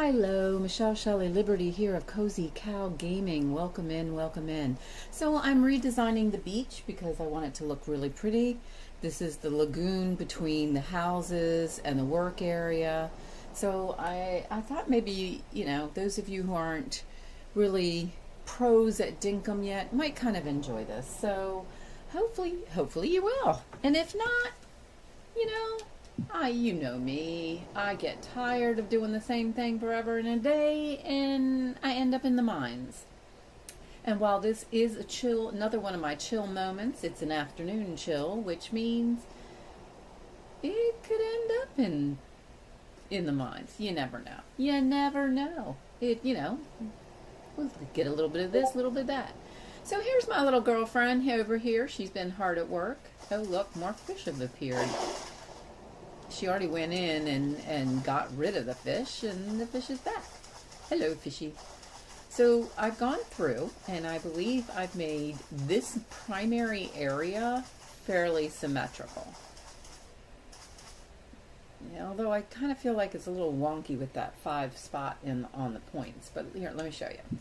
Hello, Michelle Shelley Liberty here of Cozy Cow Gaming. Welcome in, welcome in. So I'm redesigning the beach because I want it to look really pretty. This is the lagoon between the houses and the work area. So I thought maybe, those of you who aren't really pros at Dinkum yet might kind of enjoy this. So hopefully you will. And if not, you know me. I get tired of doing the same thing forever and a day, and I end up in the mines. And while this is another one of my chill moments, it's an afternoon chill, which means it could end up in the mines. You never know. You never know. We'll get a little bit of this, a little bit of that. So here's my little girlfriend over here. She's been hard at work. Oh, look, more fish have appeared. She already went in and got rid of the fish, and the fish is back. Hello, fishy. So I've gone through, and I believe I've made this primary area fairly symmetrical. Although I kind of feel like it's a little wonky with that 5 spot on the points. But here, let me show you.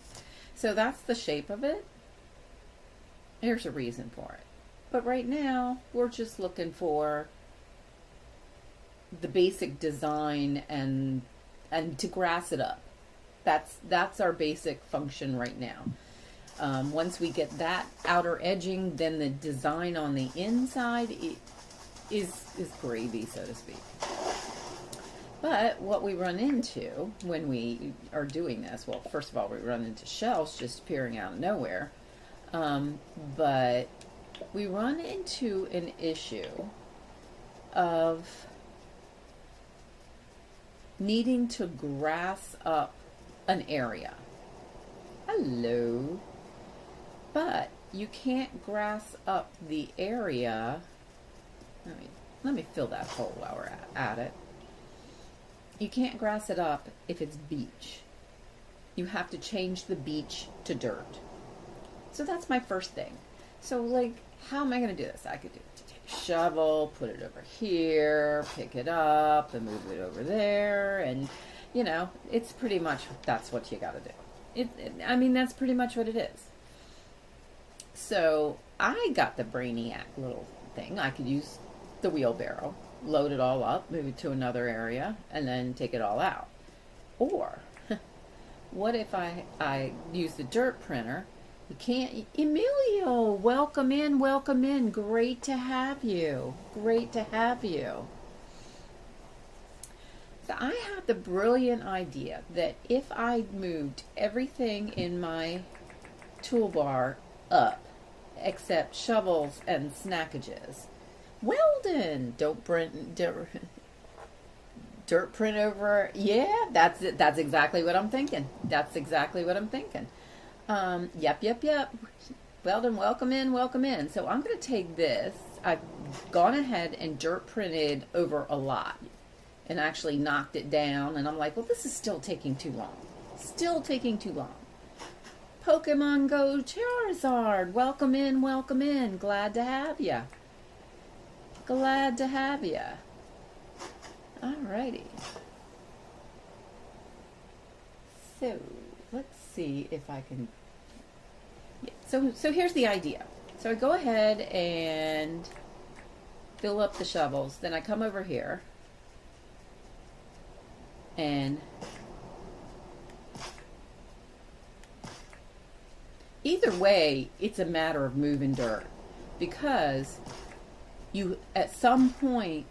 So that's the shape of it. There's a reason for it. But right now, we're just looking for the basic design and to grass it up. That's our basic function right now. Once we get that outer edging, then the design on the inside is gravy, so to speak. But what we run into when we are doing this, well, first of all, we run into shells just appearing out of nowhere. But we run into an issue of needing to grass up an area. Hello. But you can't grass up the area. Let me fill that hole while we're at it. You can't grass it up if it's beach. You have to change the beach to dirt. So that's my first thing. So how am I going to do this? I could take a shovel, put it over here, pick it up, and move it over there, and it's pretty much that's what you got to do. That's pretty much what it is. So I got the brainiac little thing. I could use the wheelbarrow, load it all up, move it to another area, and then take it all out. Or what if I use the dirt printer? You can't. Emilio, welcome in, welcome in. Great to have you. Great to have you. So I had the brilliant idea that if I moved everything in my toolbar up, except shovels and snackages. Weldon, dirt print over. Yeah, that's it. That's exactly what I'm thinking. That's exactly what I'm thinking. Yep. Weldon, welcome in, welcome in. So I'm going to take this. I've gone ahead and dirt printed over a lot and actually knocked it down. And I'm like, well, this is still taking too long. Still taking too long. Pokemon Go Charizard, welcome in, welcome in. Glad to have ya. Glad to have ya. Alrighty. So let's see if I can. Yeah, so here's the idea. So I go ahead and fill up the shovels. Then I come over here and either way, it's a matter of moving dirt because you at some point.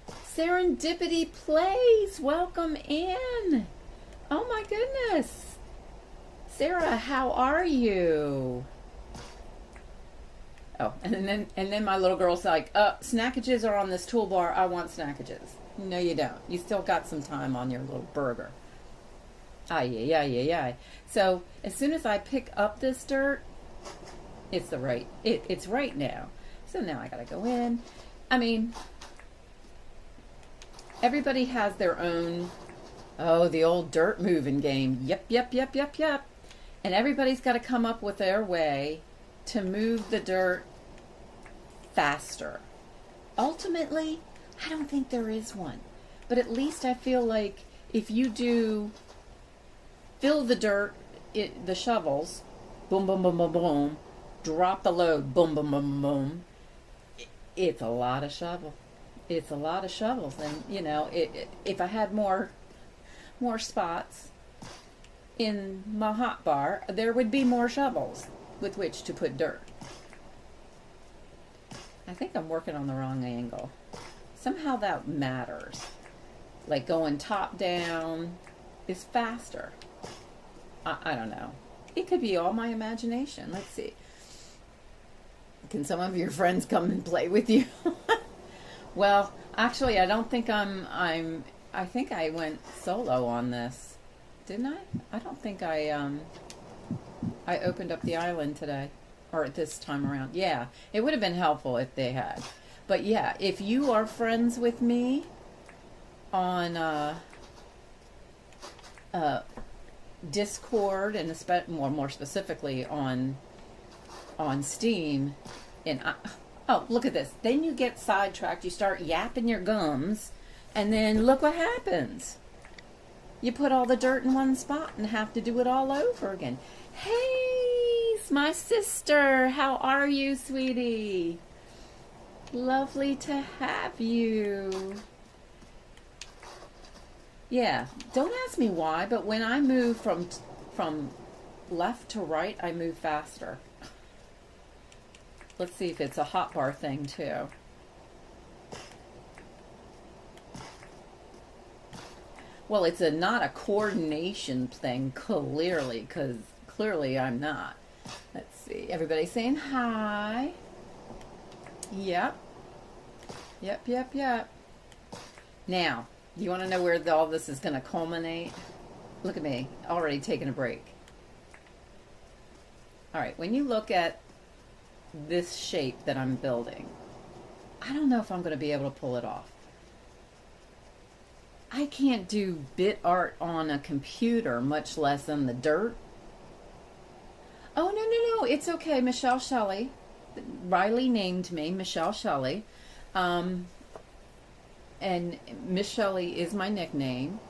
Serendipity Plays, welcome in. Oh my goodness. Sarah, how are you? Oh, and then my little girl's like, snackages are on this toolbar. I want snackages. No, you don't. You still got some time on your little burger. Yeah. So as soon as I pick up this dirt, it's it's right now. So now I gotta go in. Everybody has their own, the old dirt moving game. Yep. And everybody's got to come up with their way to move the dirt faster. Ultimately, I don't think there is one. But at least I feel like if you do fill the dirt, the shovels, boom, boom, boom, boom, boom, drop the load, boom, boom, boom, boom, it's a lot of shovel. It's a lot of shovels. And, you know, if I had more spots in my hot bar, there would be more shovels with which to put dirt. I think I'm working on the wrong angle. Somehow that matters. Like going top down is faster. I don't know. It could be all my imagination. Let's see. Can some of your friends come and play with you? Well, actually, I don't think I think I went solo on this. Didn't I? I don't think I opened up the island today. Or this time around. Yeah, it would have been helpful if they had. But yeah, if you are friends with me on Discord, and more specifically on Steam, and oh, look at this. Then you get sidetracked. You start yapping your gums, and then look what happens. You put all the dirt in one spot and have to do it all over again. Hey, my sister, how are you, sweetie? Lovely to have you. Yeah, don't ask me why, but when I move from left to right, I move faster. Let's see if it's a hotbar thing too. Well, it's not a coordination thing, clearly, because clearly I'm not. Let's see. Everybody saying hi. Yep. Yep. Now, do you want to know where all this is going to culminate? Look at me, already taking a break. All right, when you look at this shape that I'm building, I don't know if I'm going to be able to pull it off. I can't do bit art on a computer, much less in the dirt. Oh, no, it's okay, MsShelley. Riley named me MsShelley. And Miss Shelley is my nickname.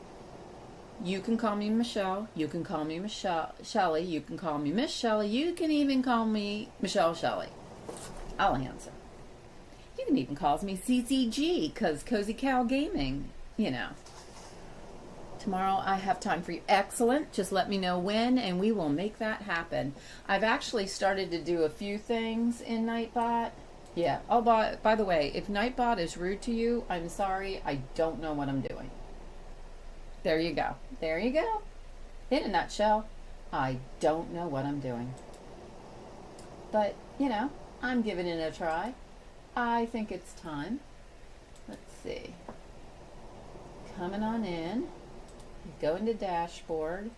You can call me Michelle. You can call me Shelley. You can call me Miss Shelley. You can even call me MsShelley. I'll answer. You can even call me CCG, because Cozy Cow Gaming, you know. Tomorrow I have time for you. Excellent. Just let me know when, and we will make that happen. I've actually started to do a few things in Nightbot. Yeah. Oh, by the way, if Nightbot is rude to you, I'm sorry. I don't know what I'm doing. There you go. There you go. In a nutshell, I don't know what I'm doing. But, you know, I'm giving it a try. I think it's time. Let's see. Coming on in. Go into dashboard.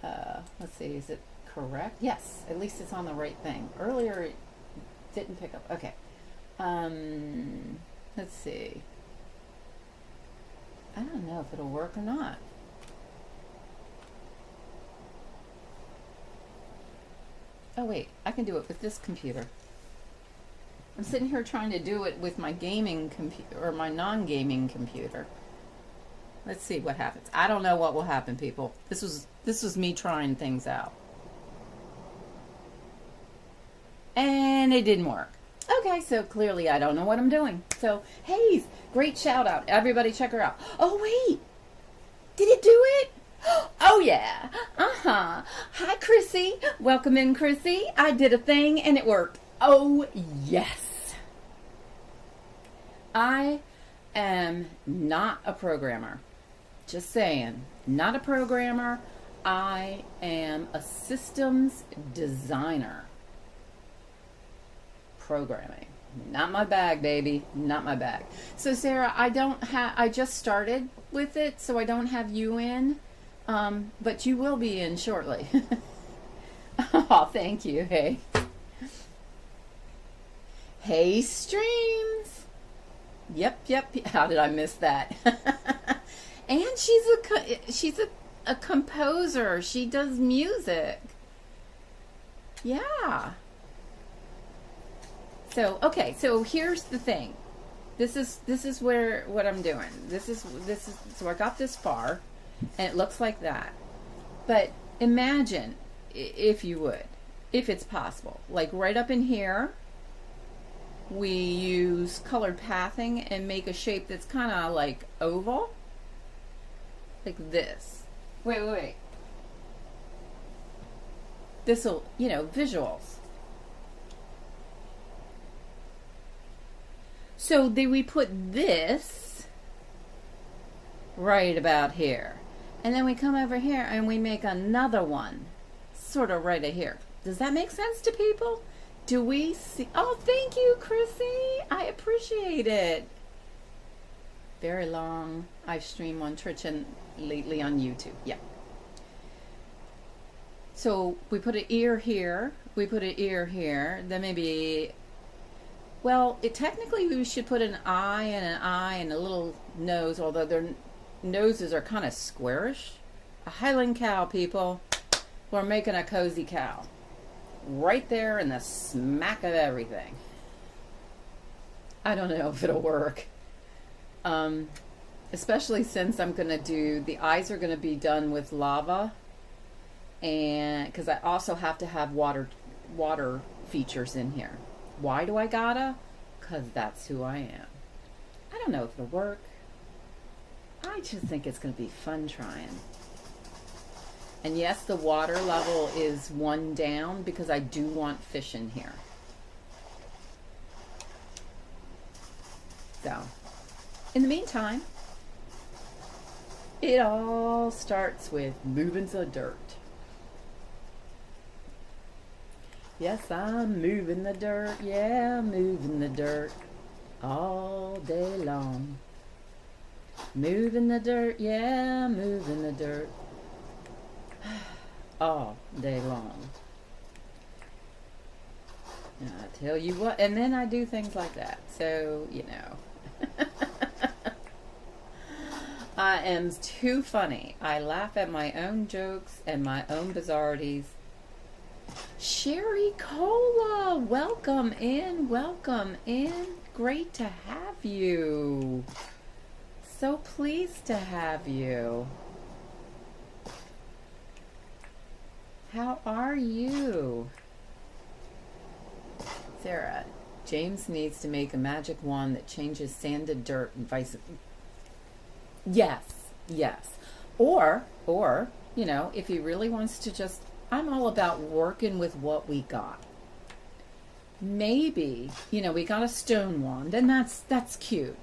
Let's see, is it correct? Yes, at least it's on the right thing. Earlier it didn't pick up. Okay. Let's see. I don't know if it'll work or not. Oh wait, I can do it with this computer. I'm sitting here trying to do it with my gaming computer, or my non-gaming computer. Let's see what happens. I don't know what will happen, people. This was me trying things out. And it didn't work. Okay, so clearly I don't know what I'm doing. So, hey, great shout out. Everybody check her out. Oh, wait. Did it do it? Oh, yeah. Uh-huh. Hi, Chrissy. Welcome in, Chrissy. I did a thing and it worked. Oh, yes. I am not a programmer. Just saying, not a programmer. I am a systems designer. Programming, not my bag, baby, not my bag. So Sarah, I just started with it, so I don't have you in, but you will be in shortly. Oh, thank you. Hey, streams. Yep. How did I miss that? And she's a composer. She does music. Yeah. So, okay, so here's the thing. This is where what I'm doing. This is so I got this far, and it looks like that. But imagine, if you would, if it's possible, like right up in here, we use colored pathing and make a shape that's kind of like oval, like this. Wait. This'll, visuals. So we put this right about here. And then we come over here and we make another one sort of right here. Does that make sense to people? Do we see? Oh, thank you, Chrissy. I appreciate it. Very long. I've streamed on Twitch and lately on YouTube. Yeah. So we put an ear here. We put an ear here. Then maybe, well, technically we should put an eye and a little nose, although their noses are kind of squarish. A Highland cow, people. We're making a cozy cow. Right there in the smack of everything. I don't know if it'll work. Especially since I'm going to do, the eyes are going to be done with lava. And because I also have to have water features in here. Why do I gotta? Because that's who I am. I don't know if it'll work. I just think it's going to be fun trying. And yes, the water level is 1 down because I do want fish in here. So, in the meantime, it all starts with moving the dirt. Yes, I'm moving the dirt. Yeah, I'm moving the dirt all day long. Moving the dirt. Yeah, I'm moving the dirt all day long. And I tell you what, and then I do things like that. So, I am too funny. I laugh at my own jokes and my own bizarrities. Sherry Cola, welcome in. Great to have you. So pleased to have you. How are you? Sarah, James needs to make a magic wand that changes sand to dirt and vice versa. Yes. Or, if he really wants to just, I'm all about working with what we got. Maybe, we got a stone wand, and that's cute.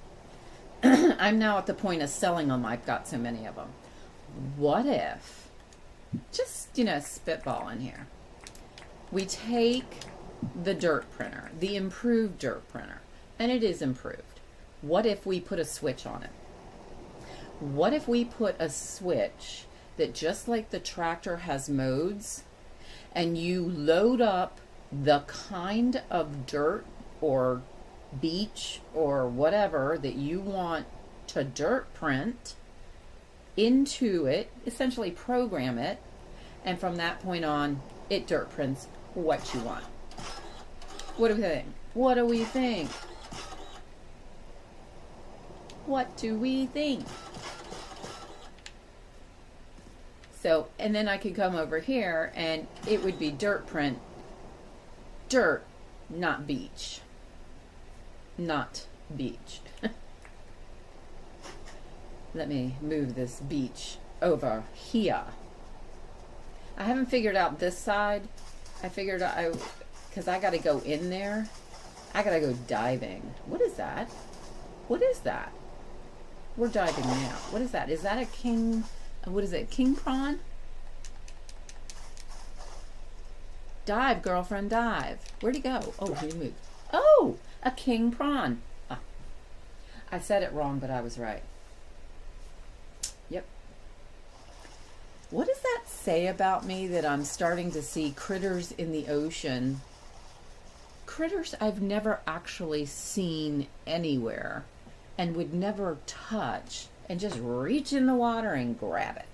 I'm now at the point of selling them. I've got so many of them. What if, just, spitball in here, we take the dirt printer, the improved dirt printer, and it is improved. What if we put a switch on it? What if we put a switch that, just like the tractor has modes, and you load up the kind of dirt or beach or whatever that you want to dirt print into it, essentially program it, and from that point on, it dirt prints what you want. What do we think? What do we think? What do we think? So, and then I could come over here and it would be dirt print. Dirt, not beach. Not beach. Let me move this beach over here. I haven't figured out this side. I figured out, because I got to go in there. I got to go diving. What is that? What is that? We're diving now. What is that? Is that a king? What is it? King prawn? Dive, girlfriend, dive. Where'd he go? Oh, he moved. Oh, a king prawn. Ah. I said it wrong, but I was right. Yep. What does that say about me that I'm starting to see critters in the ocean? Critters I've never actually seen anywhere and would never touch, and just reach in the water and grab it.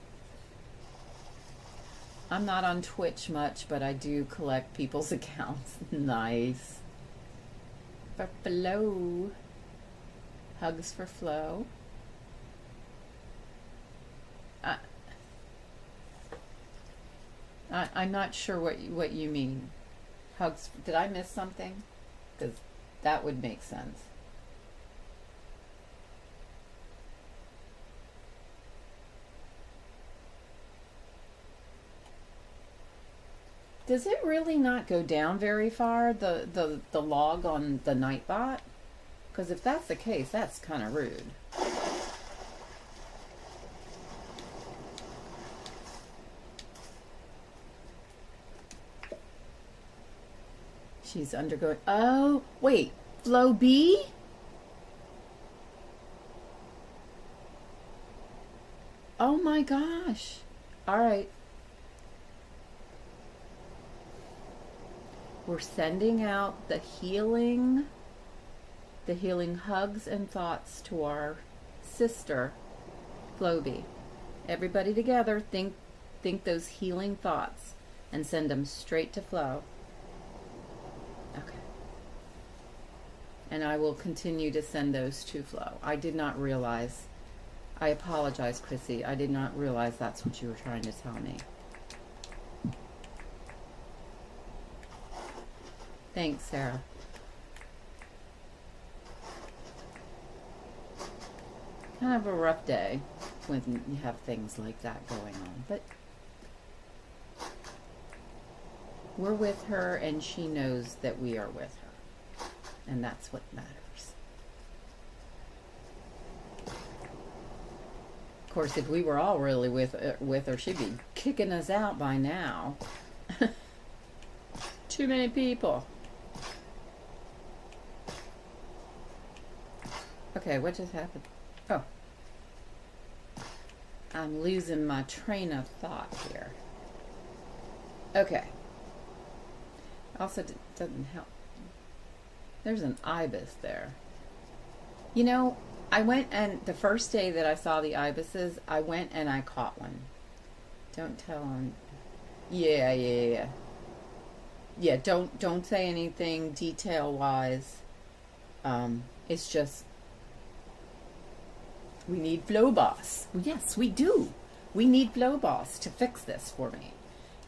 I'm not on Twitch much, but I do collect people's accounts. Nice. Buffalo. Hugs for Flo. I'm not sure what you mean. Hugs. Did I miss something? Because that would make sense. Does it really not go down very far, the log on the Nightbot? Because if that's the case, that's kind of rude. She's undergoing... Oh, wait. Flo B? Oh my gosh. All right. We're sending out the healing hugs and thoughts to our sister, Flo B. Everybody together, think those healing thoughts and send them straight to Flo. Okay. And I will continue to send those to Flo. I did not realize. I apologize, Chrissy. I did not realize that's what you were trying to tell me. Thanks, Sarah. Kind of a rough day when you have things like that going on, but we're with her and she knows that we are with her, and that's what matters. Of course, if we were all really with her, she'd be kicking us out by now. Too many people. Okay, what just happened? Oh. I'm losing my train of thought here. Okay. Also, doesn't help. There's an ibis there. You know, I went and the first day that I saw the ibises, I went and I caught one. Don't tell him. Yeah. Yeah, don't say anything detail-wise. It's just... We need Flowboss. Yes, we do. We need Flowboss to fix this for me.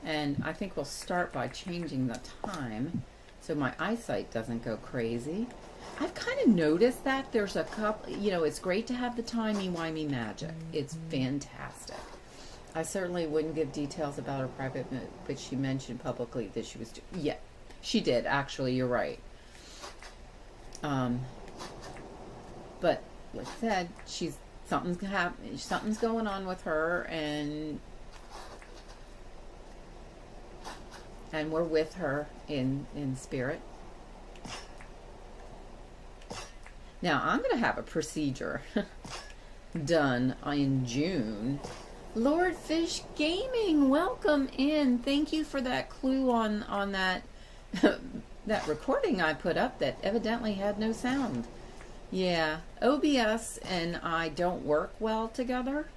And I think we'll start by changing the time so my eyesight doesn't go crazy. I've kind of noticed that there's a couple, you know, it's great to have the timey-wimey magic. It's fantastic. I certainly wouldn't give details about her private, but she mentioned publicly that she was, yeah, she did, actually, you're right. But like I said, something's going on with her, and we're with her in spirit. Now I'm going to have a procedure done in June. Lord Fish Gaming, welcome in. Thank you for that clue on that that recording I put up that evidently had no sound. Yeah, OBS and I don't work well together.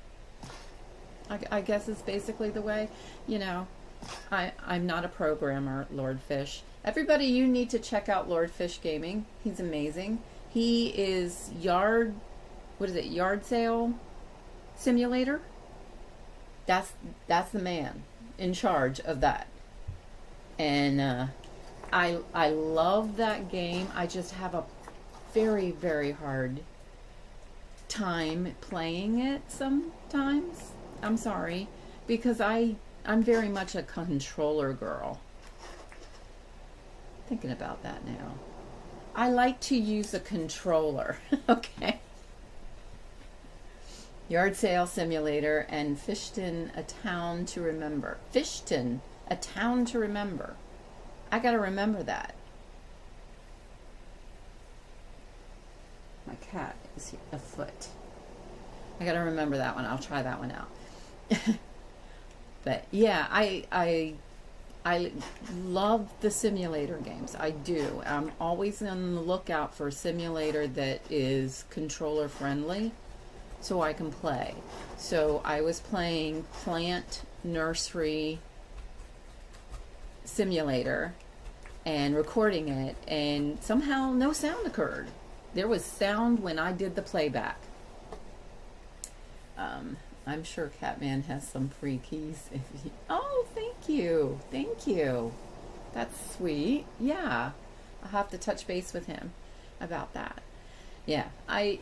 I guess is basically the way, you know, I'm not a programmer, Lord Fish. Everybody, you need to check out Lord Fish Gaming. He's amazing. He is yard sale simulator. That's the man in charge of that. And I love that game. I just have a very, very hard time playing it sometimes. I'm sorry, because I'm very much a controller girl. Thinking about that now. I like to use a controller. Okay. Yard sale simulator and Fishton, a town to remember. Fishton, a town to remember. I gotta remember that. My cat is afoot. I gotta remember that one. I'll try that one out. But yeah, I love the simulator games. I do. I'm always on the lookout for a simulator that is controller friendly so I can play. So I was playing Plant Nursery Simulator and recording it, and somehow no sound occurred. there was sound when I did the playback. I'm sure Catman has some free keys. Oh, thank you. Thank you. That's sweet. Yeah. I'll have to touch base with him about that. Yeah. I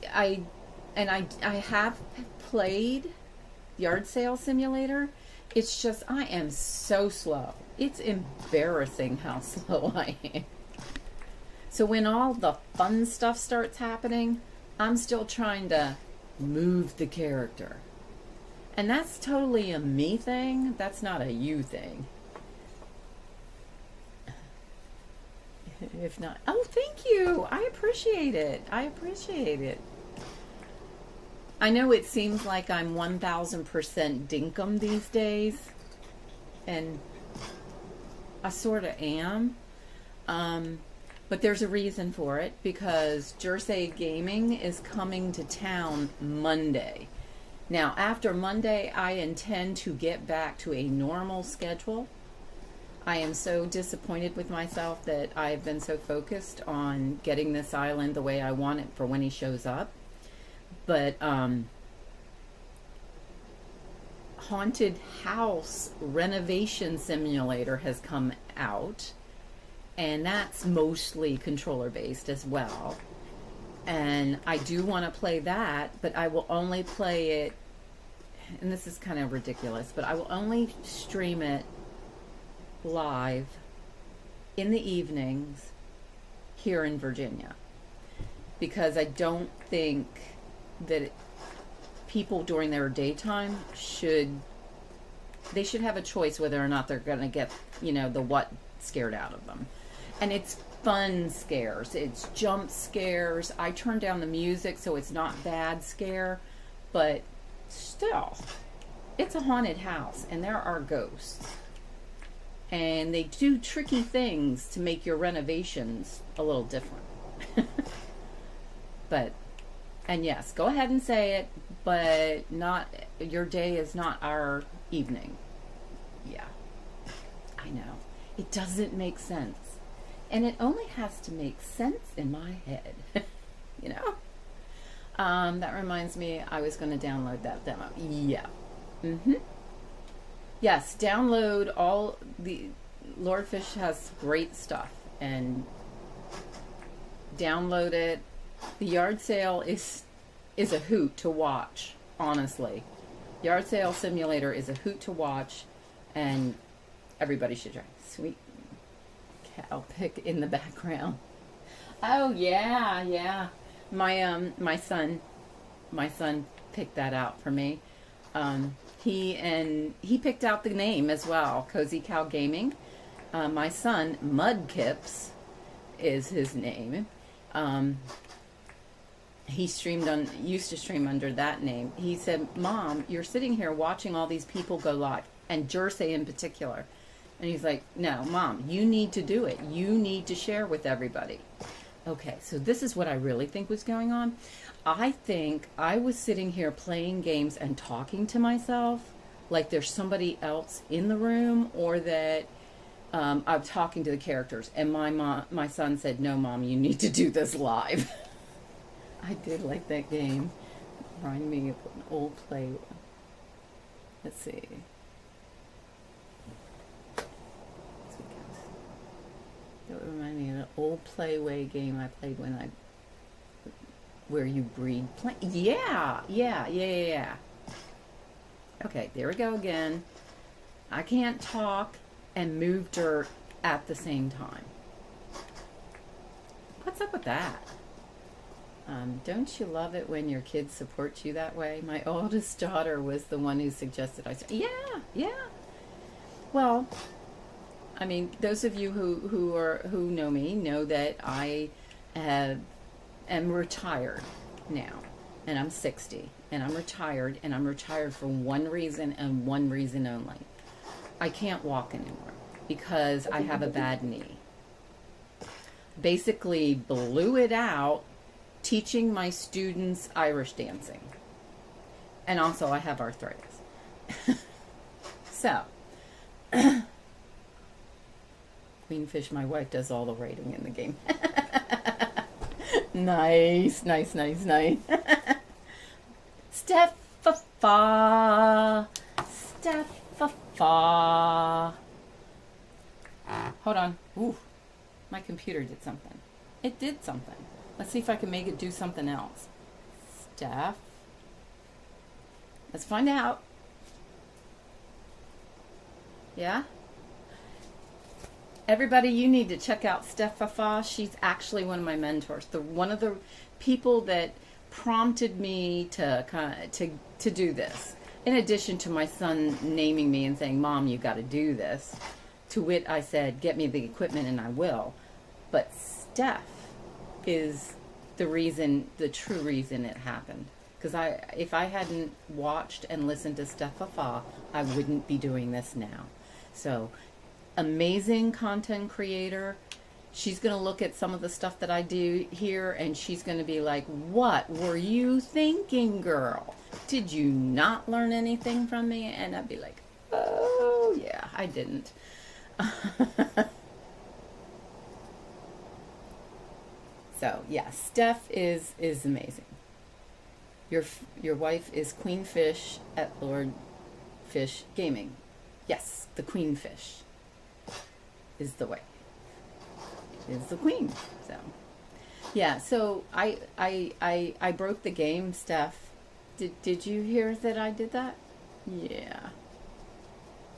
have played Yard Sale Simulator. It's just I am so slow. It's embarrassing how slow I am. So when all the fun stuff starts happening, I'm still trying to move the character. And that's totally a me thing. That's not a you thing. If not, oh, thank you. I appreciate it. I appreciate it. I know it seems like I'm 1000% Dinkum these days. And I sort of am. But there's a reason for it, because Jersey Gaming is coming to town Monday. Now, after Monday, I intend to get back to a normal schedule. I am so disappointed with myself that I've been so focused on getting this island the way I want it for when he shows up. But Haunted House Renovation Simulator has come out. And that's mostly controller based as well. And I do want to play that, but I will only play it, and this is kind of ridiculous, but I will only stream it live in the evenings here in Virginia. Because I don't think that people during their daytime should have a choice whether or not they're going to get, the what scared out of them. And it's fun scares. It's jump scares. I turn down the music so it's not bad scare. But still, it's a haunted house and there are ghosts. And they do tricky things to make your renovations a little different. And yes, go ahead and say it, but not, your day is not our evening. Yeah, I know. It doesn't make sense. And it only has to make sense in my head, That reminds me, I was going to download that demo. Yeah. Yes, download all the... Lordfish has great stuff, and download it. The yard sale is a hoot to watch, honestly. Yard Sale Simulator is a hoot to watch, and everybody should try. Sweet cow pick in the background. Oh yeah. My son picked that out for me. He picked out the name as well, Cozy Cow Gaming. My son, Mudkips, is his name. He used to stream under that name. He said, "Mom, you're sitting here watching all these people go live, and Jersey in particular." And he's like, "No, Mom, you need to do it. You need to share with everybody." Okay, so this is what I really think was going on. I think I was sitting here playing games and talking to myself like there's somebody else in the room, or that I'm talking to the characters. And my son said, "No, Mom, you need to do this live." I did like that game. Remind me of an old play. Let's see. That would remind me of an old Playway game I played where you breed plant. Yeah. Okay, there we go again. I can't talk and move dirt at the same time. What's up with that? Don't you love it when your kids support you that way? My oldest daughter was the one who suggested I said, yeah. Well, I mean, those of you who know me know that I am retired now, and I'm 60, and I'm retired, for one reason and one reason only. I can't walk anymore because I have a bad knee. Basically blew it out teaching my students Irish dancing. And also I have arthritis. So, Queenfish, my wife, does all the writing in the game. Nice, nice, nice, nice. Steph-a-fa. Steph-a-fa. Hold on. Ooh, my computer did something. It did something. Let's see if I can make it do something else. Steph. Let's find out. Yeah? Everybody, you need to check out Steph Fafa. She's actually one of my mentors. One of the people that prompted me to do this. In addition to my son naming me and saying, "Mom, you got to do this." To wit, I said, "Get me the equipment and I will." But Steph is the true reason it happened. Because if I hadn't watched and listened to Steph Fafa, I wouldn't be doing this now. So, amazing content creator. She's going to look at some of the stuff that I do here and she's going to be like, "What were you thinking, girl? Did you not learn anything from me?" And I'd be like, "Oh, yeah, I didn't." So, yeah, Steph is amazing. Your wife is Queen Fish at Lord Fish Gaming. Yes, the Queen Fish is the way. Is the queen. So yeah, so I broke the game, Steph. Did you hear that I did that? Yeah.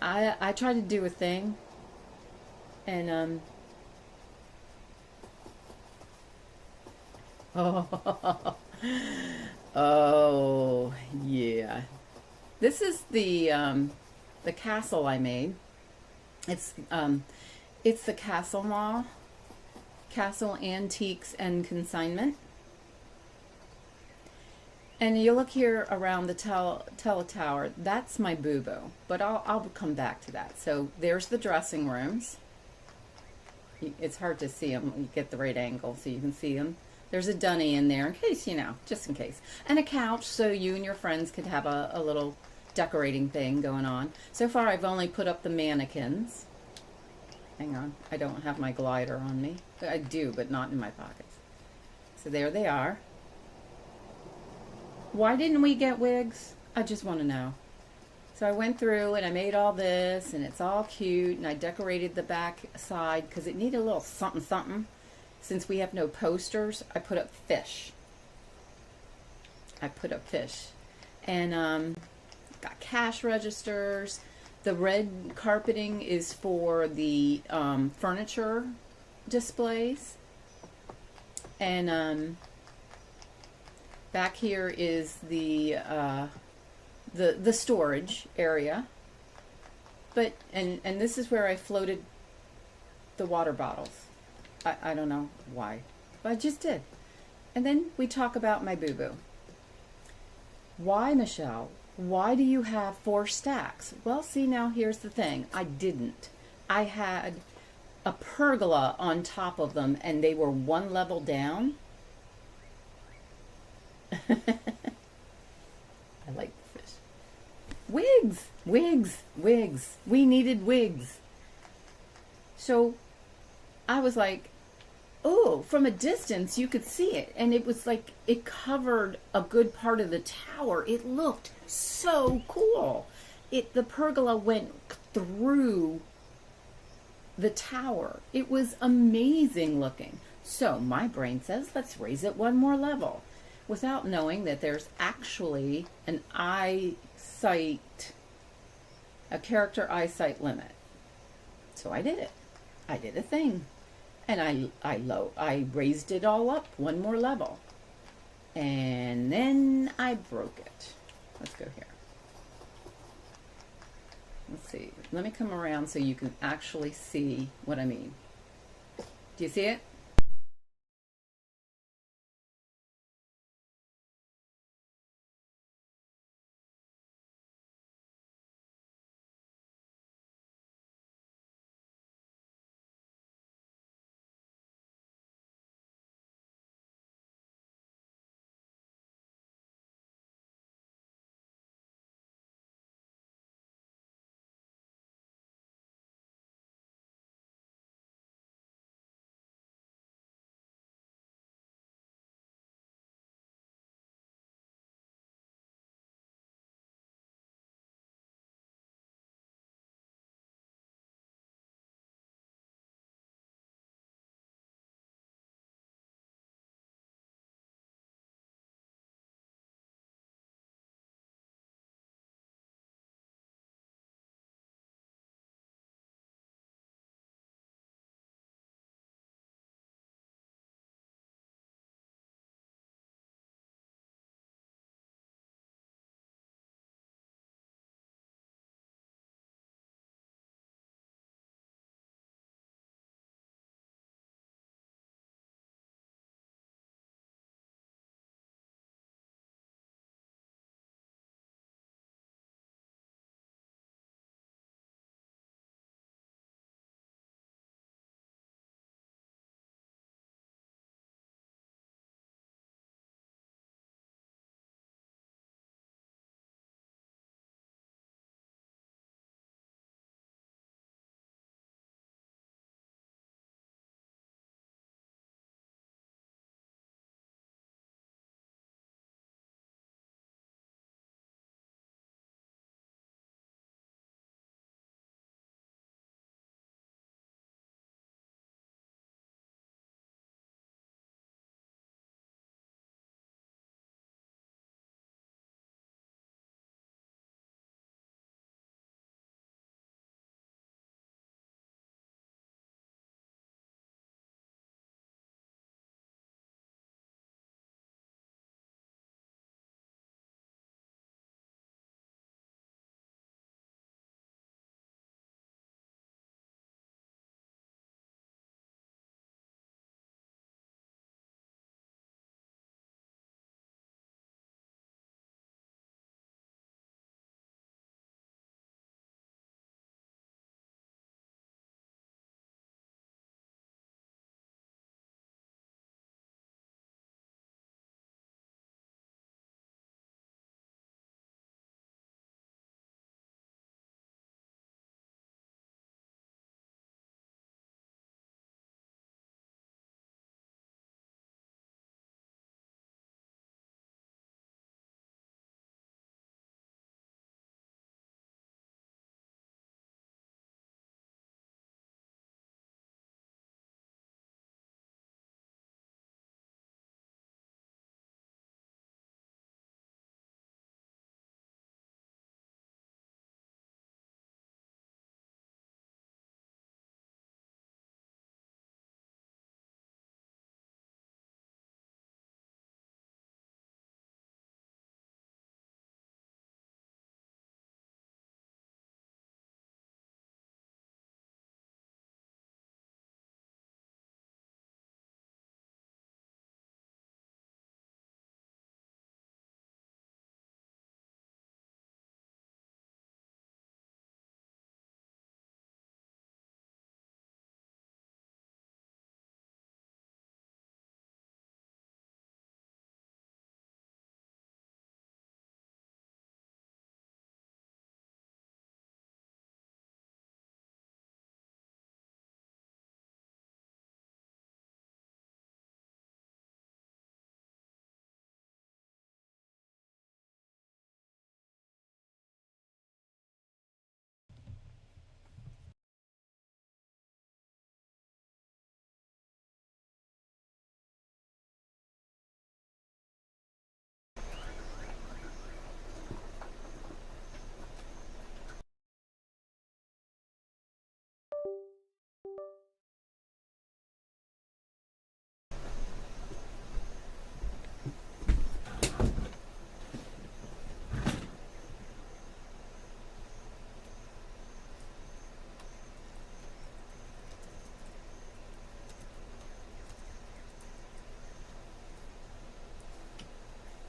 I tried to do a thing and oh oh yeah. This is the castle I made. It's the Castle Mall. Castle Antiques and Consignment. And you look here around the teletower, that's my boo-boo, but I'll come back to that. So there's the dressing rooms. It's hard to see them. You get the right angle so you can see them. There's a dunny in there in case, just in case. And a couch so you and your friends could have a little decorating thing going on. So far I've only put up the mannequins. Hang on, I don't have my glider on me. I do, but not in my pockets. So there they are. Why didn't we get wigs? I just want to know. So I went through and I made all this and it's all cute and I decorated the back side because it needed a little something something. Since we have no posters, I put up fish. And got cash registers. The red carpeting is for the furniture displays. And back here is the storage area. But and this is where I floated the water bottles. I don't know why, but I just did. And then we talk about my boo-boo. Why, Michelle? Why do you have 4 stacks? Well, see, now here's the thing. I didn't. I had a pergola on top of them, and they were 1 level down. I like the fish. Wigs, wigs, wigs. We needed wigs. So I was like, oh, from a distance you could see it. And it was like it covered a good part of the tower. It looked so cool. The pergola went through the tower. It was amazing looking. So my brain says, let's raise it 1 more level. Without knowing that there's actually a character eyesight limit. So I did it. I did a thing. And I raised it all up 1 more level. And then I broke it. Let's go here. Let's see. Let me come around so you can actually see what I mean. Do you see it?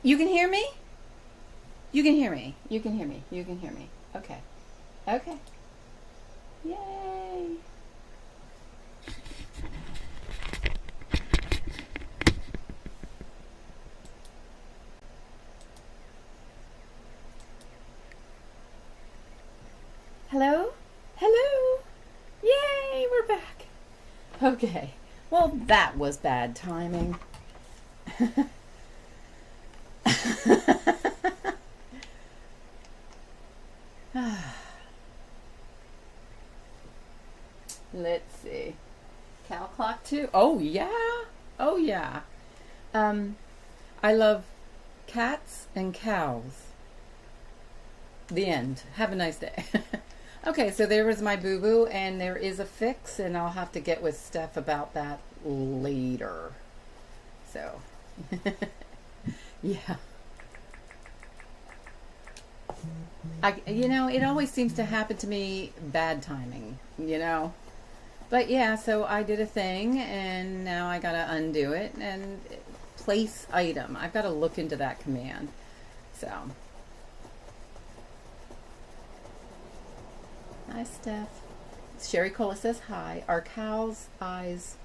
You can hear me? You can hear me. You can hear me. You can hear me. Okay. Okay. Yay. Hello? Hello? Yay, we're back. Okay. Well, that was bad timing. Let's see. Cow clock too? Oh yeah. Oh yeah. I love cats and cows. The end. Have a nice day. Okay, so there was my boo-boo, and there is a fix, and I'll have to get with Steph about that later. So, yeah. It always seems to happen to me bad timing, But yeah, so I did a thing, and now I gotta undo it, and place item. I've got to look into that command. So. Hi, Steph. Sherry Cola says hi. Are cows' eyes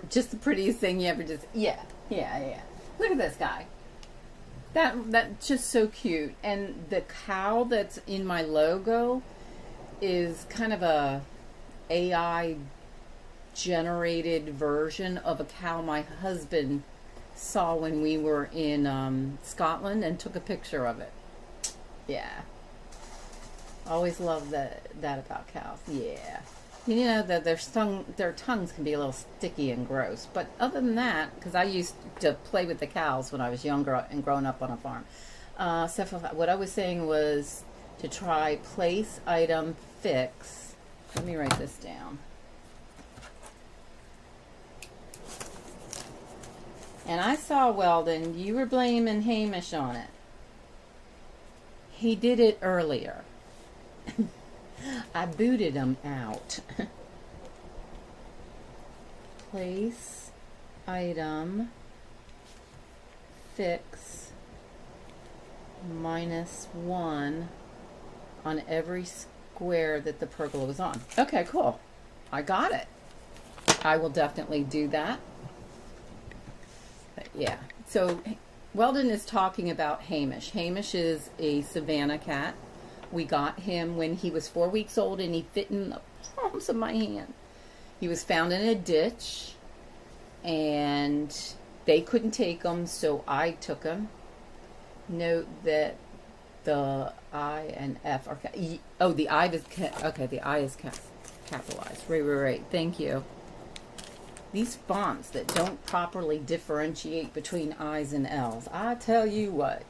just the prettiest thing you ever just... Yeah. Look at this guy. That's just so cute. And the cow that's in my logo is kind of a AI generated version of a cow my husband saw when we were in Scotland and took a picture of it. Yeah. Always love that about cows. Yeah. That their tongues can be a little sticky and gross. But other than that, because I used to play with the cows when I was younger and growing up on a farm. So what I was saying was to try place item fix. Let me write this down. And I saw Weldon, you were blaming Hamish on it. He did it earlier. I booted him out. Place item fix -1 on every square that the pergola was on. Okay, cool. I got it. I will definitely do that. But yeah. So Weldon is talking about Hamish. Hamish is a Savannah cat. We got him when he was 4 weeks old, and he fit in the palms of my hand. He was found in a ditch, and they couldn't take him, so I took him. Note that the I and F are... Oh, the I is... Okay, the I is capitalized. Right. Thank you. These fonts that don't properly differentiate between I's and L's. I tell you what.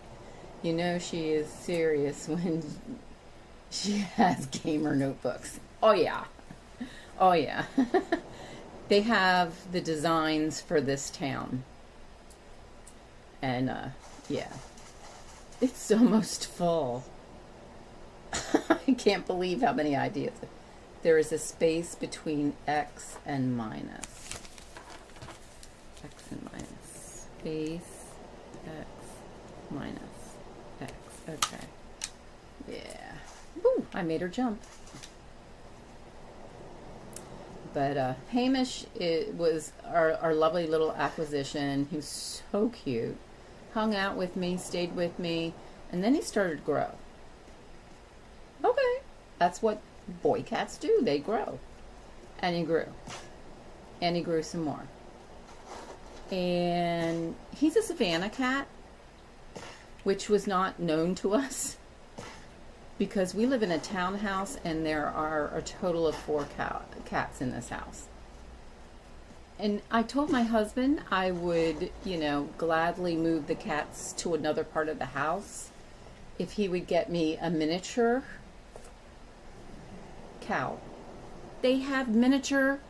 She is serious when she has gamer notebooks. Oh yeah. They have the designs for this town. And yeah. It's almost full. I can't believe how many ideas. There is a space between X and minus. X and minus. Space X minus. X. Okay. Yeah. Woo! I made her jump. But Hamish was our lovely little acquisition. He was so cute. Hung out with me, stayed with me, and then he started to grow. Okay. That's what boy cats do. They grow. And he grew. And he grew some more. And he's a Savannah cat, which was not known to us because we live in a townhouse and there are a total of 4 cats in this house. And I told my husband I would, gladly move the cats to another part of the house if he would get me a miniature cow. They have miniature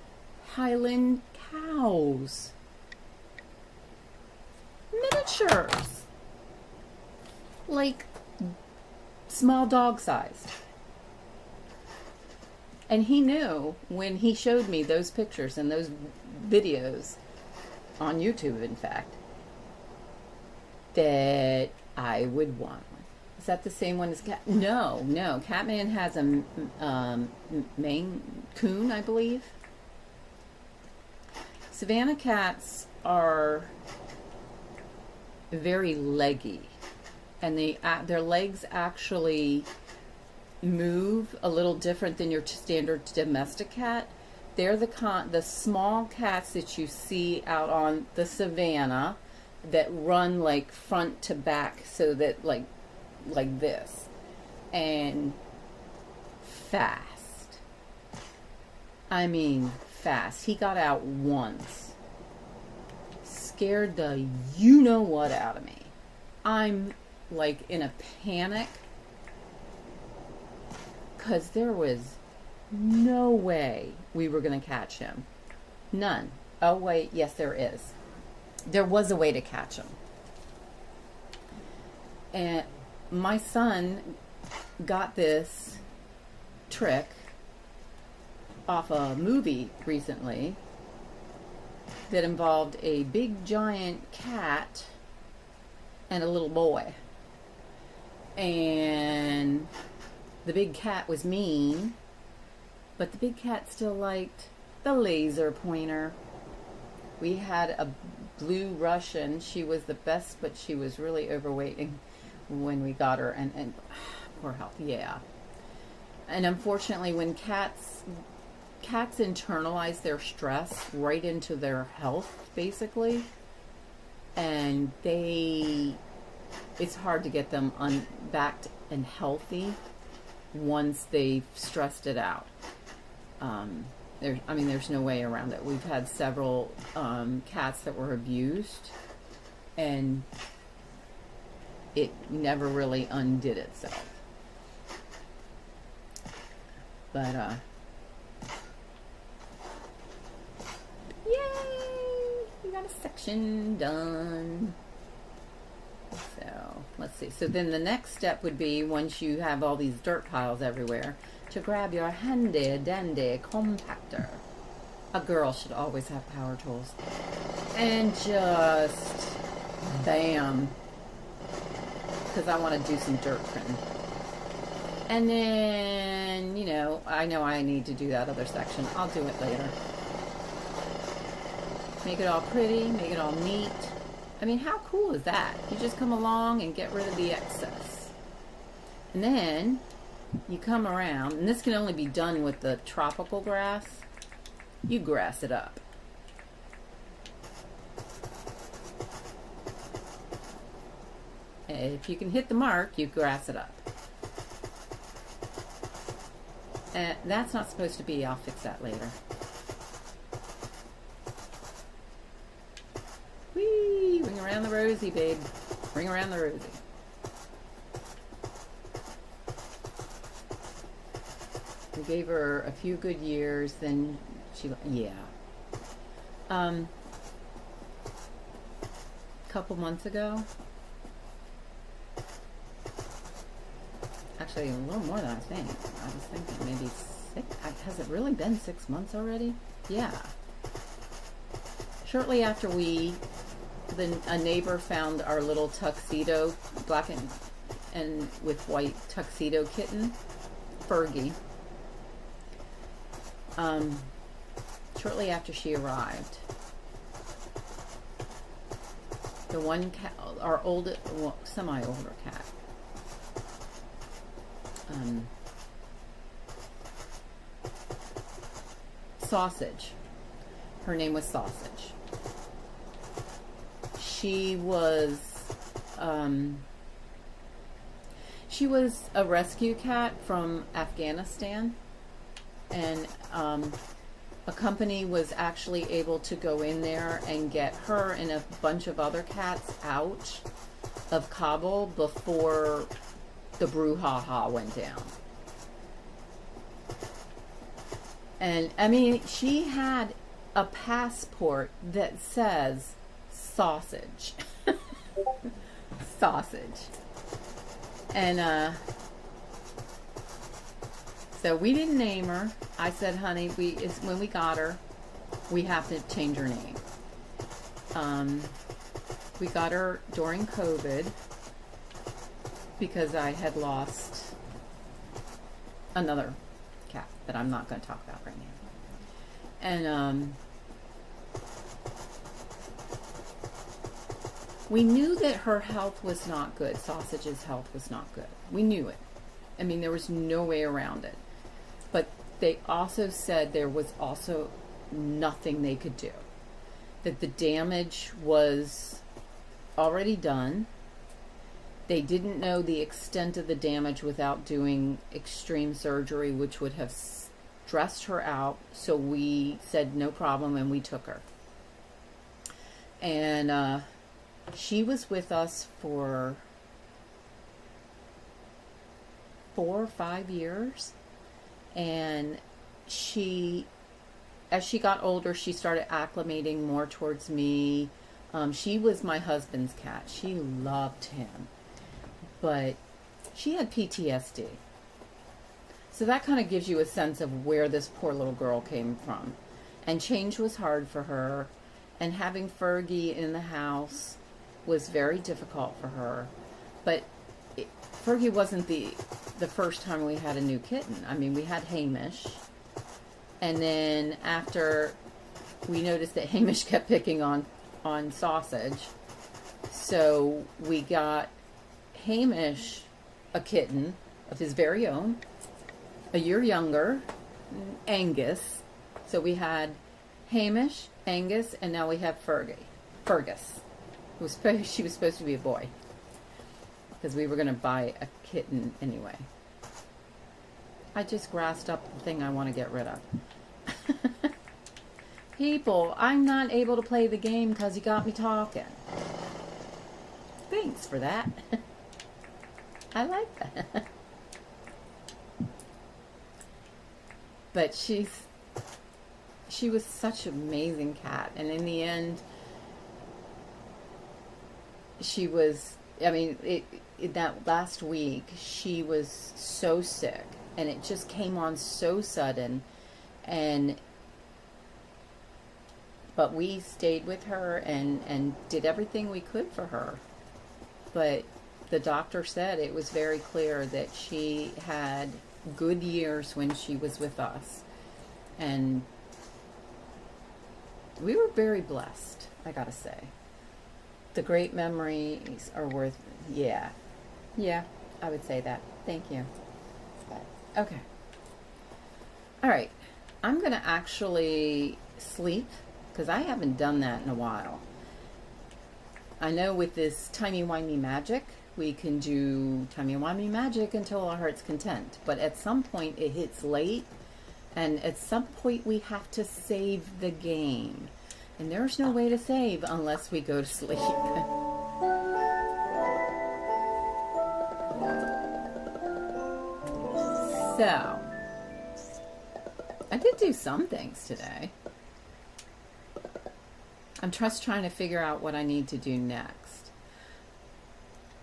Highland cows. Miniatures. Like small dog sized. And he knew when he showed me those pictures and those videos on YouTube, in fact, that I would want one. Is that the same one as Cat? No, no. Catman has a Maine Coon, I believe. Savannah cats are very leggy, and their legs actually move a little different than your standard domestic cat. They're the small cats that you see out on the savannah that run like front to back, so that like this, and fast. I mean fast. He got out once, scared the you know what out of me. I'm like in a panic because there was no way we were going to catch him. None. Oh wait, yes there is. There was a way to catch him. And my son got this trick off a movie recently that involved a big giant cat and a little boy. And the big cat was mean, but the big cat still liked the laser pointer. We had a blue Russian. She was the best, but she was really overweight when we got her, and poor health, yeah. And unfortunately, when cats internalize their stress right into their health, basically, and it's hard to get them back and healthy once they've stressed it out. There's no way around it. We've had several cats that were abused, and it never really undid itself. But, yay! We got a section done. So, let's see. So then the next step would be, once you have all these dirt piles everywhere, to grab your handy dandy compactor. A girl should always have power tools. And just bam. Because I want to do some dirt printing. And then, I know I need to do that other section. I'll do it later. Make it all pretty, make it all neat. I mean, how cool is that? You just come along and get rid of the excess. And then you come around, and this can only be done with the tropical grass. You grass it up. If you can hit the mark, you grass it up. And that's not supposed to be. I'll fix that later. Whee! Ring around the rosy, babe. Ring around the rosy. We gave her a few good years, then yeah. Couple months ago, actually a little more than I think. I was thinking maybe 6. Has it really been 6 months already? Yeah. Shortly after a neighbor found our little tuxedo, black and with white tuxedo kitten, Fergie. Shortly after she arrived, the one cat, our semi-older cat, Sausage. Her name was Sausage. She was a rescue cat from Afghanistan, and a company was actually able to go in there and get her and a bunch of other cats out of Kabul before the brouhaha went down. And I mean, she had a passport that says Sausage. Sausage. And so we didn't name her. I said, honey, when we got her, we have to change her name. We got her during COVID because I had lost another cat that I'm not going to talk about right now. And we knew that her health was not good. Sausage's health was not good. We knew it. I mean, there was no way around it. But they also said there was also nothing they could do. That the damage was already done. They didn't know the extent of the damage without doing extreme surgery, which would have stressed her out. So we said no problem, and we took her. And she was with us for 4 or 5 years. And as she got older, she started acclimating more towards me. She was my husband's cat. She loved him. But she had PTSD. So that kind of gives you a sense of where this poor little girl came from. And change was hard for her. And having Fergie in the house was very difficult for her. But Fergie wasn't the first time we had a new kitten. I mean, we had Hamish. And then after we noticed that Hamish kept picking on Sausage, so we got Hamish a kitten of his very own, a year younger, Angus. So we had Hamish, Angus, and now we have Fergus. She was supposed to be a boy because we were going to buy a kitten anyway. I just grassed up the thing I want to get rid of. People, I'm not able to play the game because you got me talking. Thanks for that. I like that. But she was such an amazing cat. And in the end, she was, I mean, that last week, she was so sick. And it just came on so sudden. But we stayed with her and did everything we could for her. But the doctor said it was very clear that she had good years when she was with us. And we were very blessed, I gotta say. The great memories are worth, yeah, I would say that. Thank you. Okay. All right. I'm going to actually sleep because I haven't done that in a while. I know with this timey-wimey magic, we can do timey-wimey magic until our heart's content. But at some point, it hits late. And at some point, we have to save the game. And there's no way to save unless we go to sleep. So, I did do some things today. I'm just trying to figure out what I need to do next.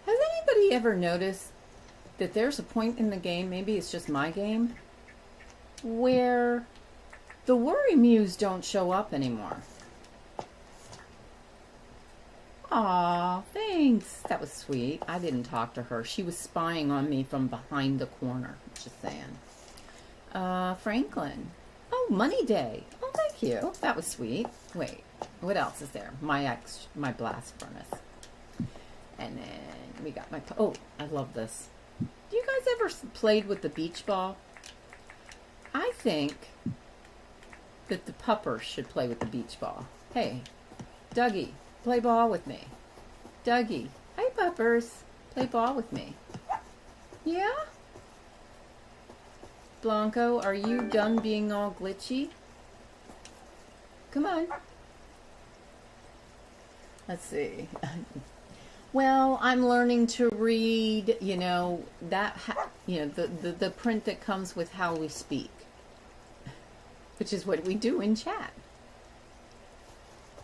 Has anybody ever noticed that there's a point in the game, maybe it's just my game, where the worry mews don't show up anymore? Aw, thanks. That was sweet. I didn't talk to her. She was spying on me from behind the corner. Just saying. Franklin. Oh, Money Day. Oh, thank you. That was sweet. Wait, what else is there? My blast furnace. And then we got my... Oh, I love this. Do you guys ever played with the beach ball? I think that the puppers should play with the beach ball. Hey, Dougie. Play ball with me. Dougie. Hi, puppers. Play ball with me. Yeah? Blanco, are you done being all glitchy? Come on. Let's see. Well, I'm learning to read, the print that comes with how we speak, which is what we do in chat.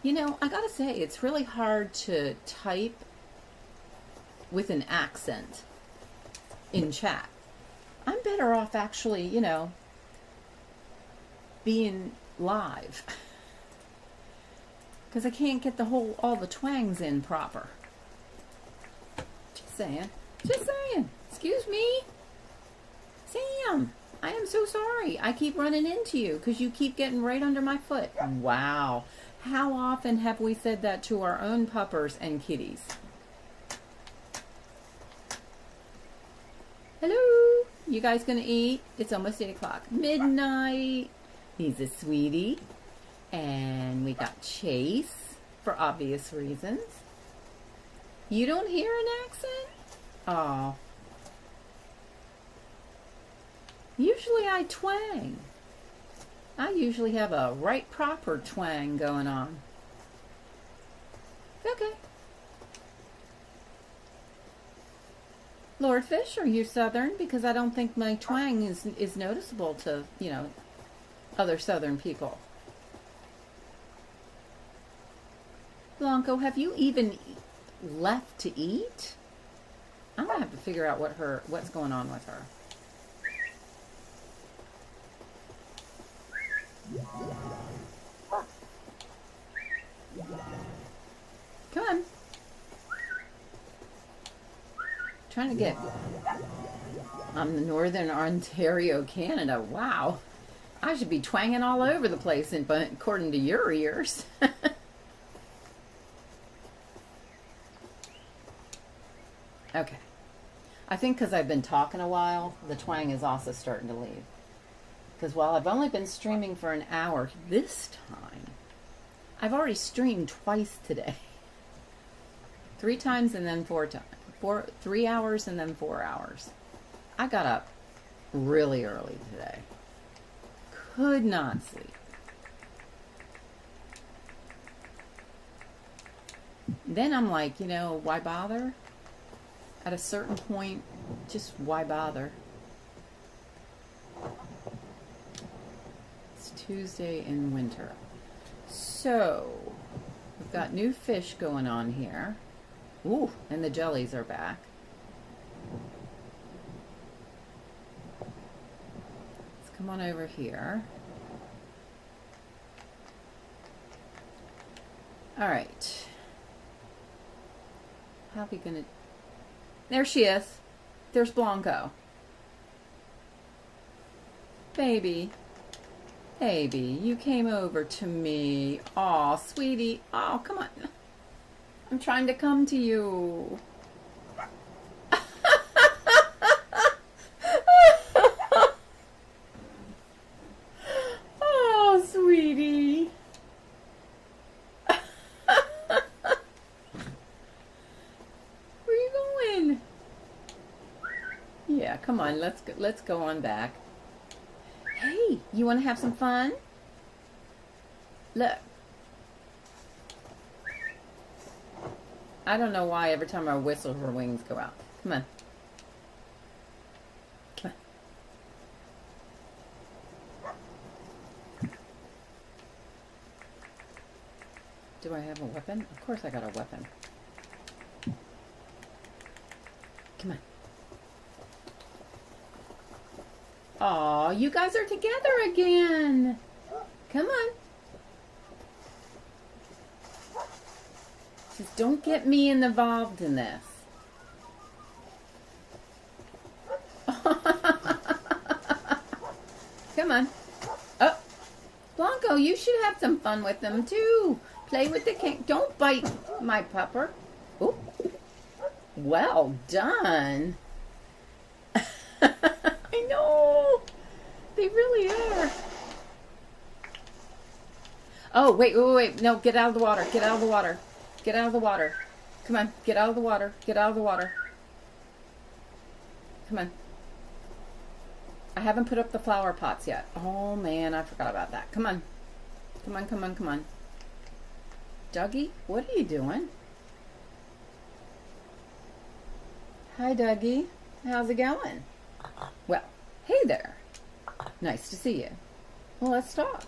I gotta say, it's really hard to type with an accent in chat. I'm better off actually, being live. because I can't get all the twangs in proper. Just saying. Just saying. Excuse me. Sam, I am so sorry. I keep running into you because you keep getting right under my foot. Wow. How often have we said that to our own puppers and kitties? Hello. You guys gonna eat? It's almost 8 o'clock. Midnight. He's a sweetie. And we got Chase for obvious reasons. You don't hear an accent? Oh. Usually I twang. I usually have a right proper twang going on. Okay. Lord Fish, are you Southern? Because I don't think my twang is noticeable to, you know, other Southern people. Blanco, have you even left to eat? I'm gonna have to figure out what's going on with her. Come on. Trying to get. I'm in Northern Ontario, Canada. Wow. I should be twanging all over the place, but according to your ears. Okay. I think because I've been talking a while, the twang is also starting to leave. Because while I've only been streaming for an hour this time, I've already streamed twice today. 3 times and then 4 times. 3 hours and then 4 hours. I got up really early today. Could not sleep. Then I'm like, you know, why bother? At a certain point, just why bother? It's Tuesday in winter. So, we've got new fish going on here. Ooh, and the jellies are back. Let's come on over here. All right. How are we gonna... There she is. There's Blanco. Baby. Baby, you came over to me. Aw, sweetie. Oh, come on. I'm trying to come to you. Oh, sweetie. Where are you going? Yeah, come on. Let's go on back. Hey, you want to have some fun? Look. I don't know why every time I whistle her wings go out. Come on. Come on. Do I have a weapon? Of course I got a weapon. Come on. Aw, you guys are together again. Come on. Just don't get me involved in this. Come on. Oh, Blanco, you should have some fun with them too. Play with the king. Don't bite my pupper. Oh, well done. I know. They really are. Oh, wait. No, get out of the water. Get out of the water. Get out of the water. Come on. Get out of the water. Get out of the water. Come on. I haven't put up the flower pots yet. Oh, man. I forgot about that. Come on. Come on, come on, come on. Dougie, what are you doing? Hi, Dougie. How's it going? Well, hey there. Nice to see you. Well, let's talk.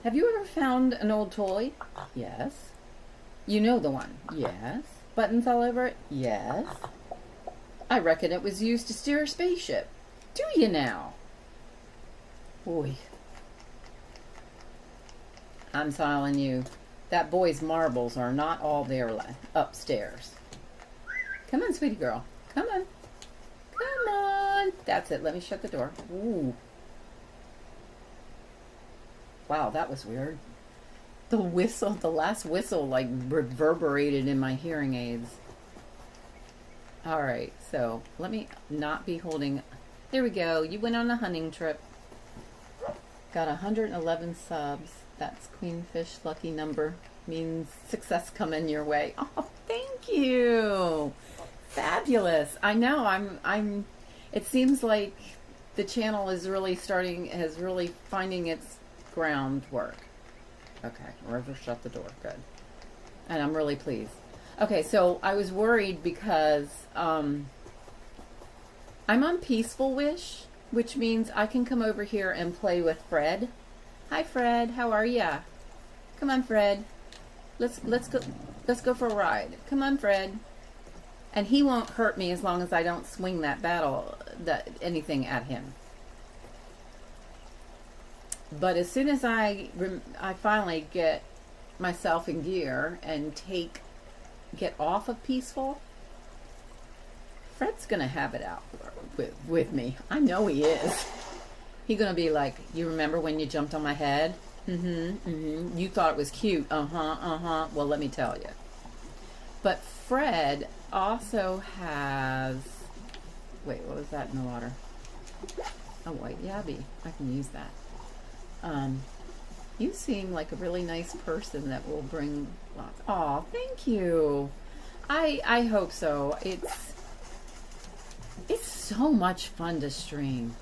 Have you ever found an old toy? Yes. You know the one? Yes. Buttons all over it? Yes. I reckon it was used to steer a spaceship. Do you now? Boy. I'm telling you, that boy's marbles are not all there upstairs. Come on, sweetie girl. Come on. Come on. That's it. Let me shut the door. Ooh. Wow, that was weird. The whistle, the last whistle, like reverberated in my hearing aids. All right, so let me not be holding. There we go. You went on a hunting trip. Got 111 subs. That's Queenfish lucky number. Means success coming your way. Oh, thank you. Fabulous. I know. I'm. It seems like the channel is really finding its groundwork. Okay, River shut the door. Good. And I'm really pleased. Okay, so I was worried because I'm on Peaceful Wish, which means I can come over here and play with Fred. Hi, Fred. How are ya? Come on, Fred. Let's go for a ride. Come on, Fred. And he won't hurt me as long as I don't swing anything at him. But as soon as I finally get myself in gear and get off of Peaceful, Fred's gonna have it out with me. I know he is. He's gonna be like, you remember when you jumped on my head? You thought it was cute. Well, let me tell you. But Fred also has, wait, what was that in the water? A white yabby. I can use that. You seem like a really nice person that will bring lots. Oh, thank you. I hope so. It's so much fun to stream.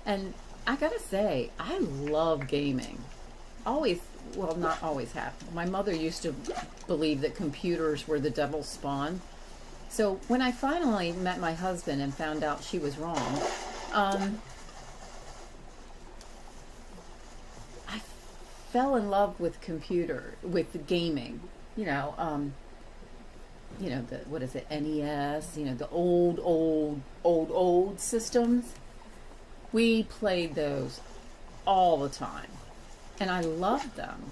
And I gotta say, I love gaming. Always, well, not always have. My mother used to believe that computers were the devil's spawn. So when I finally met my husband and found out she was wrong, I fell in love with with gaming. What is it, NES, the old systems. We played those all the time. And I loved them.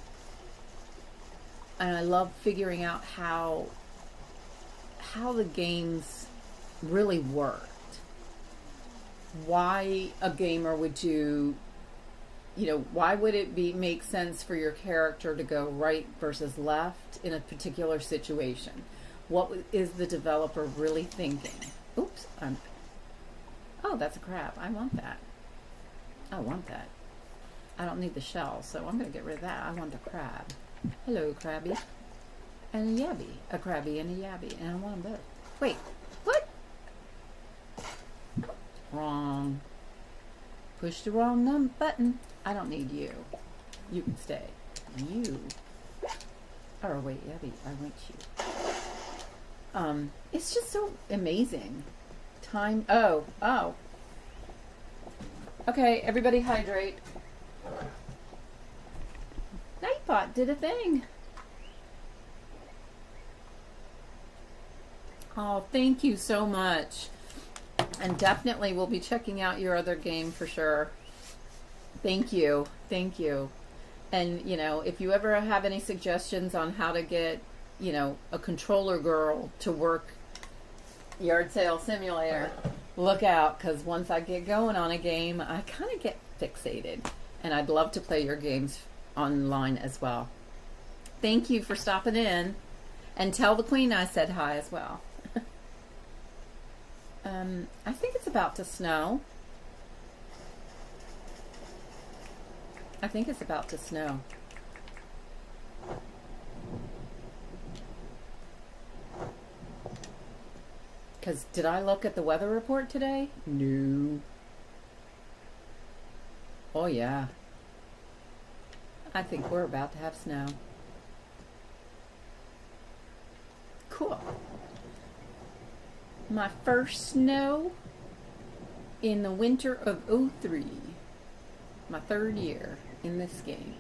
And I love figuring out how the games really worked. Why a gamer would do, why would it make sense for your character to go right versus left in a particular situation? What is the developer really thinking? Oops. Oh, that's a crab. I want that. I don't need the shell, so I'm going to get rid of that. I want the crab. Hello, crabby. And a yabby. A crabby and a yabby. And I want them both. Wait. What? Wrong. Push the wrong button. I don't need you. You can stay. You. Oh, wait, yabby. I want you. It's just so amazing. Time. Oh. Okay, everybody hydrate. Nightbot did a thing. Oh, thank you so much. And definitely we'll be checking out your other game for sure. Thank you. Thank you. And, if you ever have any suggestions on how to get, a controller girl to work Yard Sale Simulator, look out, because once I get going on a game, I kind of get fixated. And I'd love to play your games online as well. Thank you for stopping in. And tell the Queen I said hi as well. I think it's about to snow. Because did I look at the weather report today? No. Oh, yeah. I think we're about to have snow. Cool. My first snow in the winter of '03. My third year in this game.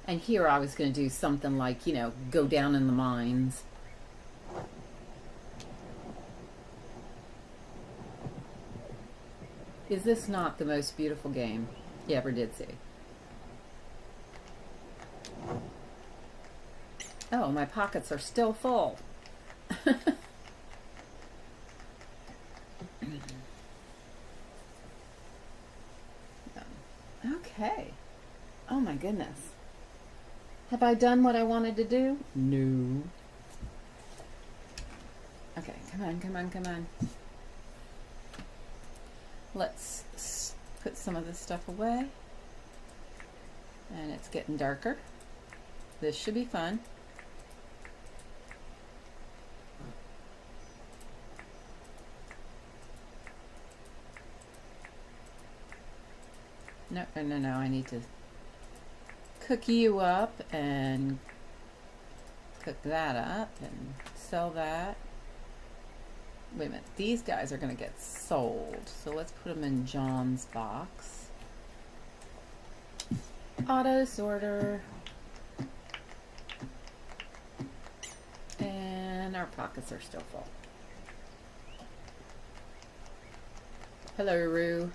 And here I was going to do something like, go down in the mines. Is this not the most beautiful game? You ever did see. Oh, my pockets are still full. Okay. Oh my goodness. Have I done what I wanted to do? No. Okay, come on, come on, come on. Let's put some of this stuff away. And it's getting darker. This should be fun. No, no, no, no, I need to cook you up and cook that up and sell that. Wait a minute, these guys are going to get sold. So let's put them in John's box. Auto sorter. And our pockets are still full. Hello, Roo.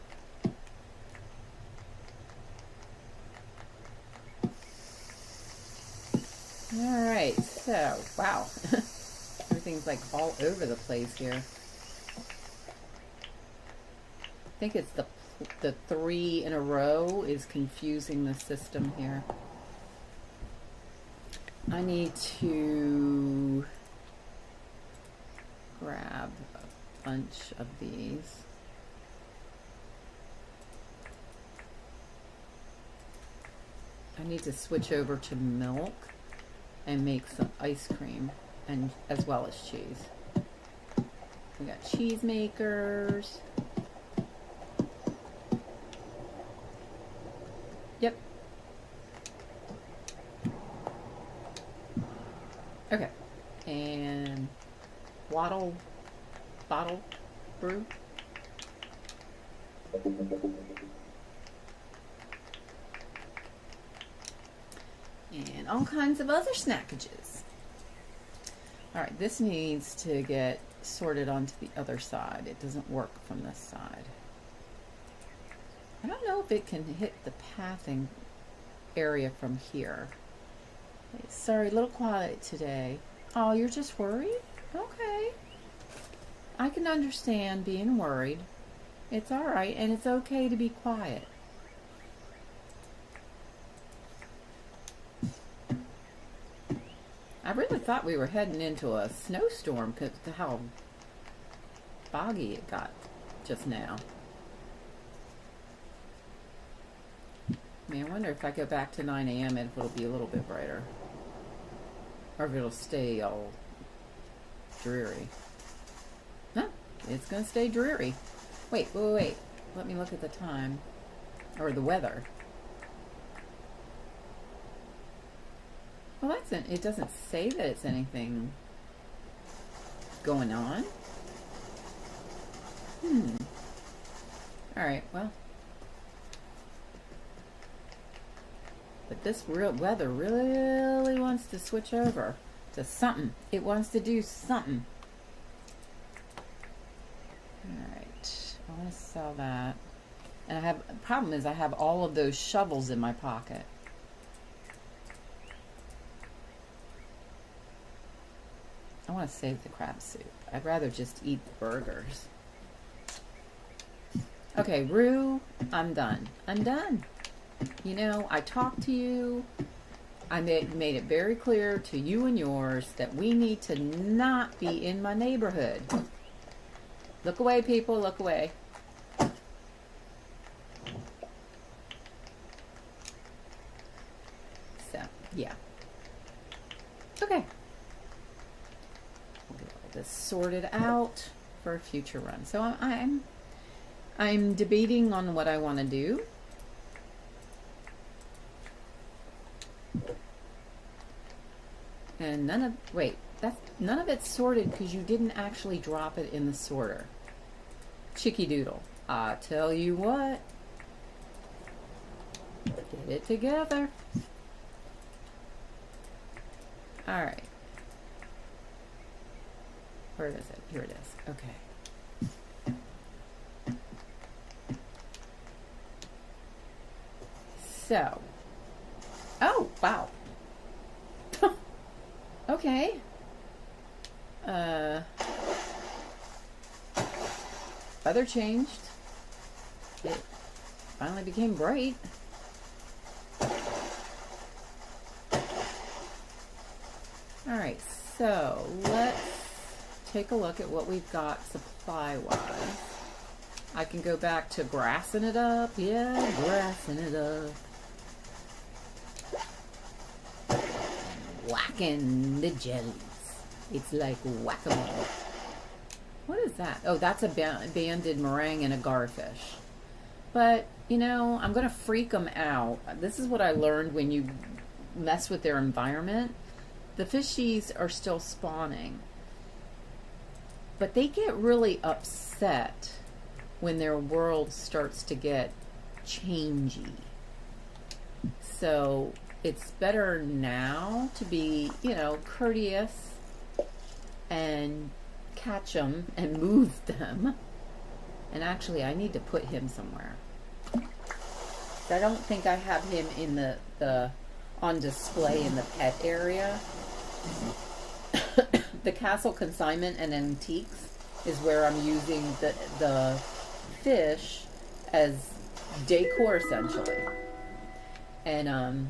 All right, so, wow. Everything's like all over the place here. I think it's the 3 in a row is confusing the system here. I need to grab a bunch of these. I need to switch over to milk and make some ice cream, and as well as cheese. We got cheese makers. Yep. Okay. And bottle brew. And all kinds of other snackages. All right, this needs to get sorted onto the other side. It doesn't work from this side. I don't know if it can hit the pathing area from here. Hey, sorry, a little quiet today. Oh, you're just worried? Okay. I can understand being worried. It's all right, and it's okay to be quiet. I really thought we were heading into a snowstorm because of how foggy it got just now. I mean, I wonder if I go back to 9 a.m. if it'll be a little bit brighter. Or if it'll stay all dreary. Huh, it's going to stay dreary. Wait. Let me look at the time. Or the weather. Well, it doesn't say that it's anything going on. Alright, well. But this weather really wants to switch over to something. It wants to do something. Alright, I want to sell that. And the problem is I have all of those shovels in my pocket. I want to save the crab soup. I'd rather just eat the burgers. Okay, Rue, I'm done. I'm done. You know, I talked to you. I made it very clear to you and yours that we need to not be in my neighborhood. Look away, people. Look away. So, yeah. Okay. This sorted out for a future run. So I'm debating on what I want to do. And none of it's sorted because you didn't actually drop it in the sorter. Chicky Doodle. I tell you what. Get it together. All right. Where is it? Here it is. Okay. So, oh, wow. Okay. Weather changed. It finally became bright. Alright, so let's take a look at what we've got supply-wise. I can go back to grassing it up. Yeah, grassing it up. Whacking the jellies. It's like whack-a-mole. What is that? Oh, that's a banded meringue and a garfish. But, you know, I'm going to freak them out. This is what I learned when you mess with their environment. The fishies are still spawning. But they get really upset when their world starts to get changey. So it's better now to be, you know, courteous and catch them and move them. And actually, I need to put him somewhere. I don't think I have him in the on display in the pet area. The castle consignment and antiques is where I'm using the fish as decor essentially. And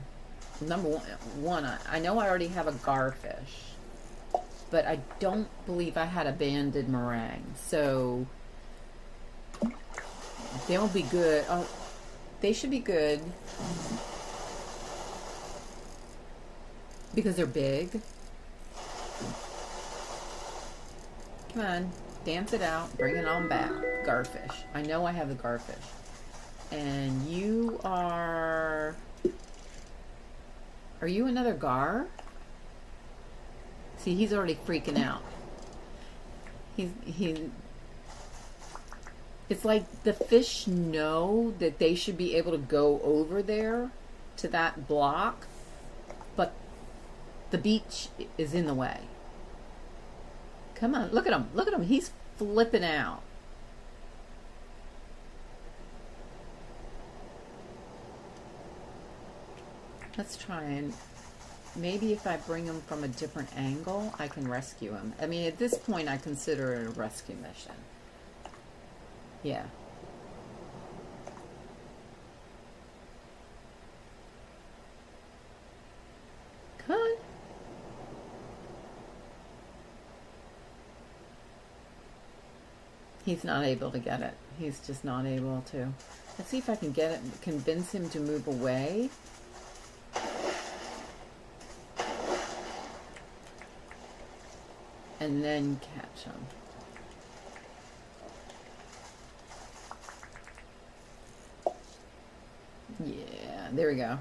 number one, I know I already have a garfish, but I don't believe I had a banded meringue, so they'll be good. Oh, they should be good because they're big. Come on, dance it out, bring it on back. Garfish. I know I have the garfish. And you are you another gar? See, he's already freaking out. It's like the fish know that they should be able to go over there to that block, but the beach is in the way. Come on, look at him. Look at him. He's flipping out. Let's try and maybe if I bring him from a different angle, I can rescue him. I mean, at this point, I consider it a rescue mission. Yeah. Come on. He's not able to get it. He's just not able to. Let's see if I can get it, convince him to move away. And then catch him. Yeah, there we go.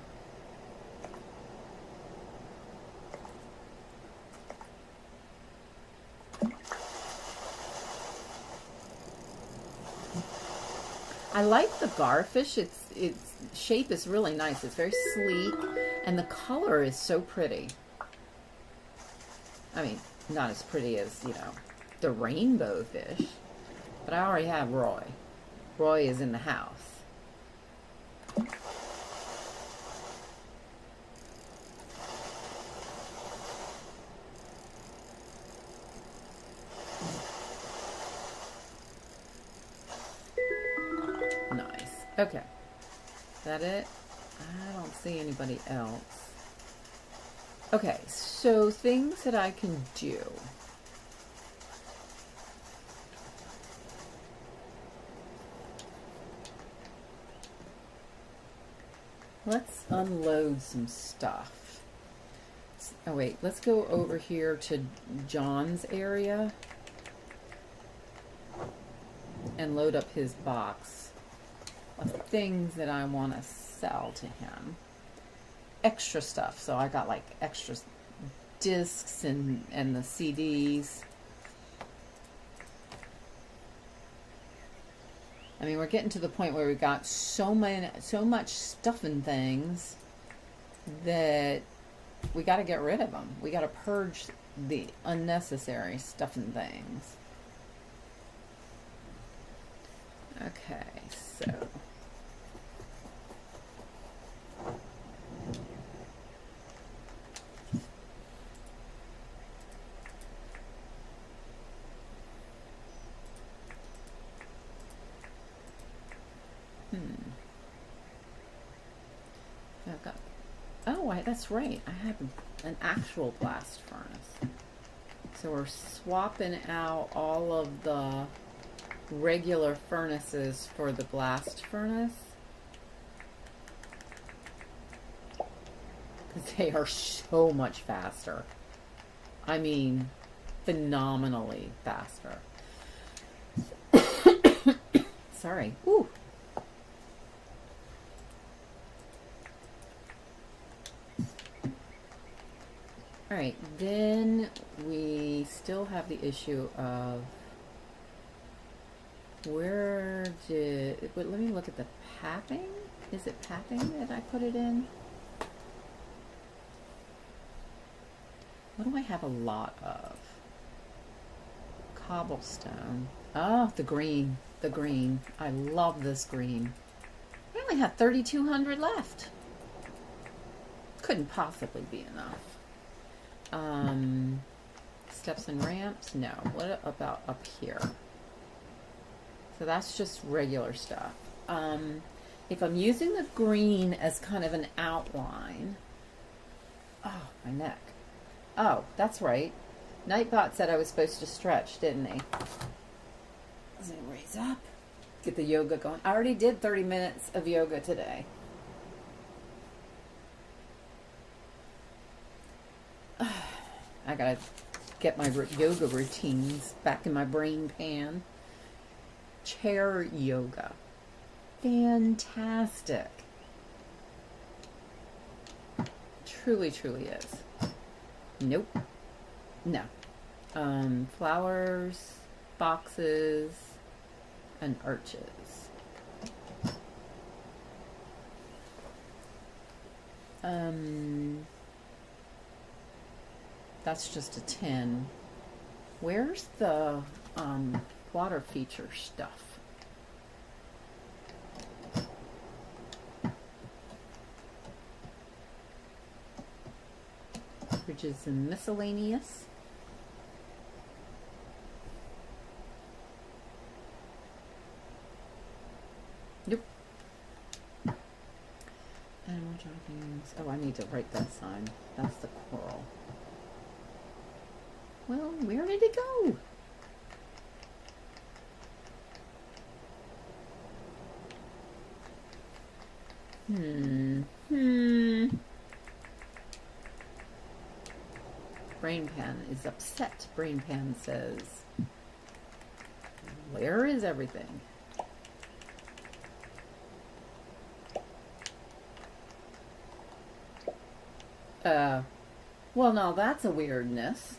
I like the garfish. Its shape is really nice. It's very sleek, and the color is so pretty. I mean, not as pretty as, you know, the rainbow fish, but I already have Roy. Roy is in the house. Nice. Okay. Is that it? I don't see anybody else. Okay, so things that I can do. Let's unload some stuff. Oh wait, let's go over here to John's area and load up his box of things that I want to sell to him. Extra stuff. So I got like extra discs and the CDs. I mean, we're getting to the point where we got so much stuff and things that we got to get rid of them. We got to purge the unnecessary stuff and things. Okay, so that's right. I have an actual blast furnace. So we're swapping out all of the regular furnaces for the blast furnace. Because they are so much faster. I mean, phenomenally faster. Sorry. Woo. All right, then we still have the issue of let me look at the papping. Is it papping that I put it in? What do I have a lot of? Cobblestone. Oh, the green. The green. I love this green. I only have 3,200 left. Couldn't possibly be enough. Steps and ramps? No. What about up here? So that's just regular stuff. If I'm using the green as kind of an outline. Oh, my neck. Oh, that's right. Nightbot said I was supposed to stretch, didn't he? Does it raise up? Get the yoga going. I already did 30 minutes of yoga today. I gotta get my yoga routines back in my brain pan. Chair yoga. Fantastic. Truly, truly is. Nope. No. Flowers, boxes, and arches. That's just a 10. Where's the water feature stuff? Which is miscellaneous. Nope. Animal droppings. Oh, I need to write that sign. That's the coral. Well, where did it go? Brain Pan is upset. Brain Pan says, where is everything? Well, now that's a weirdness.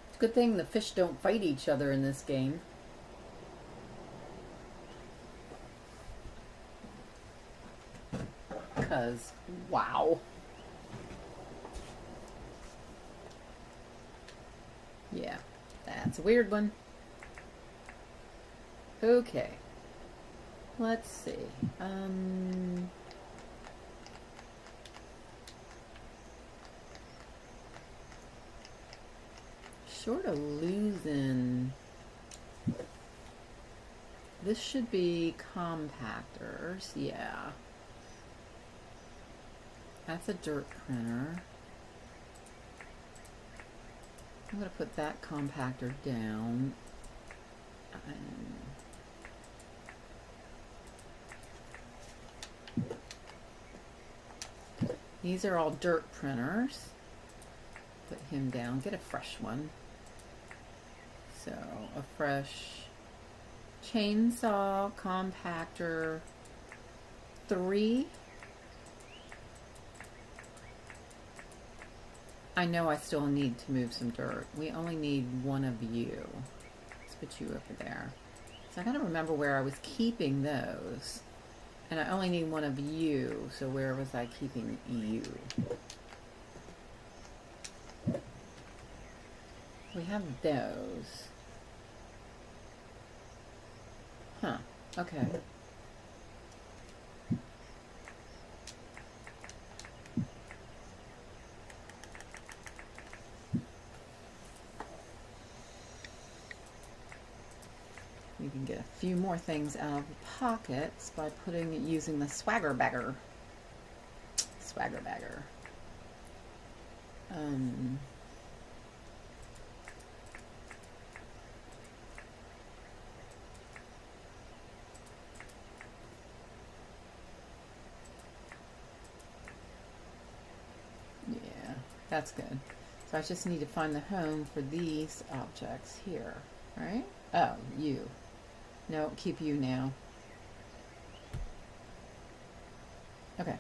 It's a good thing the fish don't fight each other in this game. Because, wow. Yeah, that's a weird one. Okay. Let's see. Short of losing. This should be compactors. Yeah. That's a dirt printer. I'm going to put that compactor down. These are all dirt printers. Put him down. Get a fresh one. So, a fresh chainsaw compactor 3. I know I still need to move some dirt. We only need one of you. Let's put you over there. So I gotta remember where I was keeping those. And I only need one of you. So where was I keeping you? We have those. Huh. Okay. few more things out of the pockets by using the swagger bagger. Swagger bagger. Yeah, that's good. So I just need to find the home for these objects here, right? Oh, you. No, keep you now. Okay.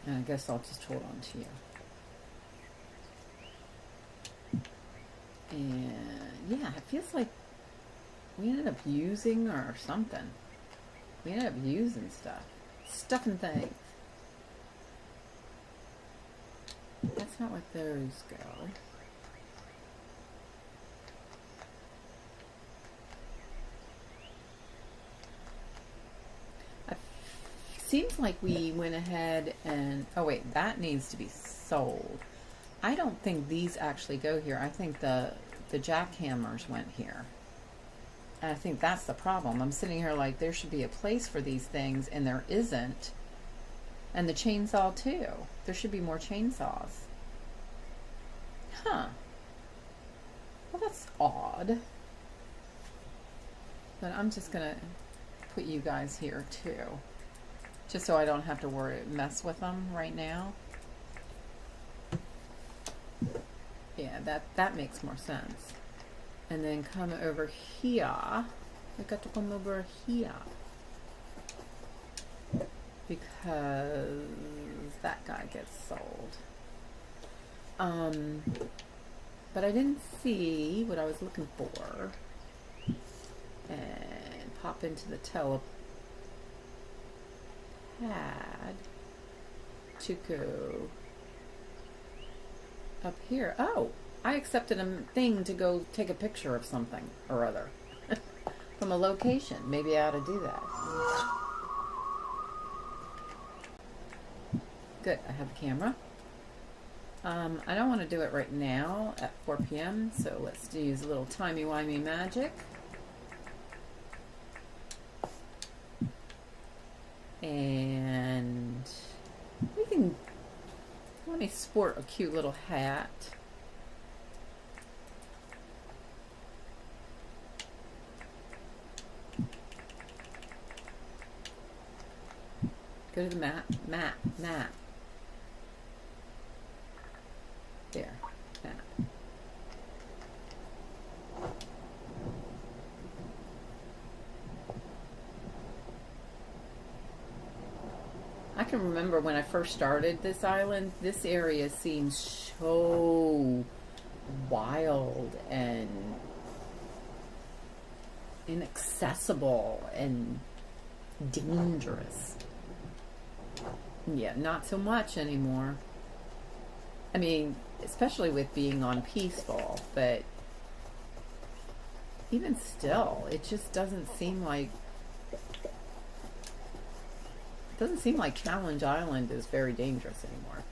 And I guess I'll just hold on to you. And yeah, it feels like we ended up using or something. We ended up using stuff. Stuff and things. That's not what those go. Seems like we went ahead and, oh wait, that needs to be sold. I don't think these actually go here. I think the jackhammers went here. And I think that's the problem. I'm sitting here like there should be a place for these things and there isn't. And the chainsaw too. There should be more chainsaws. Huh. Well, that's odd. But I'm just gonna put you guys here too. Just so I don't have to mess with them right now. Yeah, that makes more sense. And then come over here. I got to come over here. Because that guy gets sold. But I didn't see what I was looking for. And pop into the telepad to go up here. Oh, I accepted a thing to go take a picture of something or other from a location. Maybe I ought to do that. Good, I have the camera. I don't want to do it right now at 4 p.m. So let's use a little timey-wimey magic. And let me sport a cute little hat. Go to the map. There, map. I can remember when I first started this island, this area seemed so wild and inaccessible and dangerous. Yeah, not so much anymore. I mean, especially with being on peaceful, but even still, it just doesn't seem like Challenge Island is very dangerous anymore.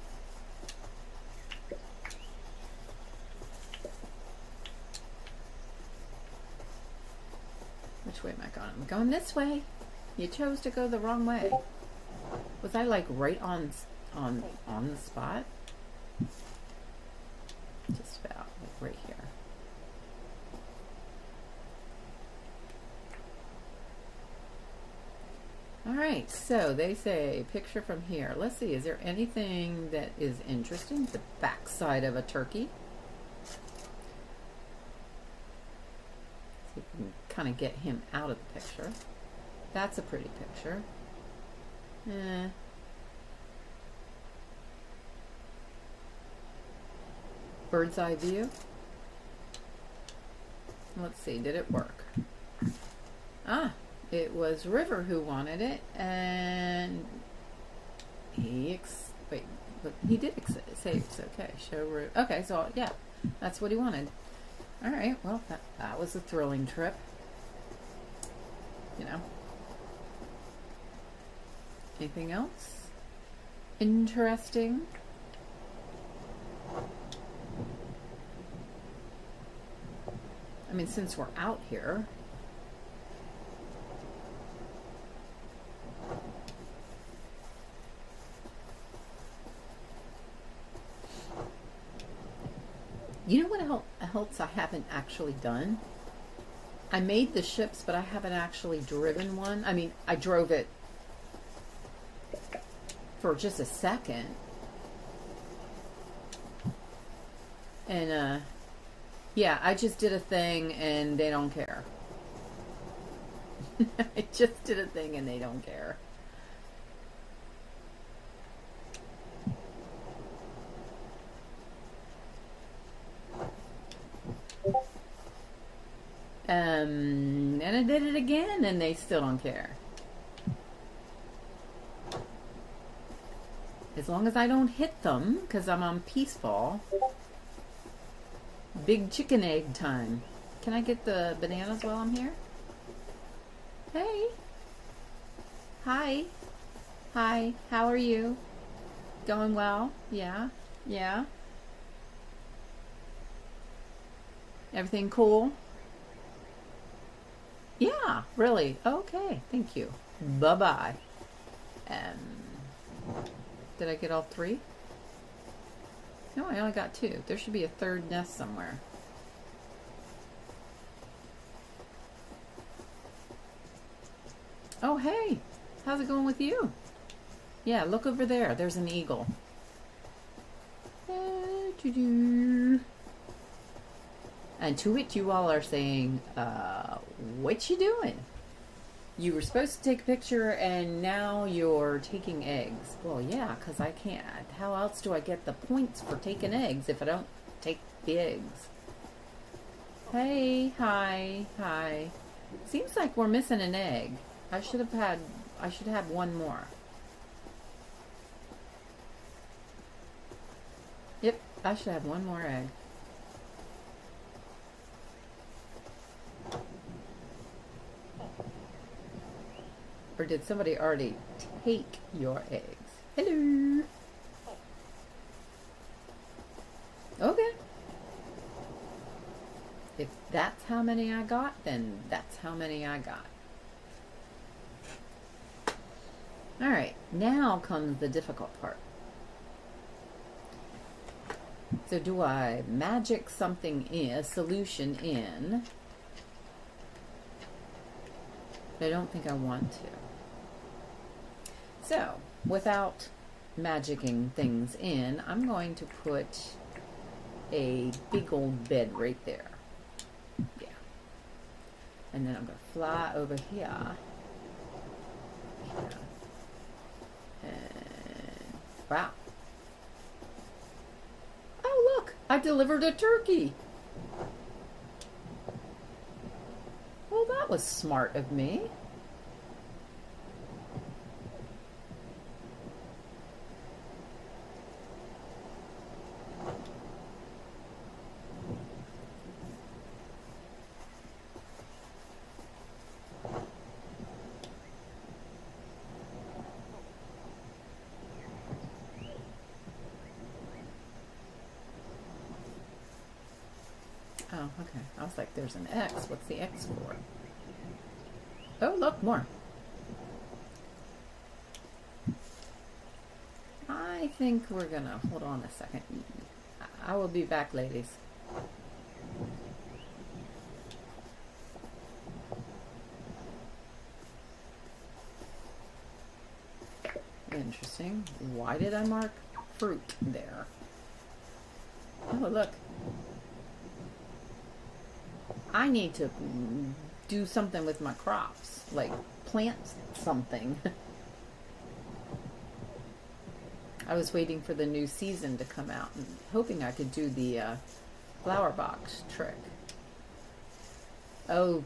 Which way am I going? I'm going this way. You chose to go the wrong way. Was I like right on the spot? Just about like right here. Alright, so they say picture from here. Let's see, is there anything that is interesting? The backside of a turkey. See if we can kind of get him out of the picture. That's a pretty picture. Bird's eye view. Let's see, did it work? Ah, it was River who wanted it, and he did say it's okay. Show River. Okay, so yeah, that's what he wanted. All right, well that was a thrilling trip. You know. Anything else interesting? I mean, since we're out here, You know what else I haven't actually done? I made the ships, but I haven't actually driven one. I mean, I drove it for just a second. And, yeah, I just did a thing and they don't care. I just did a thing and they don't care. And I did it again and they still don't care. As long as I don't hit them, because I'm on peaceful. Big chicken egg time. Can I get the bananas while I'm here? Hey. Hi. Hi. How are you? Going well? Yeah. Yeah. Everything cool? Yeah, really. Okay. Thank you. Bye-bye. Did I get all three? No, I only got two. There should be a third nest somewhere. Oh, hey. How's it going with you? Yeah, look over there. There's an eagle. And to it, you all are saying, what you doing? You were supposed to take a picture and now you're taking eggs. Well, yeah, because I can't. How else do I get the points for taking eggs if I don't take the eggs? Hey, hi, hi. Seems like we're missing an egg. I should have one more. Yep, I should have one more egg. Or did somebody already take your eggs? Hello. Okay. If that's how many I got, then that's how many I got. All right, now comes the difficult part. So do I magic something in, a solution in? I don't think I want to. So, without magicking things in, I'm going to put a big old bed right there. Yeah. And then I'm going to fly over here. And, wow. Oh, look! I delivered a turkey! Well, that was smart of me. Oh, okay. I was like, there's an X. What's the X for? Oh, look, more. I think we're gonna, hold on a second. I will be back, ladies. Interesting. Why did I mark fruit there? Oh, look. I need to do something with my crops, like plant something. I was waiting for the new season to come out and hoping I could do the flower box trick. Oh,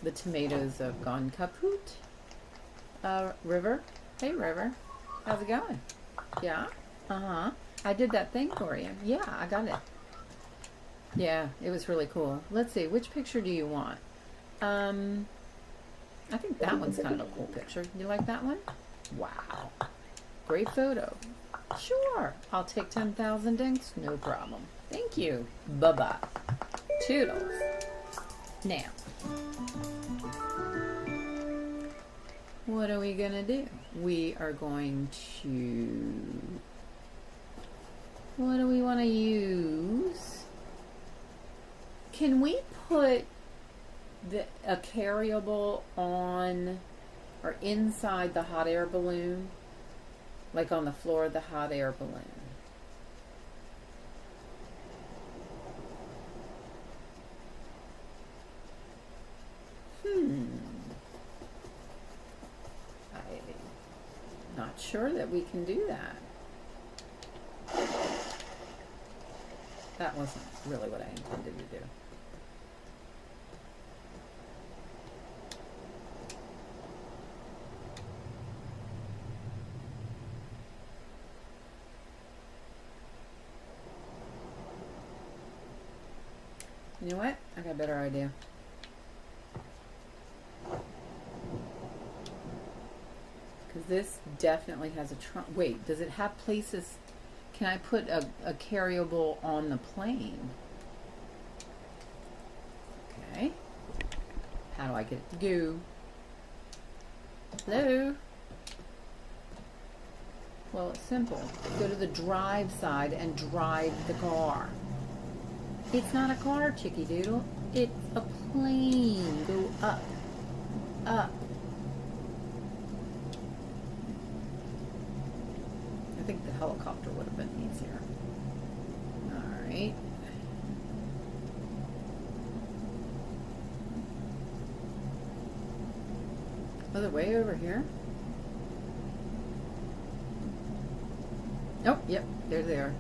the tomatoes have gone kaput. River? Hey, River. How's it going? Yeah? Uh-huh. I did that thing for you. Yeah, I got it. Yeah, it was really cool. Let's see, which picture do you want? I think that one's kind of a cool picture. You like that one? Wow. Great photo. Sure. I'll take 10,000 dinks. No problem. Thank you. Bye-bye. Toodles. Now, what are we going to do? We are going to What do we want to use? Can we put a carryable on or inside the hot air balloon? Like on the floor of the hot air balloon? I'm not sure that we can do that. That wasn't really what I intended to do. You know what? I got a better idea. Because this definitely has a trunk. Wait, does it have places? Can I put a carryable on the plane? Okay. How do I get it to go? Hello? Well, it's simple. Go to the drive side and drive the car. It's not a car, Chicky Doodle. It's a plane. Go up. Up. I think the helicopter would have been easier. Alright. Oh, they're way over here? Oh, yep, there they are.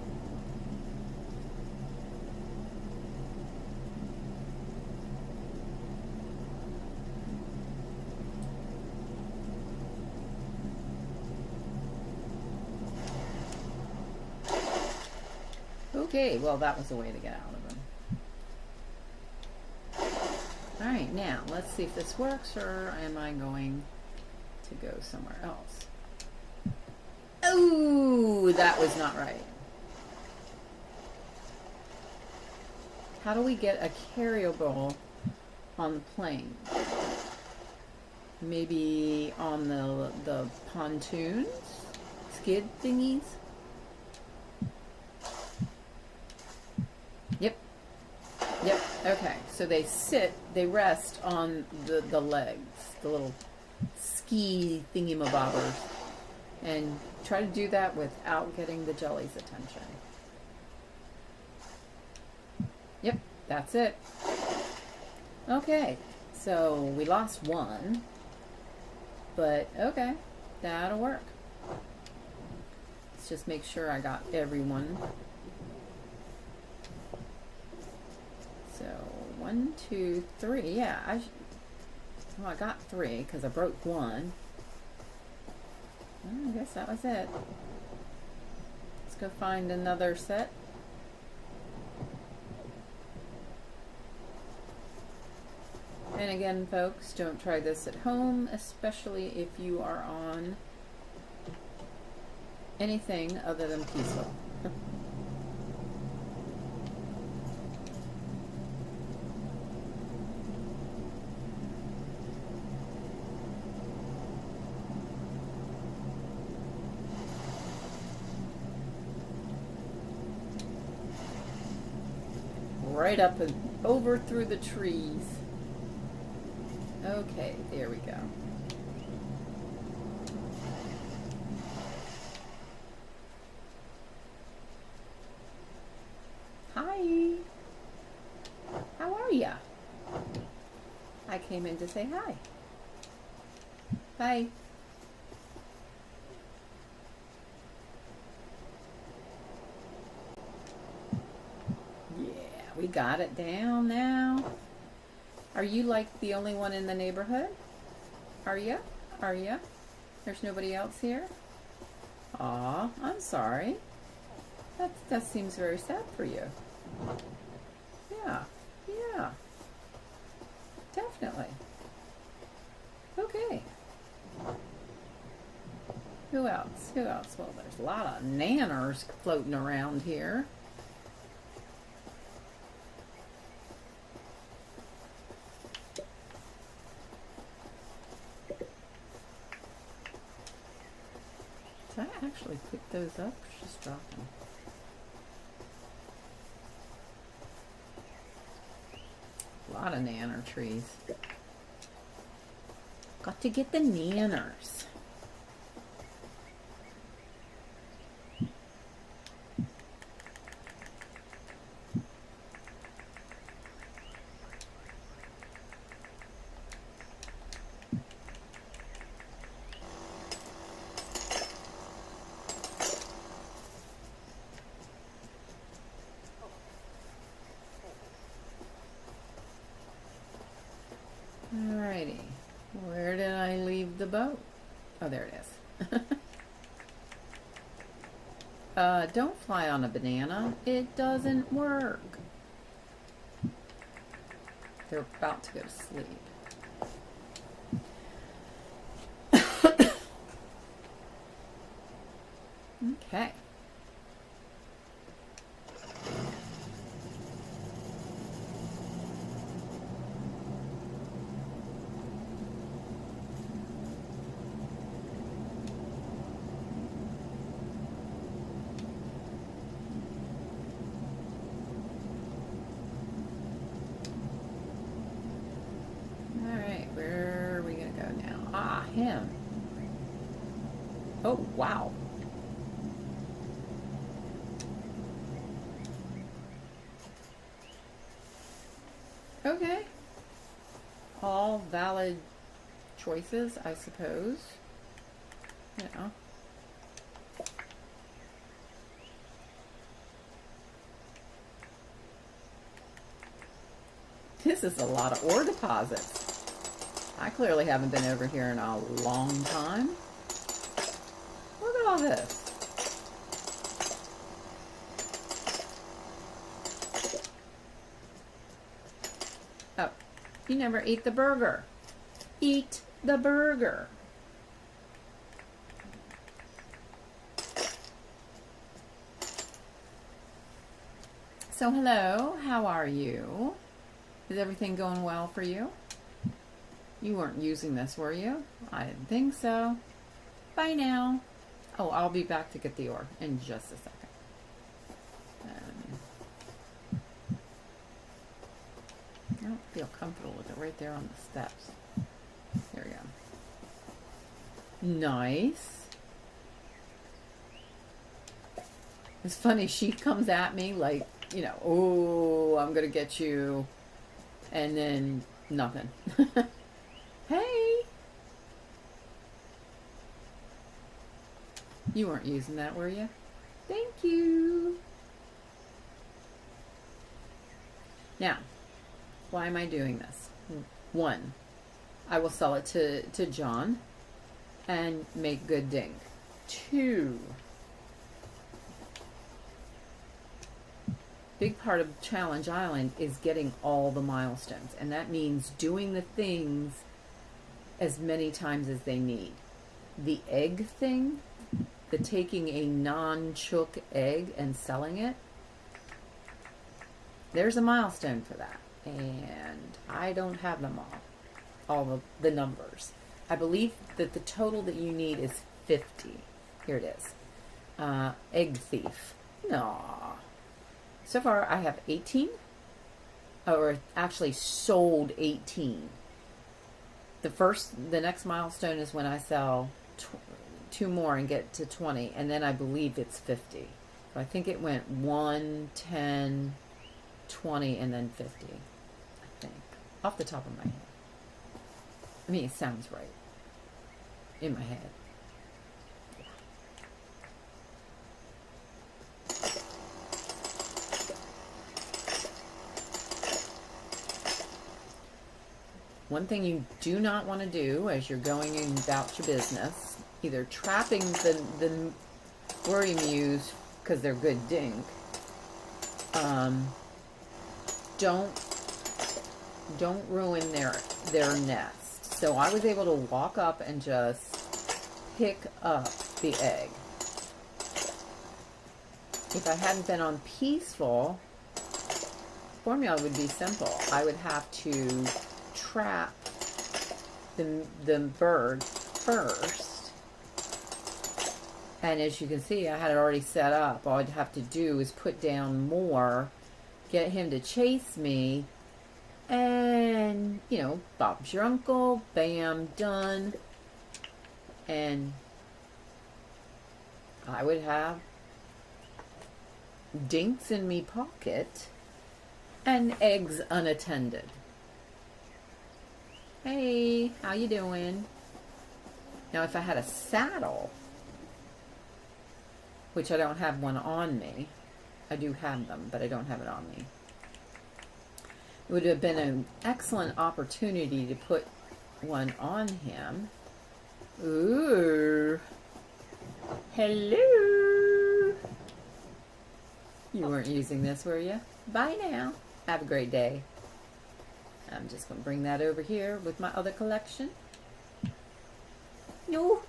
Okay, well that was the way to get out of them. Alright, now let's see if this works, or am I going to go somewhere else? Oh, that was not right. How do we get a carryable on the plane? Maybe on the pontoons? Skid thingies? Yep. Yep. Okay. So they rest on the legs, the little ski thingy-mabobbers. And try to do that without getting the jelly's attention. Yep, that's it. Okay, so we lost one, but okay, that'll work. Let's just make sure I got everyone. So 1, 2, 3. Yeah, I got 3 because I broke one. I guess that was it. Let's go find another set. And again, folks, don't try this at home, especially if you are on anything other than peaceful. Right up and over through the trees. Okay, there we go. Hi. How are ya? I came in to say hi. Hi. We got it down now. Are you like the only one in the neighborhood? Are you? Are you? There's nobody else here? Aw, I'm sorry. That seems very sad for you. Yeah, yeah. Definitely. Okay. Who else? Who else? Well, there's a lot of nanners floating around here. Did I actually pick those up? Just drop them. lot of nanner trees. Got to get the nanners. Alrighty, where did I leave the boat? Oh, there it is. Don't fly on a banana. It doesn't work. They're about to go to sleep. Okay. Where are we going to go now? Ah, him. Oh, wow. Okay. All valid choices, I suppose. You know. This is a lot of ore deposits. I clearly haven't been over here in a long time. Look at all this. Oh, you never ate the burger. Eat the burger. So hello, how are you? Is everything going well for you? You weren't using this, were you? I didn't think so. Bye now. Oh, I'll be back to get the ore in just a second. I don't feel comfortable with it right there on the steps. There we go. Nice. It's funny, she comes at me like, you know, oh, I'm going to get you. And then nothing. Hey! You weren't using that, were you? Thank you. Now, why am I doing this? One, I will sell it to John and make good ding. Two, big part of Challenge Island is getting all the milestones, and that means doing the things as many times as they need. The egg thing, the taking a non-chook egg and selling it, there's a milestone for that, and I don't have them all of the numbers. I believe that the total that you need is 50. Here it is. Egg thief. No. So far I have 18, or actually sold 18. The next milestone is when I sell 2 more and get to 20, and then I believe it's 50. So I think it went 1, 10, 20, and then 50. I think. Off the top of my head. I mean, it sounds right. In my head. One thing you do not want to do as you're going about your business, either trapping the worry mews because they're good dink, don't ruin their nest. So I was able to walk up and just pick up the egg. If I hadn't been on peaceful, formula would be simple. I would have to trap the bird first, and as you can see, I had it already set up. All I'd have to do is put down more, get him to chase me, And, you know, Bob's your uncle, bam, done. And I would have dinks in me pocket and eggs unattended. Hey, how you doing? Now, if I had a saddle, which I don't have one on me, I do have them, but I don't have it on me. It would have been an excellent opportunity to put one on him. Ooh. Hello. You weren't using this, were you? Bye now. Have a great day. I'm just going to bring that over here with my other collection. No.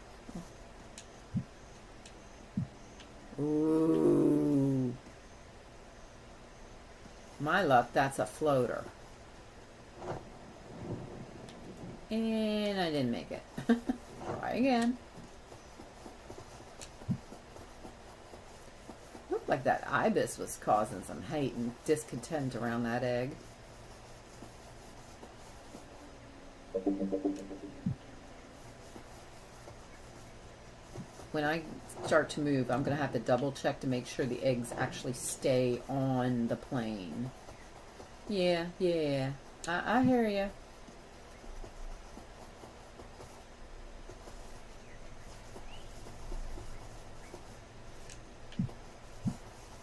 Ooh. My luck, that's a floater. And I didn't make it. Try again. Looked like that ibis was causing some hate and discontent around that egg. When I start to move, I'm going to have to double check to make sure the eggs actually stay on the plane. Yeah, I hear you.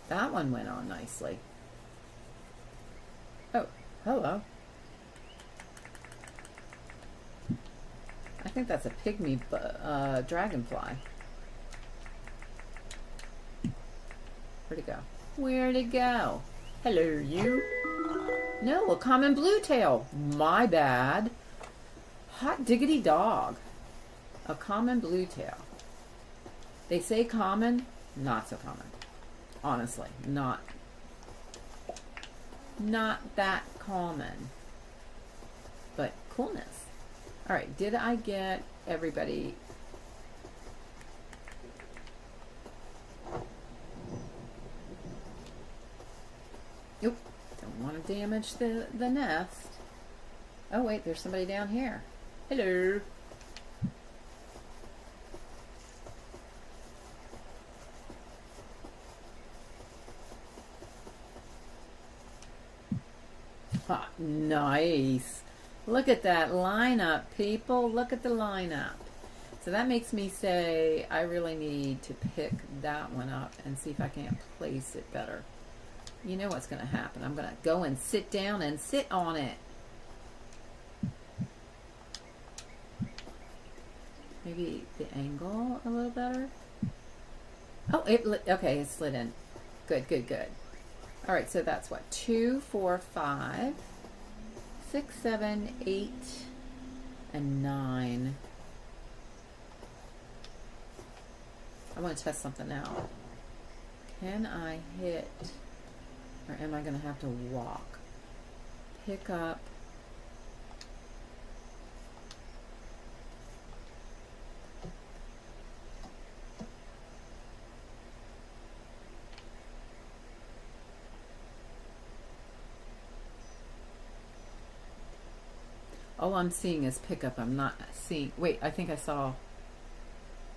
That one went on nicely. Oh, hello. I think that's a pygmy dragonfly. Where'd it go? Where'd it go? Hello, you. No, a common blue tail. My bad. Hot diggity dog. A common blue tail. They say common, not so common. Honestly, not that common. But coolness. All right, did I get everybody? Nope, don't want to damage the nest. Oh wait, there's somebody down here. Hello. Ah, nice. Look at that lineup, people. Look at the lineup. So that makes me say I really need to pick that one up and see if I can't place it better. You know what's going to happen. I'm going to go and sit down and sit on it. Maybe the angle a little better. Oh, okay, it slid in. Good, good, good. All right, so that's what? 2, 4, 5, 6, 7, 8, and 9. I want to test something out. Can I hit, or am I going to have to walk? Pick up. All I'm seeing is pickup. I'm not seeing, wait, I think I saw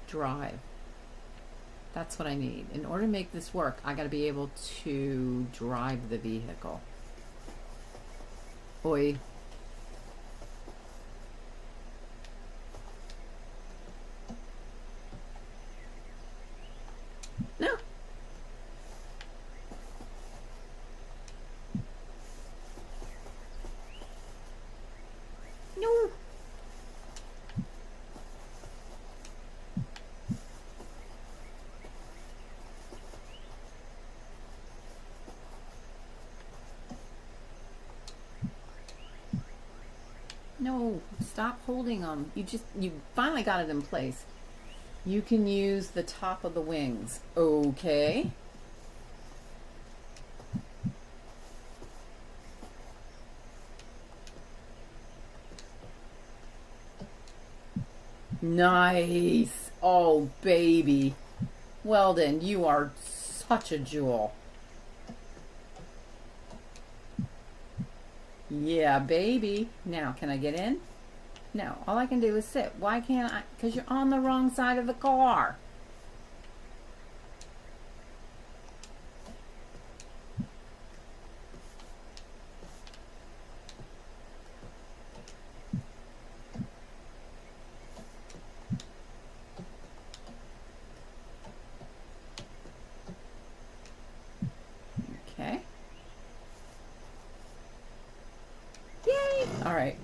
drive. That's what I need. In order to make this work, I got to be able to drive the vehicle. Oi. No. No. No, stop holding them. You finally got it in place. You can use the top of the wings. Okay. Nice. Oh, baby. Weldon, you are such a jewel. Yeah, baby. Now, can I get in? No, all I can do is sit. Why can't I? Because you're on the wrong side of the car. Okay. Yay! All right.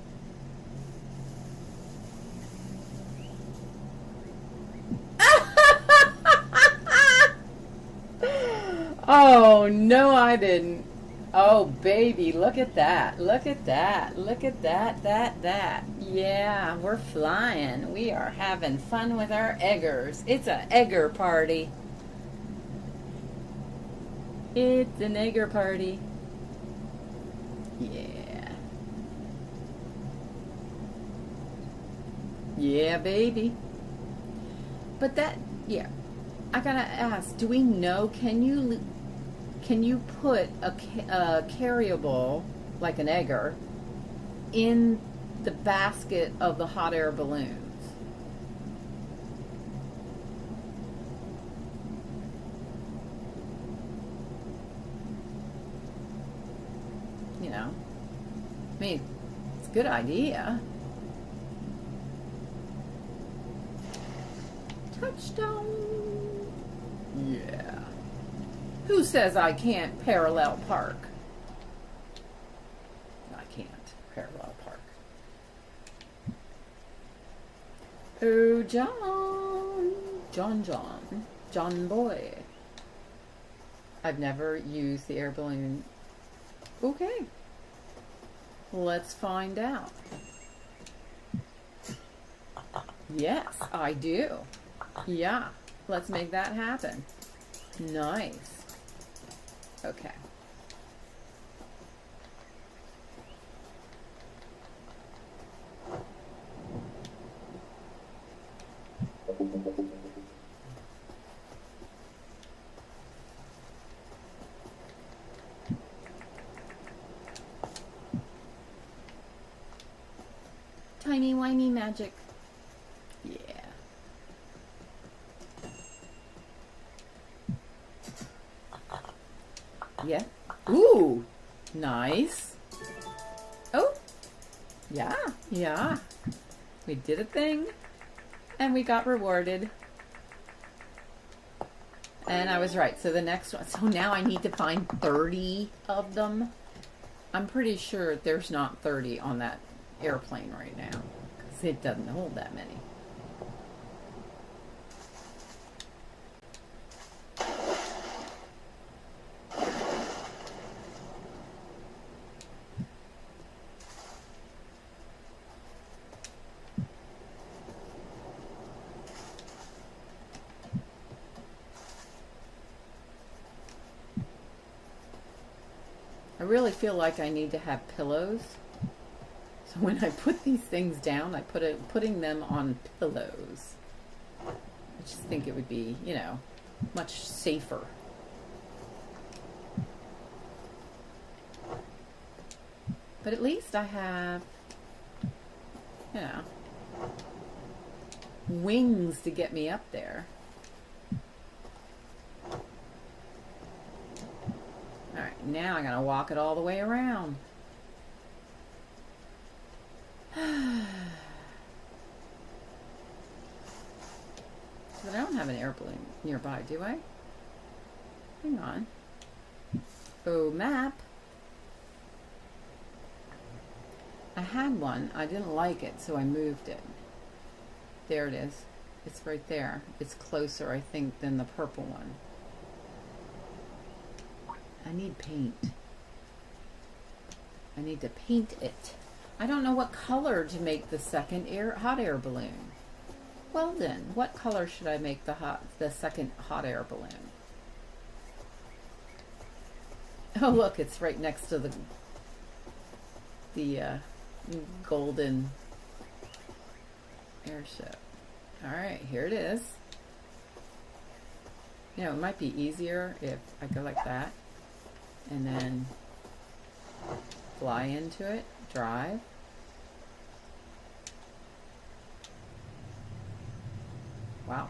Oh, no, I didn't. Oh, baby, look at that. Look at that. Look at that. Yeah, we're flying. We are having fun with our eggers. It's an egger party. It's an egger party. Yeah. Yeah, baby. But that, yeah. I gotta ask, do we know, can you put a carryable, like an egger, in the basket of the hot air balloons? You know, I mean, it's a good idea. Touchdown. Yeah. Who says I can't parallel park? I can't parallel park. Oh, John boy. I've never used the air balloon. Okay. Let's find out. Yes, I do. Yeah, let's make that happen. Nice. Okay. Timey-wimey magic. Yeah. Yeah. Ooh. Nice. Oh. Yeah. Yeah. We did a thing. And we got rewarded. And I was right. So the next one. So now I need to find 30 of them. I'm pretty sure there's not 30 on that airplane right now. Because it doesn't hold that many. I really feel like I need to have pillows. So when I put these things down, I putting them on pillows. I just think it would be, you know, much safer. But at least I have, you know, wings to get me up there. Alright, now I gotta walk it all the way around. But I don't have an air balloon nearby, do I? Hang on. Oh, map. I had one. I didn't like it, so I moved it. There it is. It's right there. It's closer, I think, than the purple one. I need paint. I need to paint it. I don't know what color to make the second hot air balloon. Well then, what color should I make the second hot air balloon? Oh look, it's right next to the golden airship. Alright, here it is. You know, it might be easier if I go like that. And then Fly into it, drive. Wow.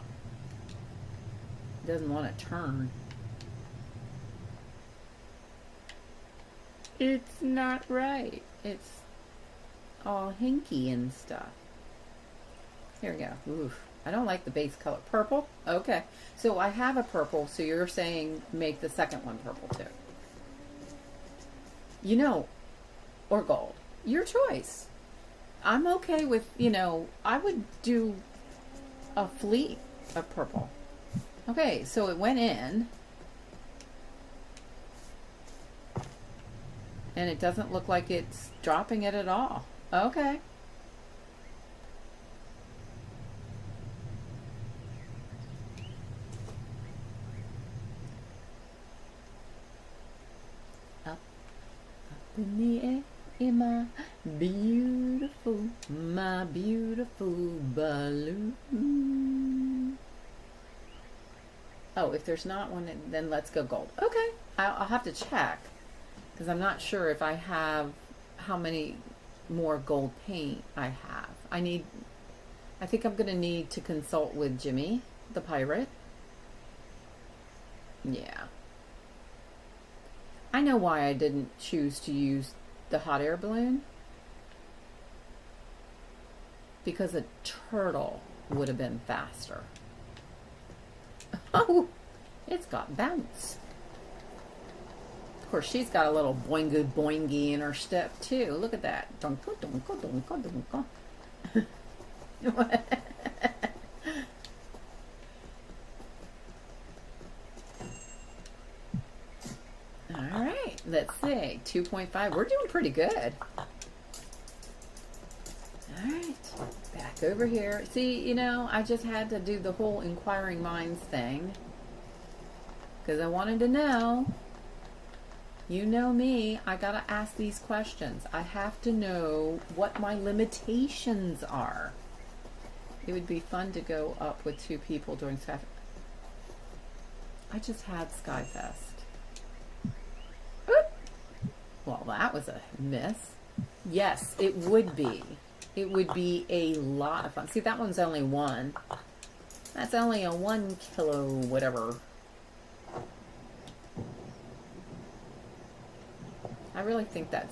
It doesn't want to turn. It's not right. It's all hinky and stuff. Here we go. Oof. I don't like the base color. Purple? Okay. So I have a purple, so you're saying make the second one purple too. You know, or gold. Your choice. I'm okay with, you know, I would do a fleet of purple. Okay, so it went in. And it doesn't look like it's dropping it at all. Okay. Up in the air, in my beautiful balloon. Oh, if there's not one, then let's go gold. Okay, I'll have to check. Because I'm not sure if I have how many more gold paint I have. I think I'm going to need to consult with Jimmy, the pirate. Yeah. I know why I didn't choose to use the hot air balloon. Because a turtle would have been faster. Oh, it's got bounce. Of course, she's got a little boingy boingy in her step too. Look at that. Dunka, dunka, dunka, dunka. All right, let's see. 2.5. We're doing pretty good. All right, back over here. See, you know, I just had to do the whole inquiring minds thing because I wanted to know. You know me, I gotta ask these questions. I have to know what my limitations are. It would be fun to go up with two people during Skyfest. I just had Skyfest. Oop. Well, that was a miss. Yes, it would be. It would be a lot of fun. See, that one's only one. That's only a 1 kilo whatever. I really think that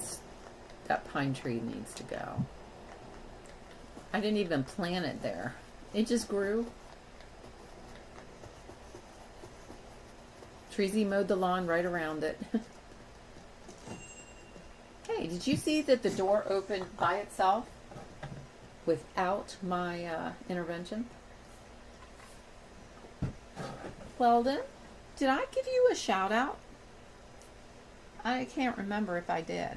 pine tree needs to go. I didn't even plant it there. It just grew. Treesy mowed the lawn right around it. Hey, did you see that the door opened by itself without my intervention? Weldon, did I give you a shout out? I can't remember if I did.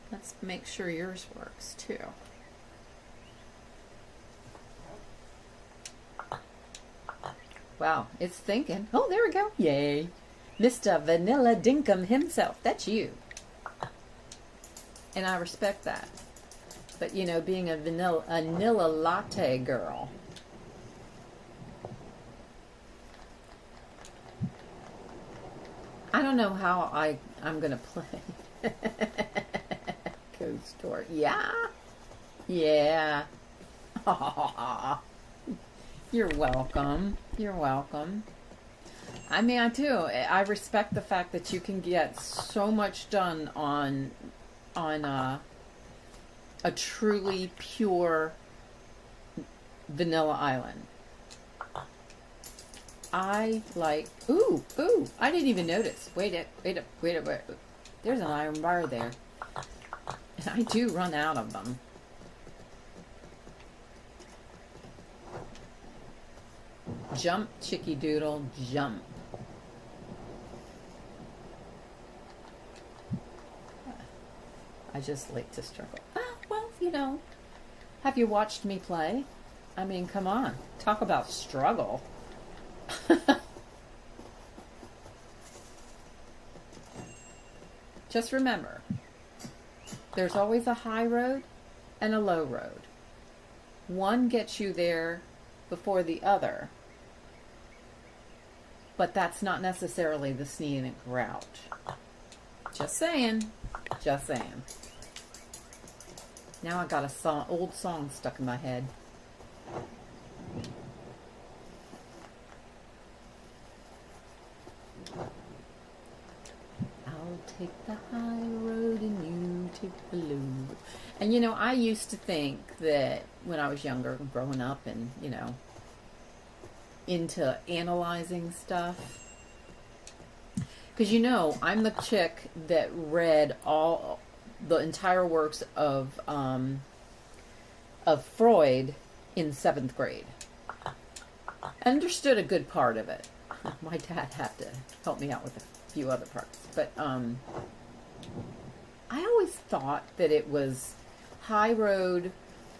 Let's make sure yours works too. Wow, it's thinking. Oh, there we go. Yay. Mr. Vanilla Dinkum himself. That's you. And I respect that. But, you know, being a vanilla latte girl. I don't know how I'm going to play. Code store. Yeah. Yeah. You're welcome. You're welcome. I mean, I respect the fact that you can get so much done on a truly pure vanilla island. I like, ooh, I didn't even notice. Wait up. There's an iron bar there. And I do run out of them. Jump, chicky doodle, jump. I just like to struggle. Oh, well, you know. Have you watched me play? I mean, come on. Talk about struggle. Just remember, there's always a high road and a low road. One gets you there before the other. but that's not necessarily the scenic route. Just saying. Just saying. Now I got a old song stuck in my head. I'll take the high road and you take the low. And you know, I used to think that when I was younger, growing up and, you know, into analyzing stuff. Because, you know, I'm the chick that read all the entire works of Freud in 7th grade. Understood a good part of it. My dad had to help me out with a few other parts. But I always thought that it was high road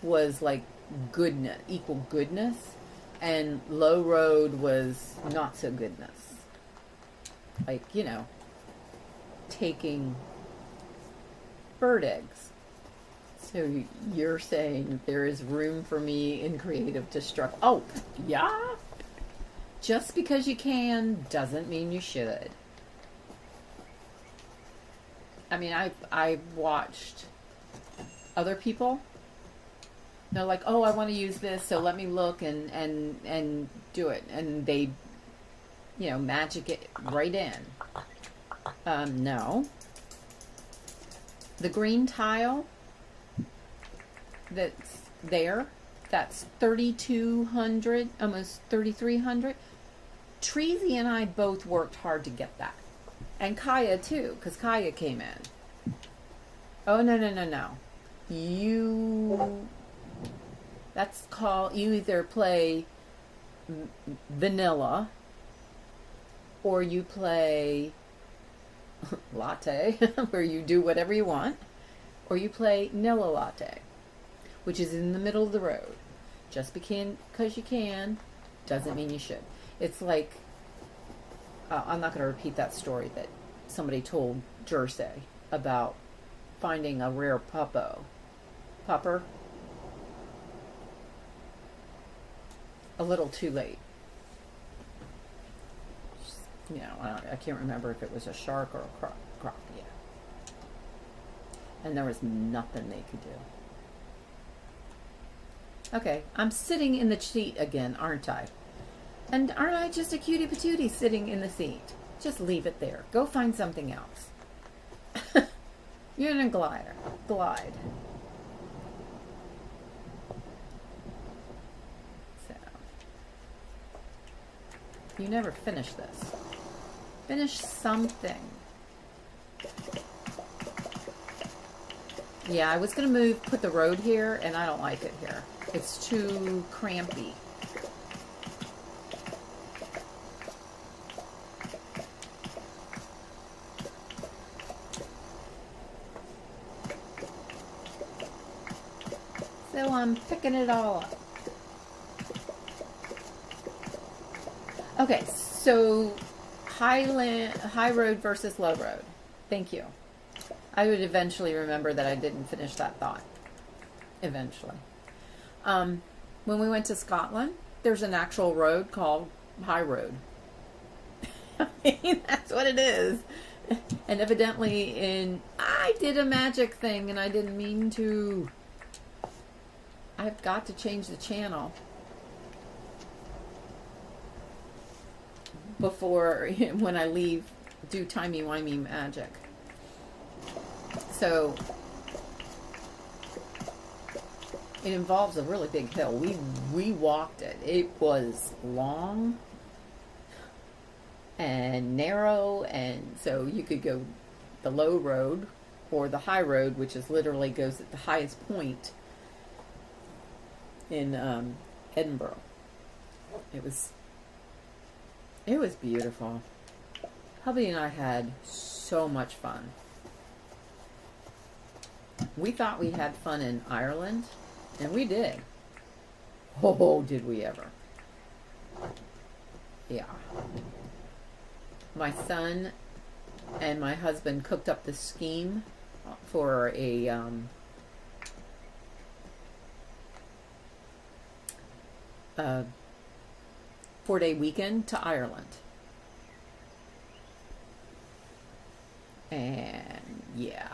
was like goodness, equal goodness, and low road was not so goodness. Like, you know, taking bird eggs. So you're saying there is room for me in creative destruction. Oh, yeah? Just because you can doesn't mean you should. I mean, I've watched other people. They're like, oh, I want to use this, so let me look and do it. And they, you know, magic it right in. No. The green tile that's there, that's 3,200, almost 3,300. Treasy and I both worked hard to get that. And Kaya too, because Kaya came in. Oh, no. That's called, you either play vanilla or you play latte, where you do whatever you want, or you play Nilla latte, which is in the middle of the road. Just because you can doesn't mean you should. It's like, I'm not going to repeat that story that somebody told Jersey about finding a rare pupper. A little too late. You know, I can't remember if it was a shark or a croc. Yeah. And there was nothing they could do. Okay, I'm sitting in the seat again, aren't I? And aren't I just a cutie patootie sitting in the seat? Just leave it there. Go find something else. You're in a glide. So, you never finish this. Finish something. Yeah, I was going to put the road here, and I don't like it here. It's too crampy. So I'm picking it all up. Okay, so high road versus low road. Thank you. I would eventually remember that I didn't finish that thought. Eventually. When we went to Scotland, there's an actual road called High Road. I mean, that's what it is. And evidently I did a magic thing and I didn't mean to. I've got to change the channel before, when I leave, do timey-wimey magic. So it involves a really big hill. We walked it. It was long and narrow, and so you could go the low road or the high road, which is literally goes at the highest point in Edinburgh. It was beautiful. Hubby and I had so much fun. We thought we had fun in Ireland, and we did. Oh, did we ever. Yeah. My son and my husband cooked up this scheme for a 4-day weekend to Ireland. And yeah.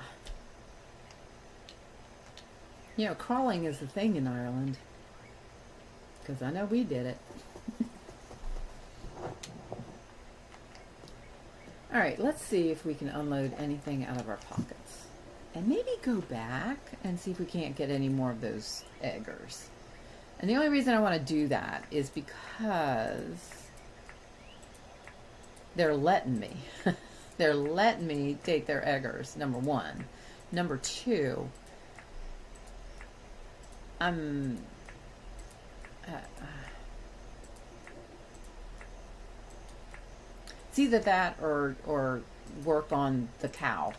You know, crawling is the thing in Ireland. Because I know we did it. Alright, let's see if we can unload anything out of our pockets. And maybe go back and see if we can't get any more of those eggers. And the only reason I want to do that is because they're letting me. They're letting me take their eggers, number one. Number two, I'm... it's either that or work on the cow.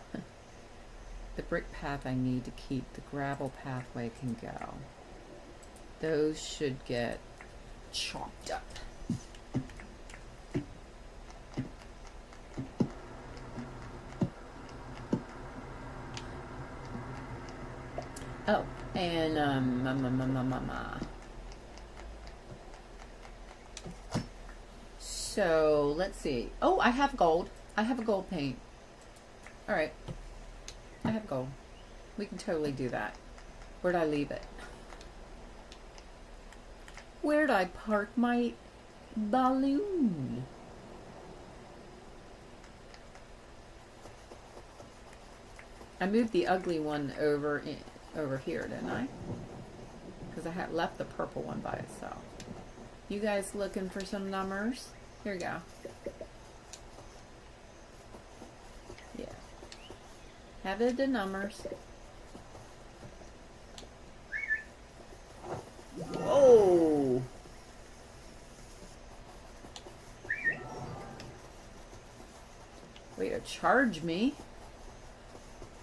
The brick path I need to keep. The gravel pathway can go. Those should get chopped up. Oh, and so let's see. Oh, I have gold. I have a gold paint. All right, I have gold. We can totally do that. Where'd I leave it? Where'd I park my balloon? I moved the ugly one over here, didn't I? Because I had left the purple one by itself. You guys looking for some numbers? Here we go. Yeah. Have it the numbers. Whoa! Way to charge me.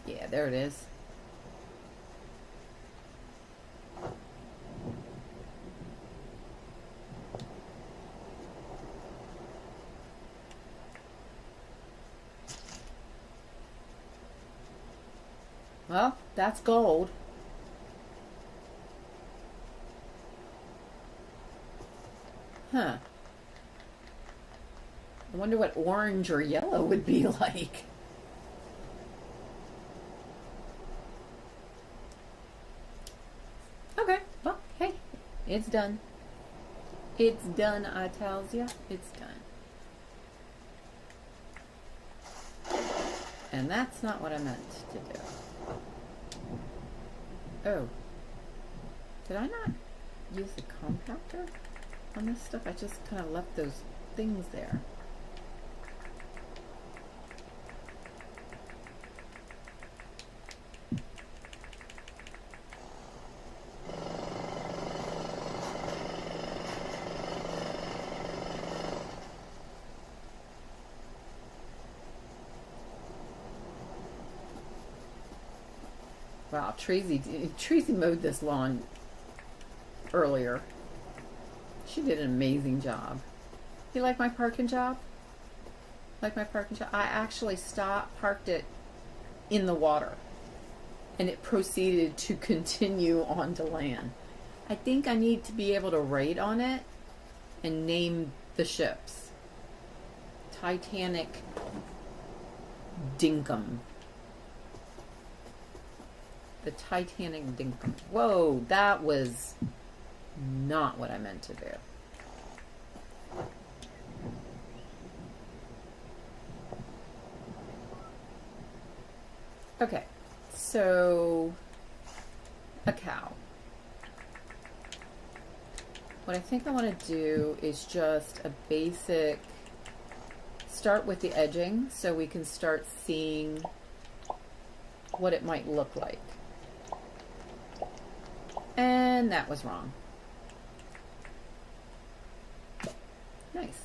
Yeah, there it is. Well, that's gold. Huh. I wonder what orange or yellow would be like. Okay, well, hey, it's done. It's done, I tells ya. It's done. And that's not what I meant to do. Oh. Did I not use the compactor on this stuff? I just kind of left those things there. Wow, Tracy mowed this lawn earlier. She did an amazing job. You like my parking job? Like my parking job? I actually parked it in the water, and it proceeded to continue onto land. I think I need to be able to write on it and name the ships. Titanic Dinkum. The Titanic Dinkum. Whoa, that was not what I meant to do. Okay, so a cow. What I think I want to do is just a basic, start with the edging so we can start seeing what it might look like. And that was wrong. Nice.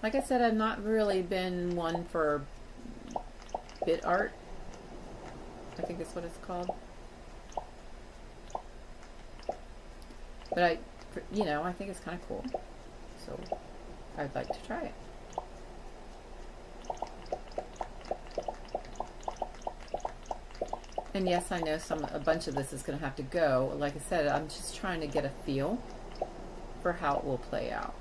Like I said, I've not really been one for bit art. I think that's what it's called. But I think it's kind of cool. So I'd like to try it. And yes, I know a bunch of this is going to have to go. Like I said, I'm just trying to get a feel for how it will play out.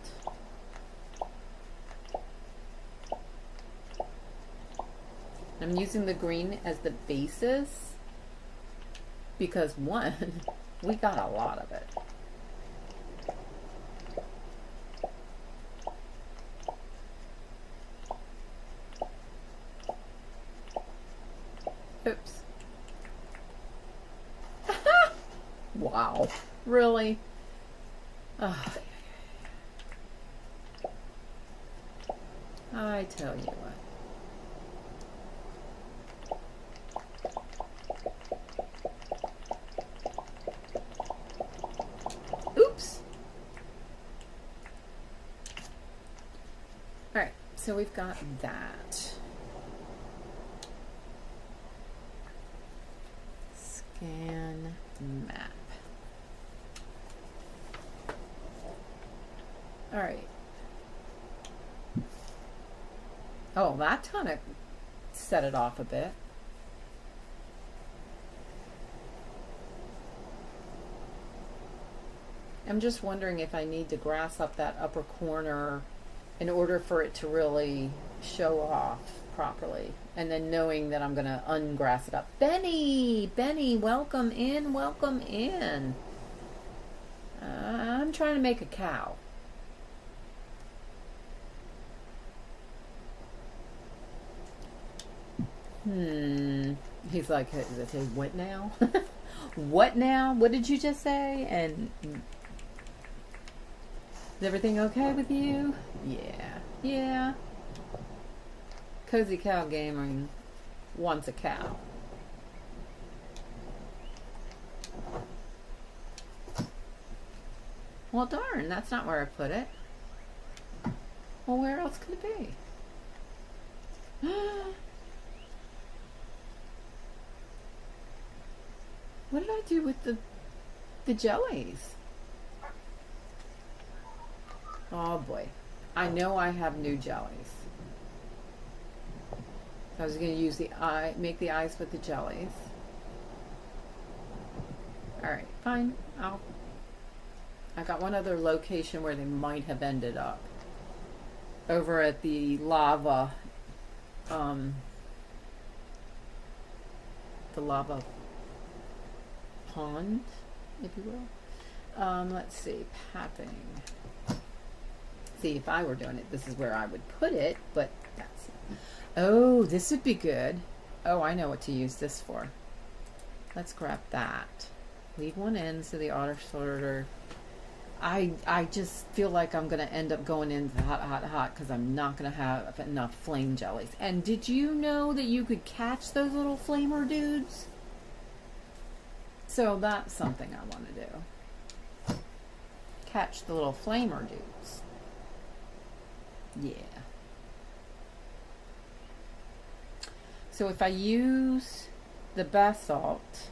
I'm using the green as the basis because one, we got a lot of it. Oops. Wow. Really? Oh, I tell you what. Oops. All right, so we've got that. Scan map. All right. Oh, that kind of set it off a bit. I'm just wondering if I need to grass up that upper corner in order for it to really show off properly. And then knowing that I'm going to ungrass it up. Benny, welcome in, welcome in. I'm trying to make a cow. He's like, what now? What now? What did you just say? And is everything okay with you? Yeah. Yeah. Cozy Cow Gaming wants a cow. Well, darn, that's not where I put it. Well, where else could it be? What did I do with the jellies? Oh boy. I know I have new jellies. I was going to use make the eyes with the jellies. Alright, fine. I got one other location where they might have ended up. Over at the lava, the lava pond, if you will. Let's see, pathing. See, if I were doing it, this is where I would put it, but that's... Oh, this would be good. Oh, I know what to use this for. Let's grab that. Leave one in so the auto sorter... I just feel like I'm going to end up going into hot because I'm not going to have enough flame jellies. And did you know that you could catch those little flamer dudes? So that's something I want to do. Catch the little flamer dudes. Yeah. So if I use the basalt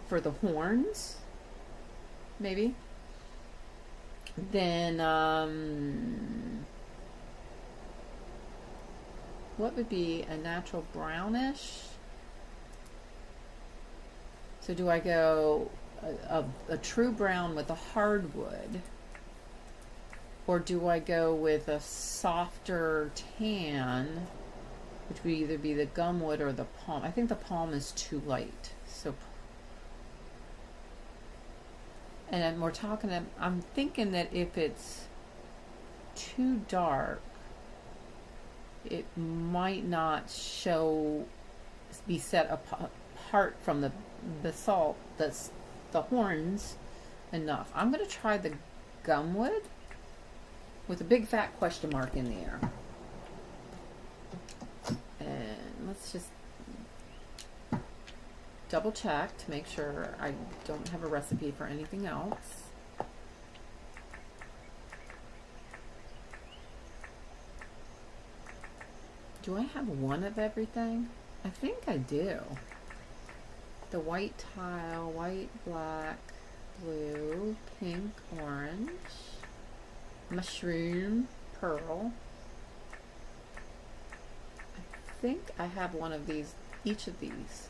for the horns, maybe, then what would be a natural brownish? So do I go a true brown with a hardwood, or do I go with a softer tan, which would either be the gumwood or the palm? I think the palm is too light. So, and we're talking, I'm thinking that if it's too dark, it might not be set apart from the basalt, the horns, enough. I'm going to try the gumwood with a big fat question mark in the air. And let's just double check to make sure I don't have a recipe for anything else. Do I have one of everything? I think I do. The white tile, white, black, blue, pink, orange, mushroom, pearl. I think I have one of these, each of these.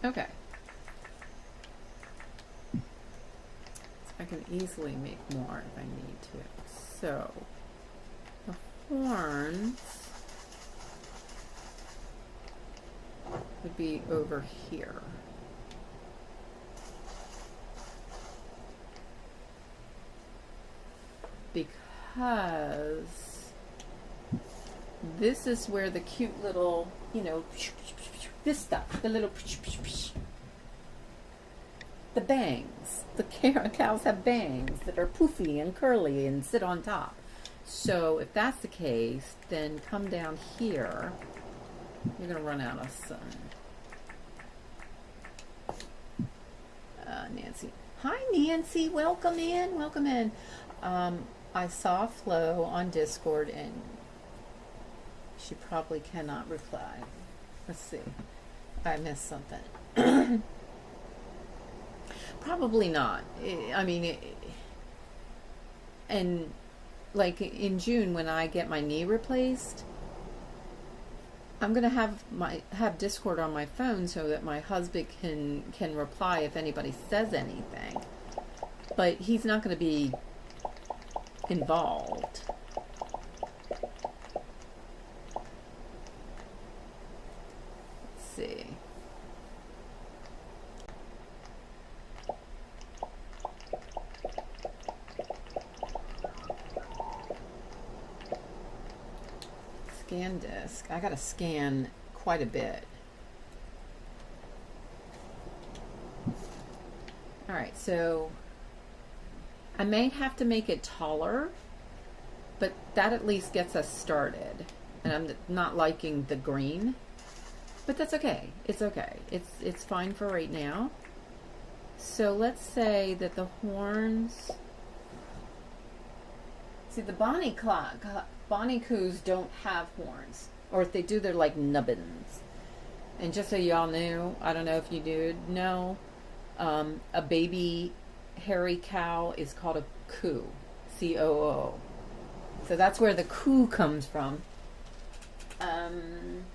Okay. I can easily make more if I need to. So horns would be over here. Because this is where the cute little, you know, this stuff, the little, the bangs. The cows have bangs that are poofy and curly and sit on top. So if that's the case, then come down here. You're going to run out of sun. Nancy. Hi, Nancy. Welcome in. Welcome in. I saw Flo on Discord, and she probably cannot reply. Let's see. I missed something. Probably not. I mean, and like in June when I get my knee replaced, I'm gonna have Discord on my phone so that my husband can reply if anybody says anything, but he's not gonna be involved. Let's see. Scan disk. I gotta scan quite a bit. Alright, so I may have to make it taller, but that at least gets us started. And I'm not liking the green, but that's okay. It's okay. It's fine for right now. So let's say that the horns. See, the Bonnie coos don't have horns, or if they do, they're like nubbins. And just so y'all knew, I don't know if you did know, a baby hairy cow is called a coo, C-O-O. So that's where the coo comes from. I'm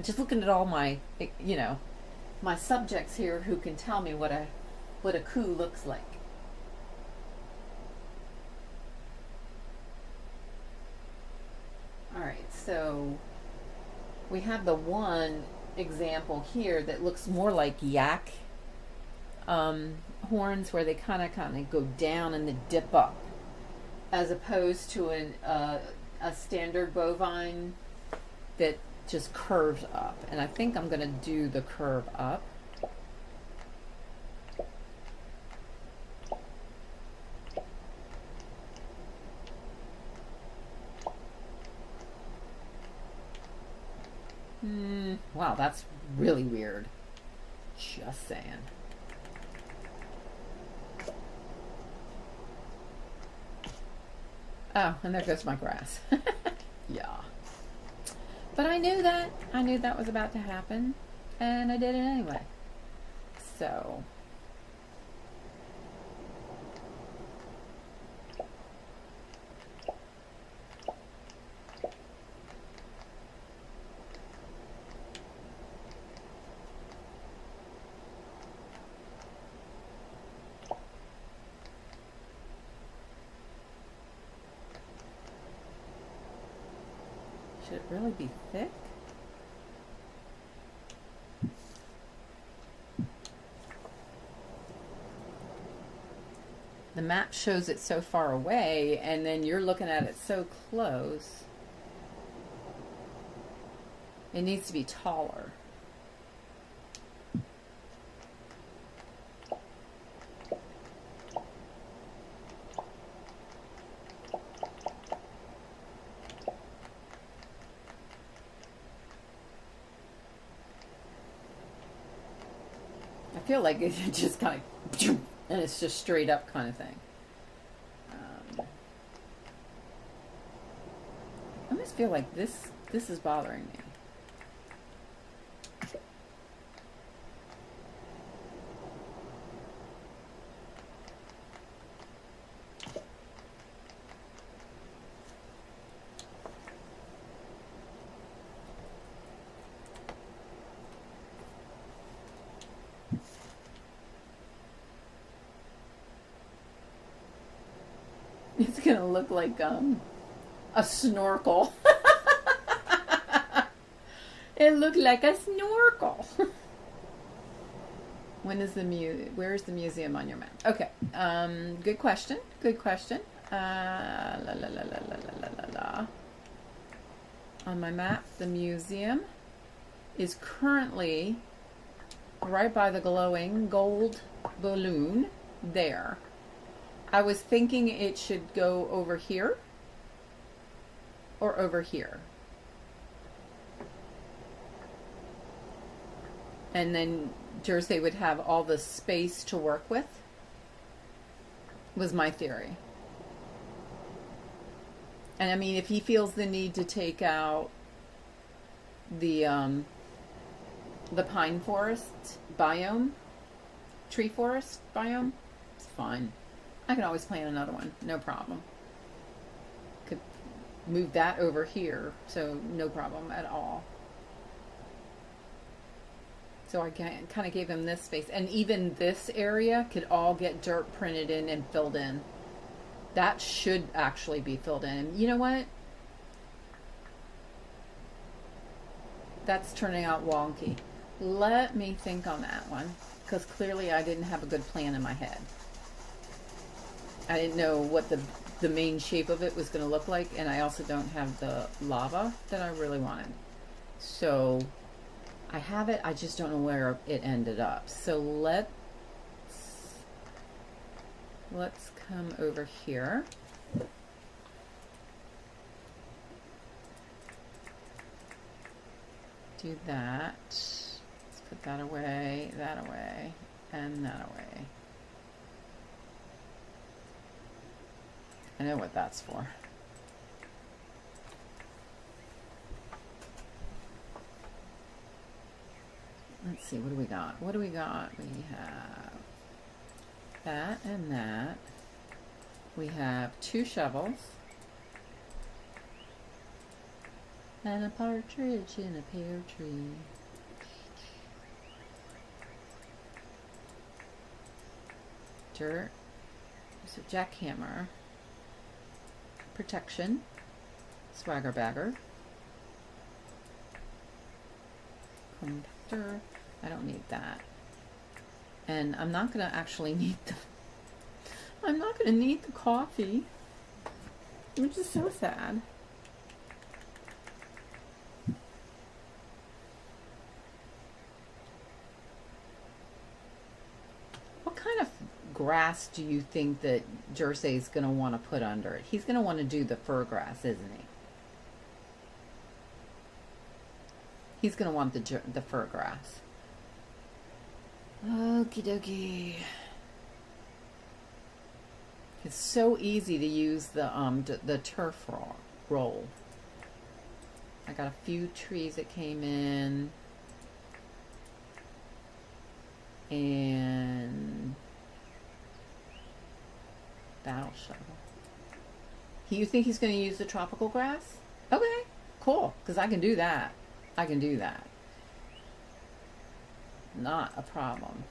just looking at all my, you know, my subjects here who can tell me what a coo looks like. All right, so we have the one example here that looks more like yak horns, where they kind of go down and then dip up, as opposed to a standard bovine that just curves up. And I think I'm going to do the curve up. Wow, that's really weird. Just saying. Oh, and there goes my grass. Yeah. But I knew that. I knew that was about to happen, and I did it anyway. So. Should it really be thick? The map shows it so far away, and then you're looking at it so close. It needs to be taller. I feel like it's just kind of, and it's just straight up kind of thing. I almost feel like this is bothering me. gonna look like a snorkel. It looked like a snorkel. When is where's the museum on your map? Okay, good question. Good question. La la la la la la la la. On my map, the museum is currently right by the glowing gold balloon there. I was thinking it should go over here or over here. And then Jersey would have all the space to work with, was my theory. And I mean, if he feels the need to take out the pine forest biome, tree forest biome, it's fine. I can always plan another one, no problem. Could move that over here, so no problem at all. So I kind of gave him this space. And even this area could all get dirt printed in and filled in. That should actually be filled in. And you know what? That's turning out wonky. Let me think on that one, because clearly I didn't have a good plan in my head. I didn't know what the main shape of it was going to look like, and I also don't have the lava that I really wanted. So I have it, I just don't know where it ended up. So let's come over here. Do that. Let's put that away, and that away. I know what that's for. Let's see, what do we got? What do we got? We have that and that. We have 2 shovels. And a partridge in a pear tree. Dirt. There's a jackhammer. Protection. Swagger bagger. Compactor. I don't need that. And I'm not going to actually need the coffee, which is so sad. What kind of grass do you think that Jersey's going to want to put under it? He's going to want to do the fir grass, isn't he? He's going to want the fir grass. Okie dokie. It's so easy to use the turf roll. I got a few trees that came in. And battle shovel. You think he's going to use the tropical grass? Okay, cool, because I can do that. I can do that. Not a problem.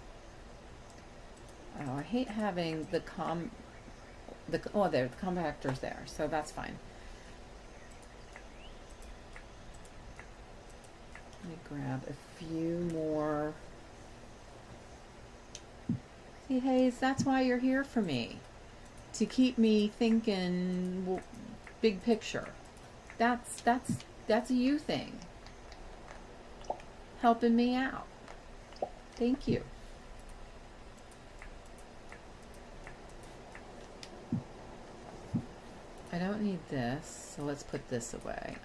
Oh, I hate having the compactor's there, so that's fine. Let me grab a few more. See, Hayes, that's why you're here for me. To keep me thinking big picture. That's a you thing. Helping me out. Thank you. I don't need this, so let's put this away.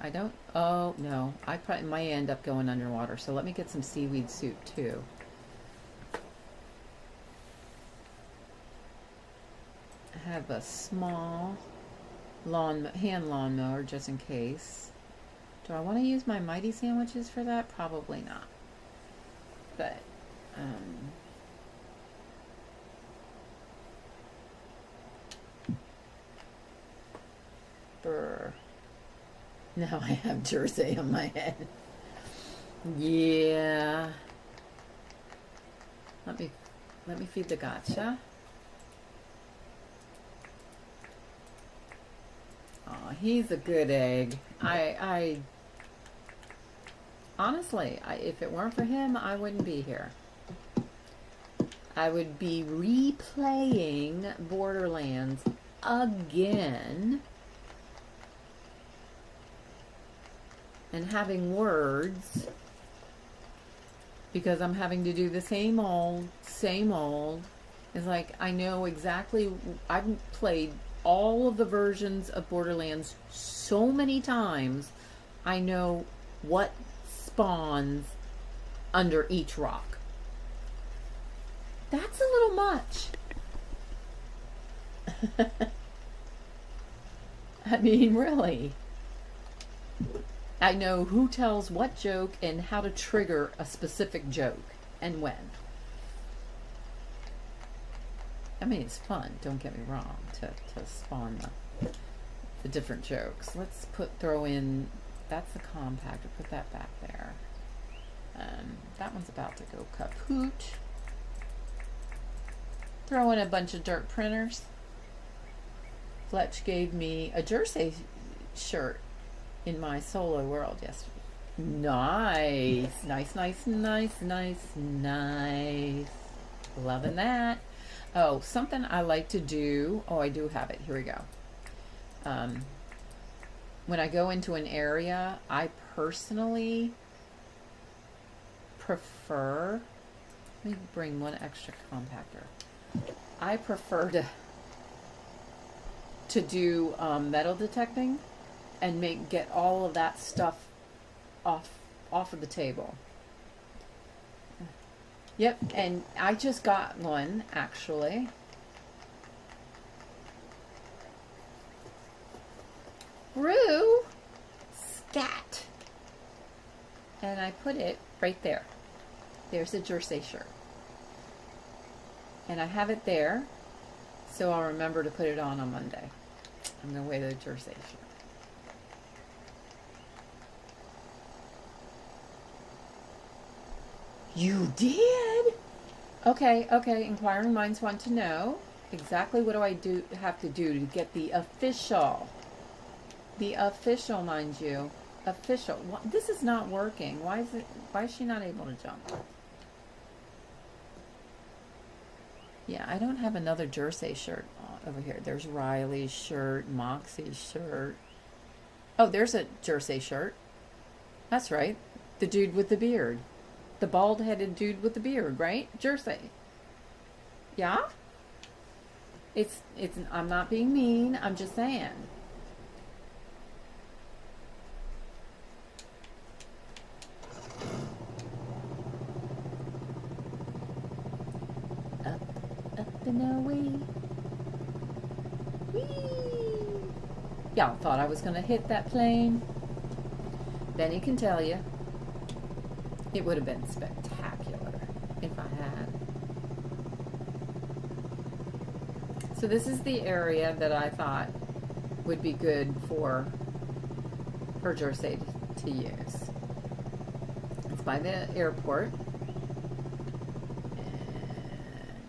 Oh no, I probably might end up going underwater, so let me get some seaweed soup too. I have a small hand lawnmower just in case. Do I want to use my mighty sandwiches for that? Probably not. But now I have Jersey on my head. Yeah. Let me feed the gotcha. he's a good egg. I honestly, if it weren't for him, I wouldn't be here. I would be replaying Borderlands again and having words because I'm having to do the same old. It's like I know exactly. I've played all of the versions of Borderlands so many times. I know what spawns under each rock. That's a little much. I mean, really. I know who tells what joke and how to trigger a specific joke and when. I mean, it's fun, don't get me wrong, to spawn the different jokes. Let's throw in, that's the compactor, put that back there. That one's about to go kaput. Throw in a bunch of dirt printers. Fletch gave me a jersey shirt in my solo world yesterday. Nice. Loving that. Oh, something I like to do. Oh, I do have it. Here we go. When I go into an area, I personally prefer, let me bring one extra compactor. I prefer to do metal detecting and get all of that stuff off of the table. Yep, and I just got one actually. Roo, scat, and I put it right there. There's a jersey shirt. And I have it there, so I'll remember to put it on Monday. I'm going to wear the jersey shirt. You did? Okay. Inquiring minds want to know exactly what do I have to do to get the official. The official, mind you. Official. This is not working. Why is she not able to jump? Yeah, I don't have another jersey shirt over here. There's Riley's shirt, Moxie's shirt. Oh, there's a jersey shirt. That's right. The dude with the beard. The bald-headed dude with the beard, right? Jersey. Yeah? It's I'm not being mean. I'm just saying. Up and away. Whee! Y'all thought I was going to hit that plane. Benny can tell you. It would have been spectacular if I had. So this is the area that I thought would be good for her jersey to use. It's by the airport.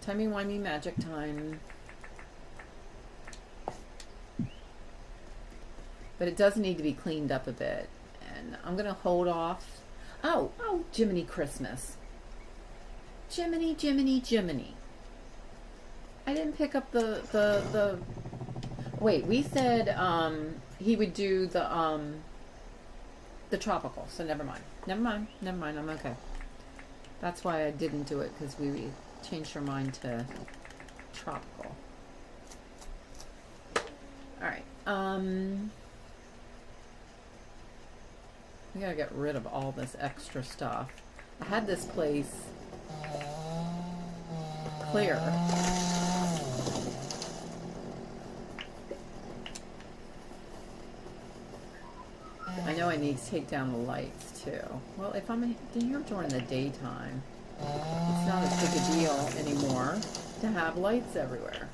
Timey-wimey magic time. But it does need to be cleaned up a bit. And I'm going to hold off. Oh, Jiminy Christmas. Jiminy. I didn't pick up the wait, we said he would do the tropical, so never mind, I'm okay. That's why I didn't do it, because we changed our mind to tropical. Alright, we gotta get rid of all this extra stuff. I had this place clear. I know I need to take down the lights too. Well, if I'm here during the daytime, it's not as big a deal anymore to have lights everywhere.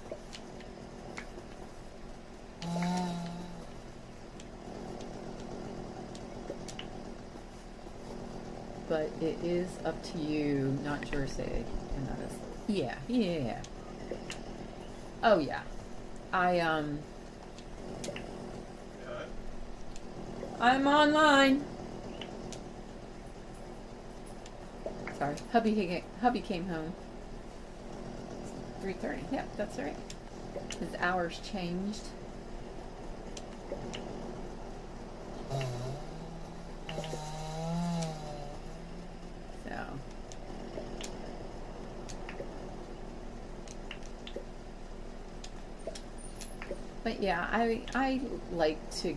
But it is up to you, not Jersey. And that is, yeah. Oh yeah. I'm online. Sorry, hubby came home. 3:30. Yep, that's right. His hours changed. So. But yeah, I like to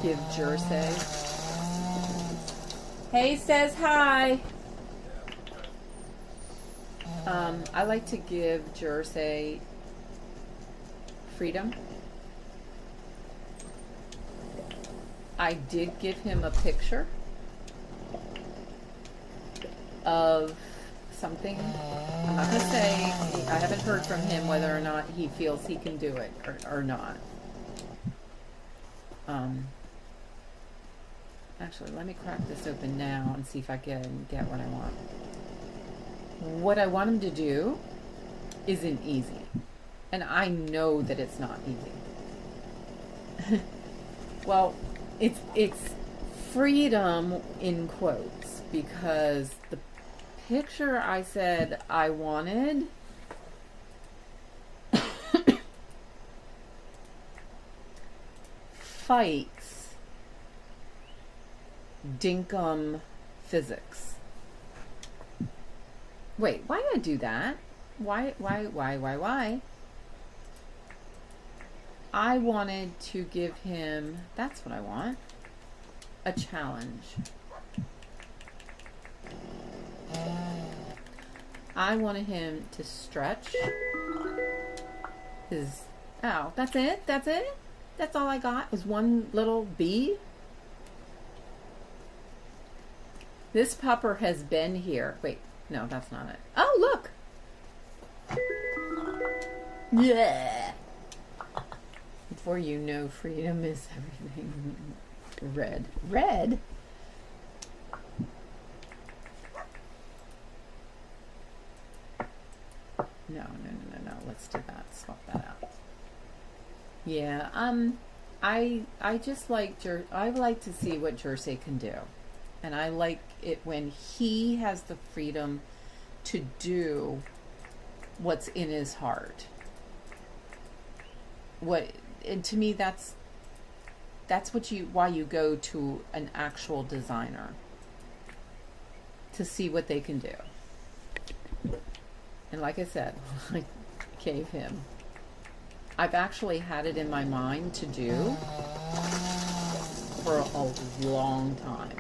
give Jersey. Hey, says hi. I like to give Jersey freedom. I did give him a picture of something. I'm not going to say, I haven't heard from him whether or not he feels he can do it or not. Actually, let me crack this open now and see if I can get what I want. What I want him to do isn't easy. And I know that it's not easy. Well, it's freedom in quotes, because the picture I said I wanted fights Dinkum physics. Wait, why did I do that? Why? I wanted to give him, that's what I want, a challenge. I wanted him to stretch his, oh, that's it? That's all I got, was one little bee? This pupper has been here. Wait, no, that's not it. Oh, look! Yeah! Before you know, freedom is everything. Red. Red? No. Let's do that. Swap that out. Yeah, I just like I like to see what Jersey can do. And I like it when he has the freedom to do what's in his heart. And to me, that's why you go to an actual designer, to see what they can do. And like I said, I gave him. I've actually had it in my mind to do for a long time.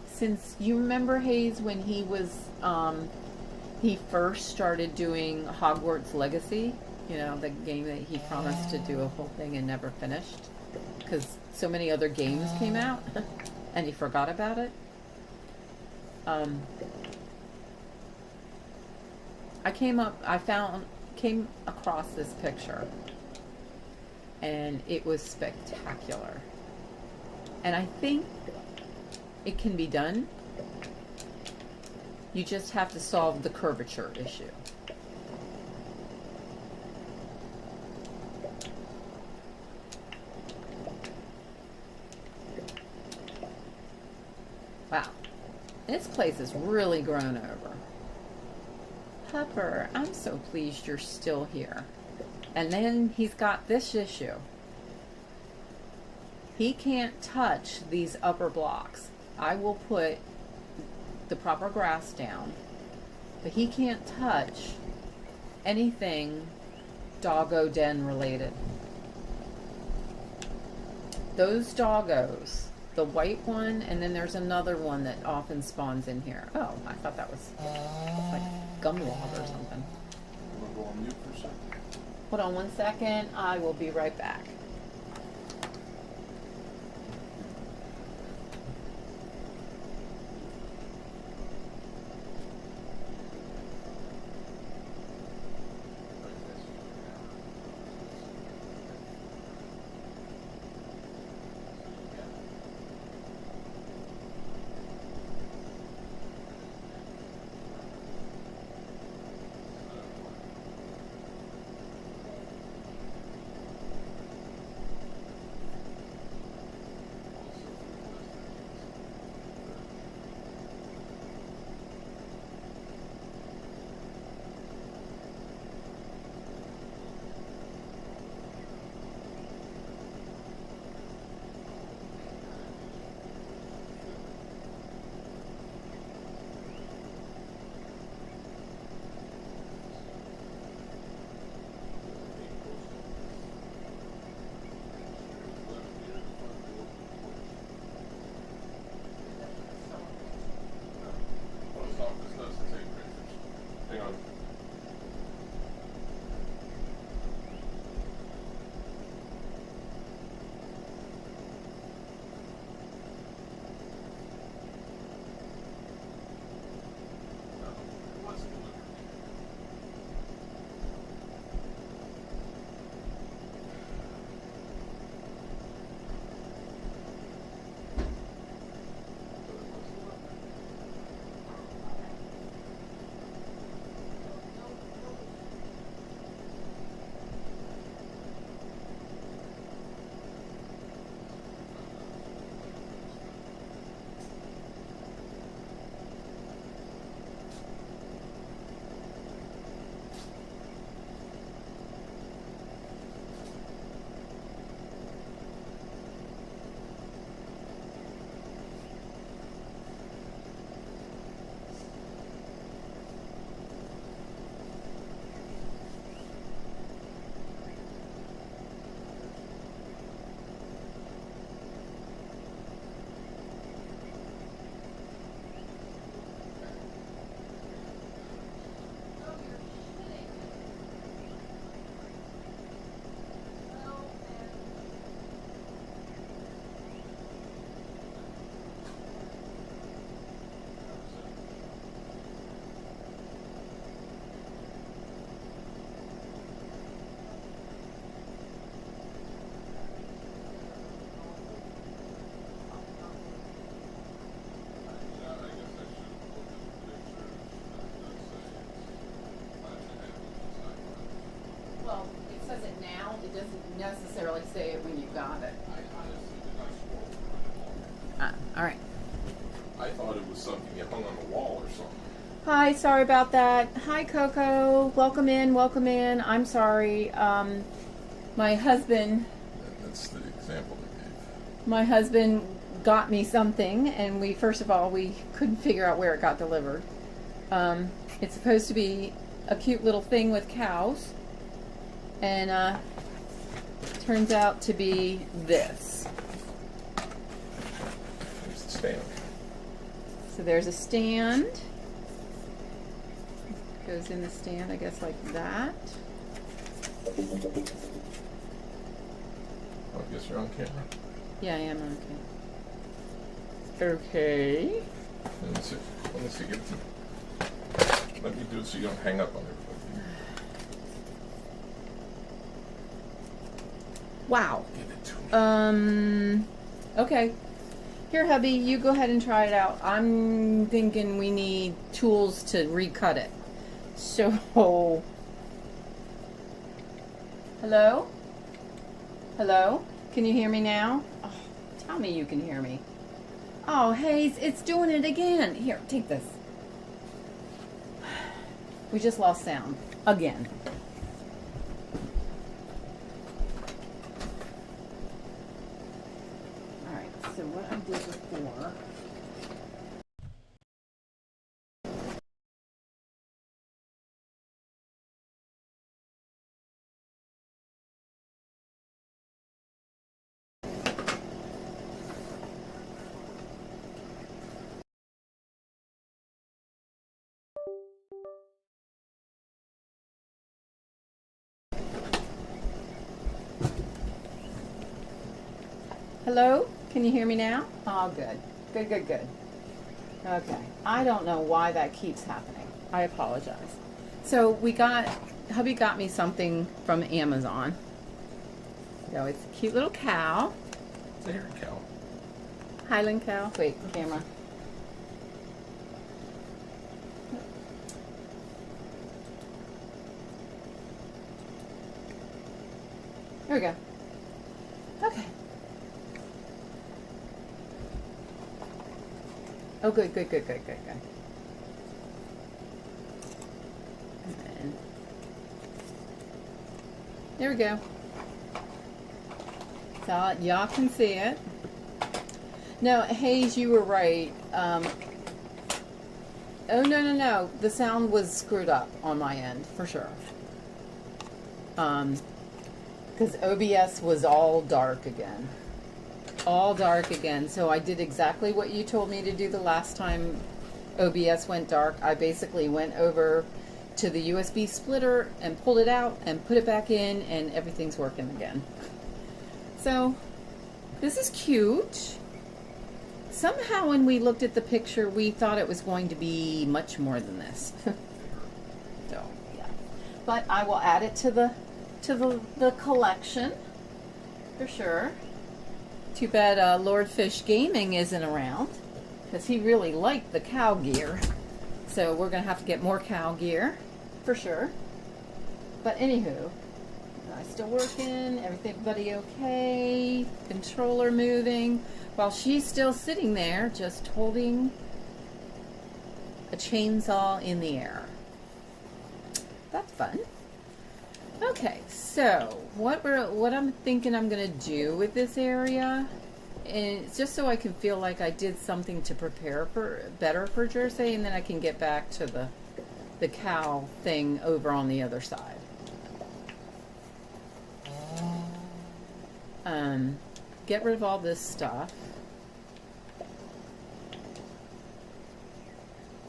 Since, you remember, Hayes, when he was, he first started doing Hogwarts Legacy, you know, the game that he promised to do a whole thing and never finished, because so many other games came out, and he forgot about it. I came across this picture, and it was spectacular. And I think it can be done. You just have to solve the curvature issue. Wow. This place is really grown over. Pepper, I'm so pleased you're still here. And then he's got this issue. He can't touch these upper blocks. I will put the proper grass down, but he can't touch anything doggo den related. Those doggos, the white one, and then there's another one that often spawns in here. Oh, I thought that was like gumlog or something. I'm gonna go on mute for a second. Hold on one second. I will be right back. Hang on. No, it wasn't delivered. Well, it says it now. It doesn't necessarily say it when you got it. I honestly did not scroll through it. All right. I thought it was something you hung on the wall or something. Hi, sorry about that. Hi, Coco. Welcome in, welcome in. I'm sorry. My husband That's the example they gave. my husband got me something, and we couldn't figure out where it got delivered. It's supposed to be a cute little thing with cows, and turns out to be this. There's the stand. So there's a stand. Goes in the stand, I guess, like that. Oh, I guess you're on camera. Yeah, I am okay. Okay. Let me see. Give it to me. Let me do it so you don't hang up on everybody. Wow. Give it to me. Okay. Here, hubby, you go ahead and try it out. I'm thinking we need tools to recut it. So, hello? Hello? Can you hear me now? Oh, tell me you can hear me. Oh, Hayes, it's doing it again. Here, take this. We just lost sound. Again. Alright, so what I did before... Hello? Can you hear me now? Oh, good. Good, good, good. Okay. I don't know why that keeps happening. I apologize. So hubby got me something from Amazon. So it's a cute little cow. It's a hairy cow. Highland cow. Wait, camera. There we go. Okay. Oh, good, good, good, good, good, good. And there we go. So y'all can see it. No, Hayes, you were right. Oh, no. The sound was screwed up on my end, for sure. Because OBS was all dark again. All dark again. So I did exactly what you told me to do the last time OBS went dark. I basically went over to the USB splitter and pulled it out and put it back in, and everything's working again. So this is cute. Somehow when we looked at the picture, we thought it was going to be much more than this. So yeah, but I will add it to the collection for sure. Too bad Lord Fish Gaming isn't around, because he really liked the cow gear. So we're gonna have to get more cow gear for sure. But anywho, still working. Everybody okay? Controller moving while she's still sitting there, just holding a chainsaw in the air. That's fun. Okay, so what I'm thinking I'm gonna do with this area, and it's just so I can feel like I did something to prepare better for Jersey, and then I can get back to the cow thing over on the other side. Get rid of all this stuff.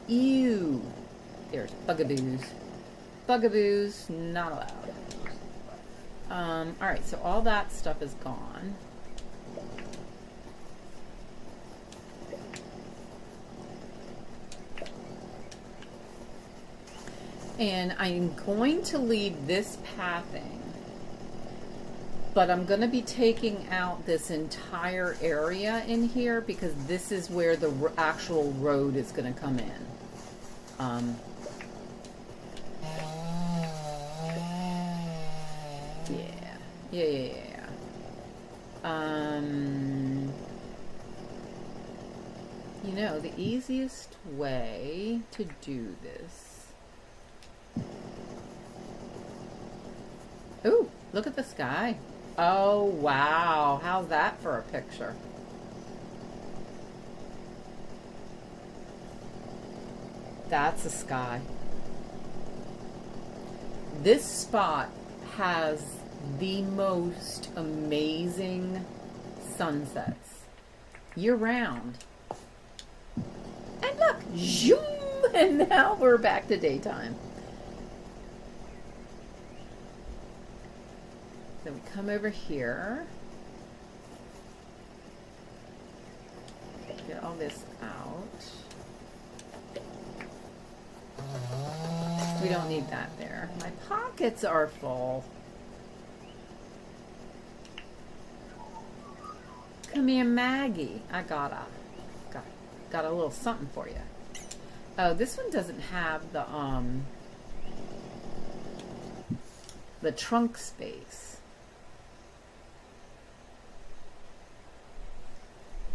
Ew. There's bugaboos. Bugaboos, not allowed. Alright, so all that stuff is gone. And I'm going to leave this pathing, but I'm going to be taking out this entire area in here because this is where the actual road is going to come in. Yeah. You know, the easiest way to do this. Ooh, look at the sky. Oh, wow. How's that for a picture? That's a sky. This spot has the most amazing sunsets year round. And look, zoom, and now we're back to daytime. So we come over here, get all this out. We don't need that there. My pockets are full. Come here, Maggie. I got a little something for you. Oh, this one doesn't have the trunk space.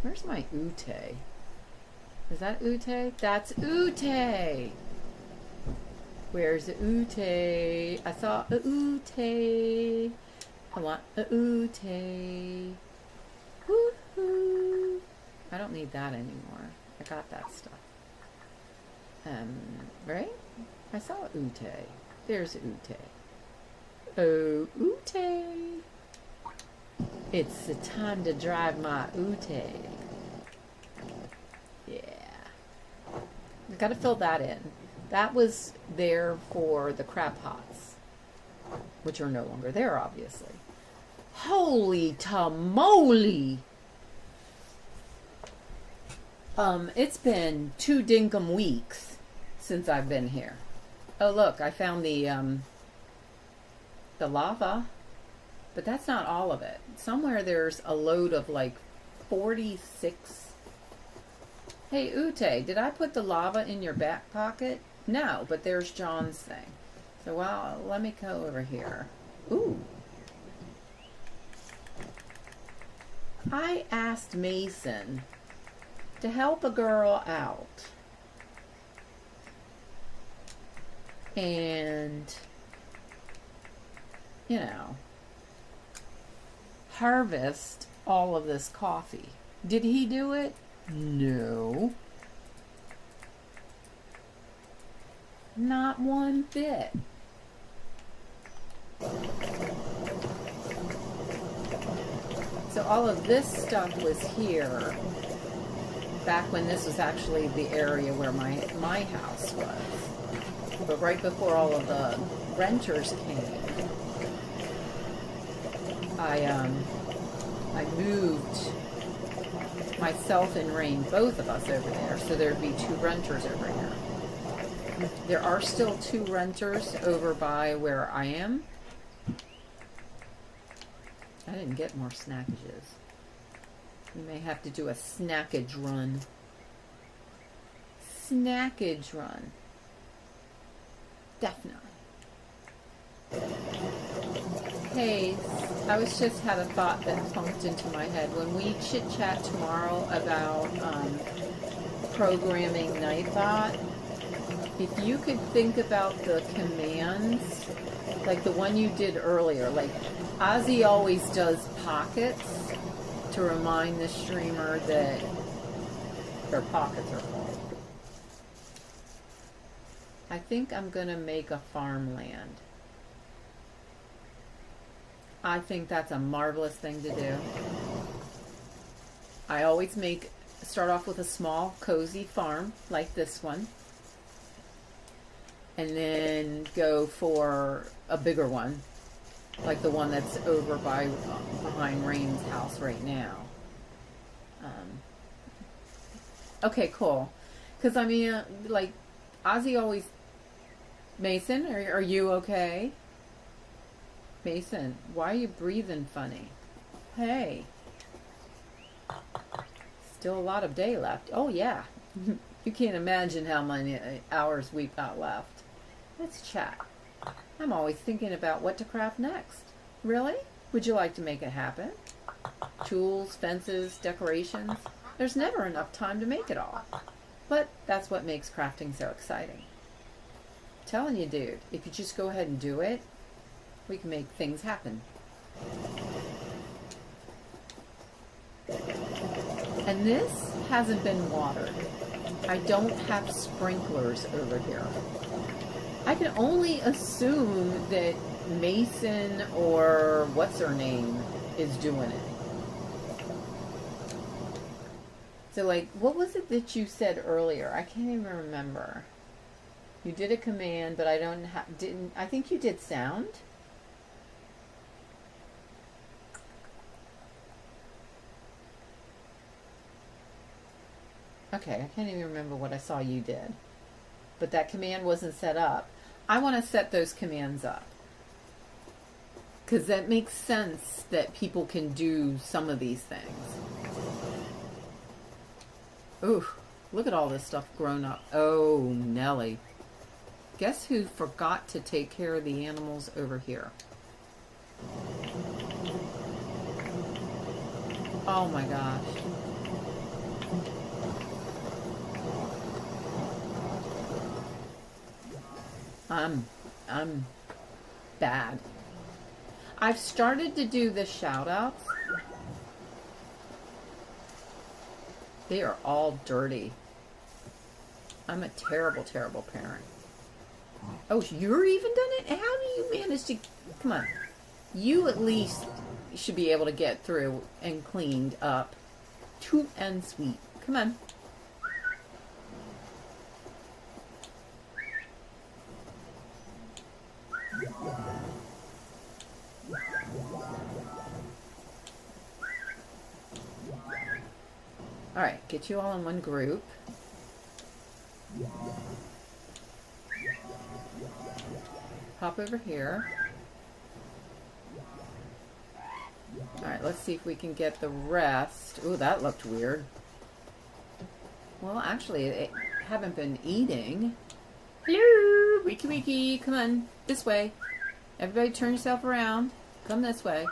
Where's my Ute? Is that Ute? That's Ute! Where's the Ute? I saw a Ute. I want a Ute. Woohoo! I don't need that anymore. I got that stuff. Right? I saw a Ute. There's a Ute. Oh, Ute! It's the time to drive my Ute. Yeah. I gotta fill that in. That was there for the crab pots, which are no longer there, obviously. Holy tamale! It's been 2 Dinkum weeks since I've been here. Oh, look, I found the lava, but that's not all of it. Somewhere there's a load of like 46. Hey, Ute, did I put the lava in your back pocket? No, but there's John's thing. So, well, let me go over here. Ooh. I asked Mason to help a girl out. And, you know, harvest all of this coffee. Did he do it? No. Not one bit. So all of this stuff was here back when this was actually the area where my house was. But right before all of the renters came, I moved myself and Rain, both of us, over there, so there'd be 2 renters over here. There are still 2 renters over by where I am. I didn't get more snackages. We may have to do a snackage run. Snackage run. Definitely. Hey, I was just had a thought that plunked into my head. When we chit chat tomorrow about programming Nightbot, if you could think about the commands, like the one you did earlier, like Ozzy always does pockets to remind the streamer that their pockets are full. I think I'm going to make a farmland. I think that's a marvelous thing to do. I always start off with a small, cozy farm like this one, and then go for a bigger one, like the one that's over behind Rain's house right now. Okay, cool. Because I mean, like Ozzy always. Mason, are you okay? Mason, why are you breathing funny? Hey. Still a lot of day left. Oh, yeah. You can't imagine how many hours we've got left. Let's chat. I'm always thinking about what to craft next. Really? Would you like to make it happen? Tools, fences, decorations. There's never enough time to make it all. But that's what makes crafting so exciting. Telling you, dude, if you just go ahead and do it, we can make things happen. And this hasn't been watered. I don't have sprinklers over here. I can only assume that Mason or what's her name is doing it. So, like, what was it that you said earlier? I can't even remember. You did a command, but I didn't. I think you did sound. Okay, I can't even remember what I saw you did. But that command wasn't set up. I want to set those commands up. Because that makes sense that people can do some of these things. Ooh, look at all this stuff grown up. Oh, Nelly. Guess who forgot to take care of the animals over here? Oh my gosh. I'm bad. I've started to do the shout outs. They are all dirty. I'm a terrible, terrible parent. Oh, you're even done it? How do you manage to... Come on. You at least should be able to get through and cleaned up. Toot and sweet. Come on. Alright, get you all in one group. Hop over here. Alright, let's see if we can get the rest. Ooh, that looked weird. Well, actually, they haven't been eating. Hello! Wiki wiki, come on. This way. Everybody turn yourself around. Come this way.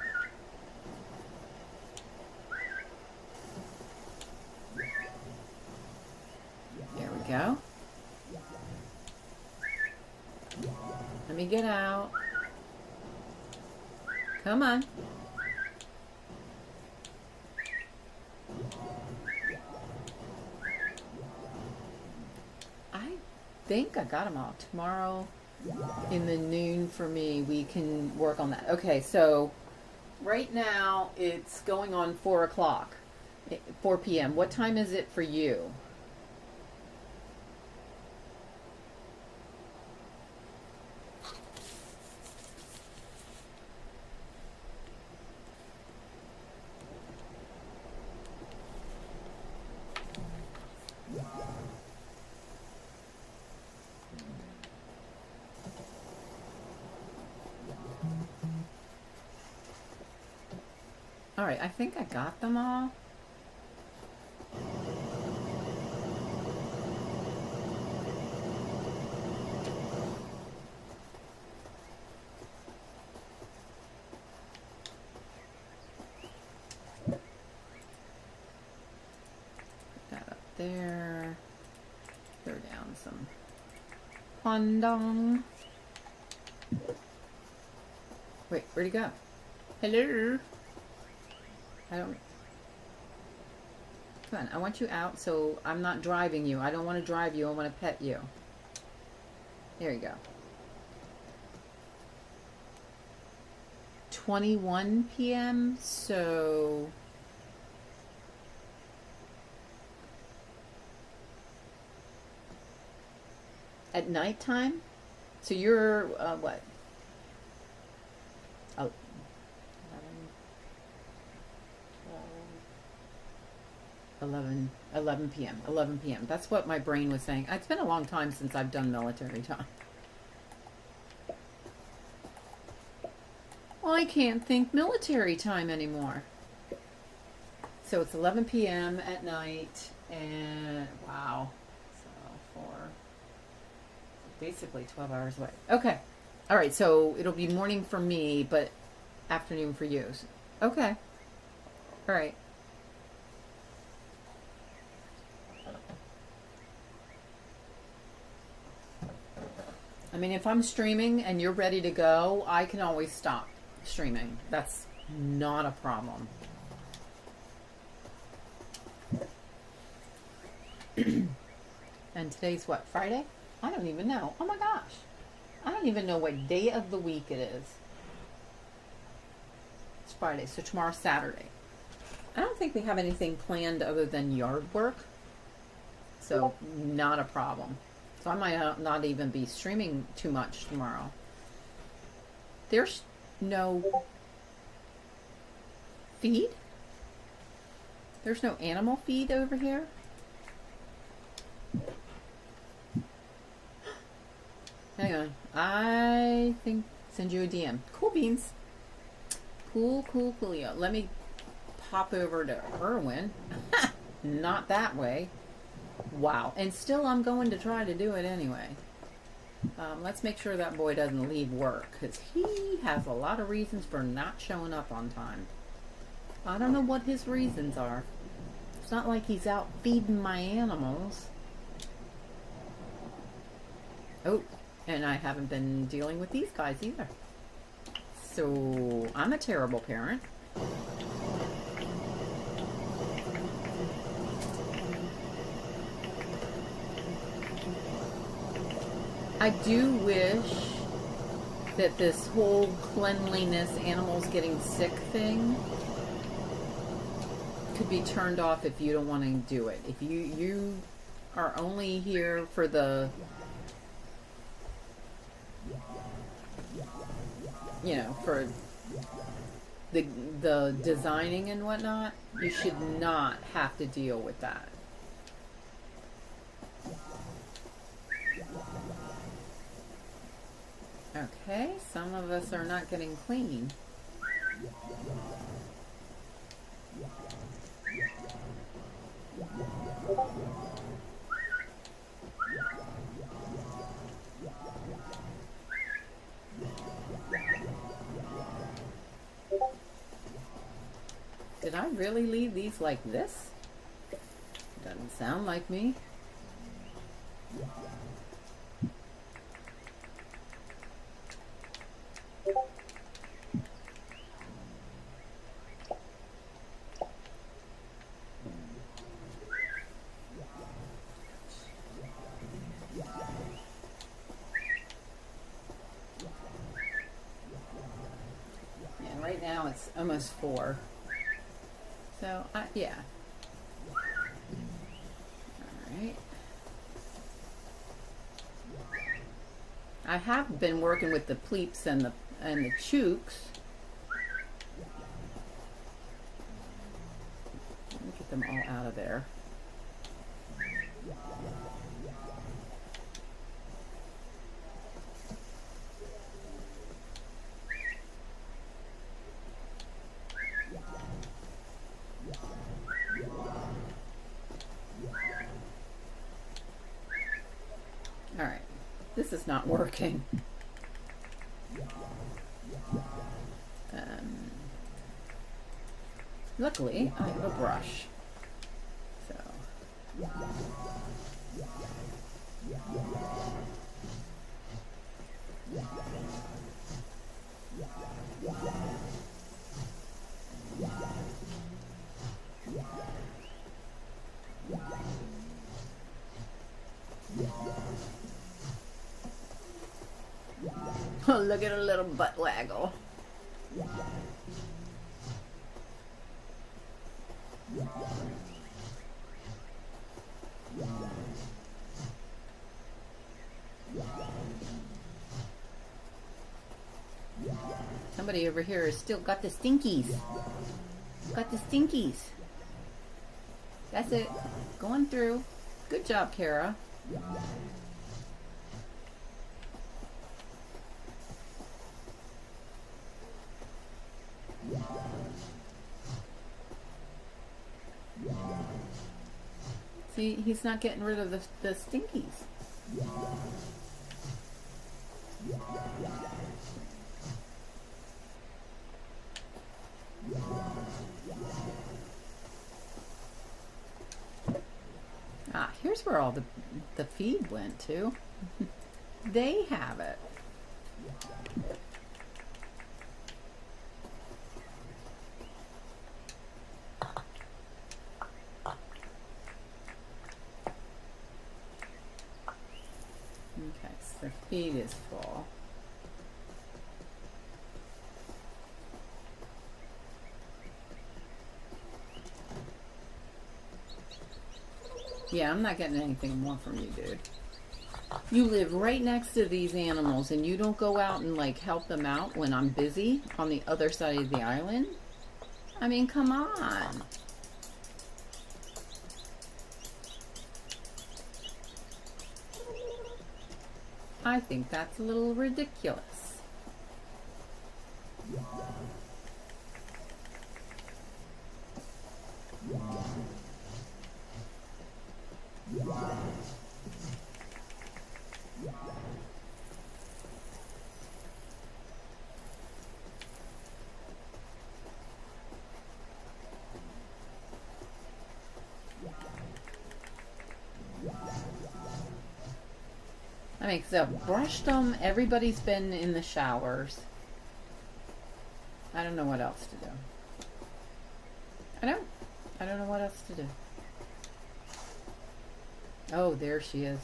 There we go. Let me get out. Come on. I think I got them all. Tomorrow in the noon for me, we can work on that. Okay, so right now it's going on 4 o'clock, 4 p.m. What time is it for you? All right, I think I got them all. Put that up there. Throw down some Kwandong. Wait, where'd he go? Hello? I don't... Come on, I want you out, so I'm not driving you. I don't want to drive you, I want to pet you. There you go. 21 p.m., so... At nighttime? So you're, what? Oh, 11 p.m. 11 p.m. That's what my brain was saying. It's been a long time since I've done military time. Well, I can't think military time anymore. So it's 11 p.m. at night, and wow. So basically 12 hours away. Okay. All right, so it'll be morning for me, but afternoon for you. Okay. All right. I mean, if I'm streaming and you're ready to go, I can always stop streaming. That's not a problem. And today's what, Friday? I don't even know. Oh my gosh. I don't even know what day of the week it is. It's Friday, so tomorrow's Saturday. I don't think we have anything planned other than yard work. So, not a problem. So I might not even be streaming too much tomorrow. There's no feed? There's no animal feed over here? Hang on. I think send you a DM. Cool beans. Cool, cool, coolio. Let me pop over to Irwin. Not that way. Wow. And still I'm going to try to do it anyway. Let's make sure that boy doesn't leave work, because he has a lot of reasons for not showing up on time. I don't know what his reasons are. It's not like he's out feeding my animals. Oh, and I haven't been dealing with these guys either. So I'm a terrible parent. I do wish that this whole cleanliness, animals getting sick thing could be turned off if you don't want to do it. If you are only here for the, you know, for the designing and whatnot, you should not have to deal with that. Okay, some of us are not getting clean. Did I really leave these like this? Doesn't sound like me. Yeah, right now it's almost 4. So, yeah. Alright. I have been working with the pleeps and the chooks. Let me get them all out of there. not working. Luckily, I have a brush. So. Oh, look at her little butt waggle. Somebody over here has still got the stinkies. Got the stinkies. That's it. Going through. Good job, Kara. See, he's not getting rid of the stinkies. Ah, here's where all the feed went to. They have it. Okay, so the feed is full. Yeah, I'm not getting anything more from you, dude. You live right next to these animals and you don't go out and like help them out when I'm busy on the other side of the island? I mean, come on. I think that's a little ridiculous. I mean, because I've brushed them, everybody's been in the showers. I don't know what else to do. I don't know what else to do. Oh, there she is.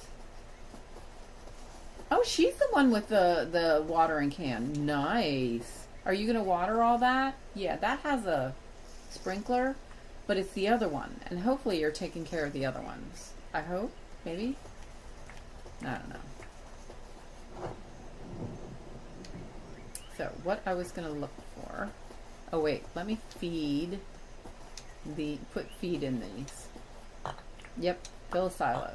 Oh, she's the one with the watering can. Nice. Are you going to water all that? Yeah, that has a sprinkler, but it's the other one. And hopefully you're taking care of the other ones. I hope. Maybe. I don't know. So, what I was going to look for... Oh, wait. Let me feed put feed in these. Yep. Fill silos.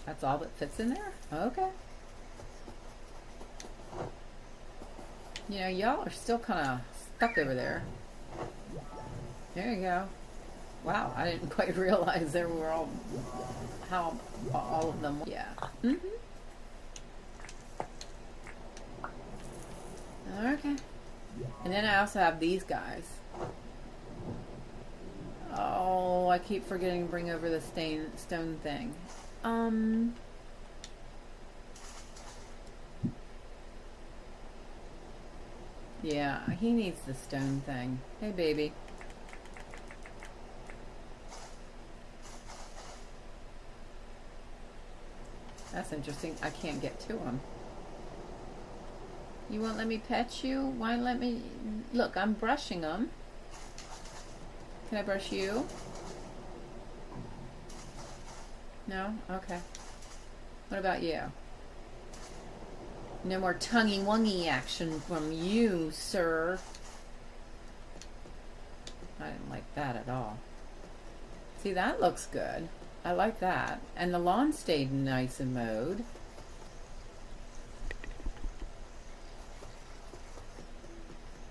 That's all that fits in there? Okay. You know, y'all are still kind of stuck over there. There you go. Wow, I didn't quite realize there were how all of them. Yeah. Mm-hmm. Okay. And then I also have these guys. Oh, I keep forgetting to bring over the stone thing. Yeah, he needs the stone thing. Hey, baby. That's interesting. I can't get to him. You won't let me pet you? Why let me... Look, I'm brushing them. Can I brush you? No? Okay. What about you? No more tonguey-wongy action from you, sir. I didn't like that at all. See, that looks good. I like that. And the lawn stayed nice and mowed.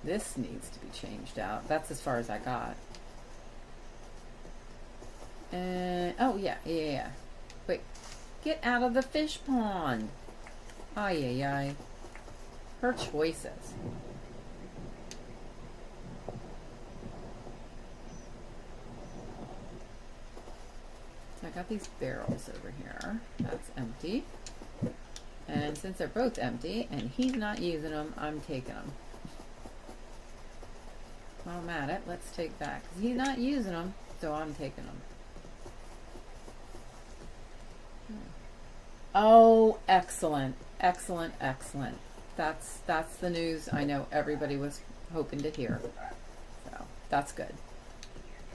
This needs to be changed out. That's as far as I got. Oh, yeah. Wait. Get out of the fish pond. Ay, ay, ay. Her choices. So I got these barrels over here. That's empty. And since they're both empty and he's not using them, I'm taking them. While I'm at it, let's take that. Because he's not using them, so I'm taking them. Oh, excellent. Excellent, excellent. That's the news I know everybody was hoping to hear. So, that's good.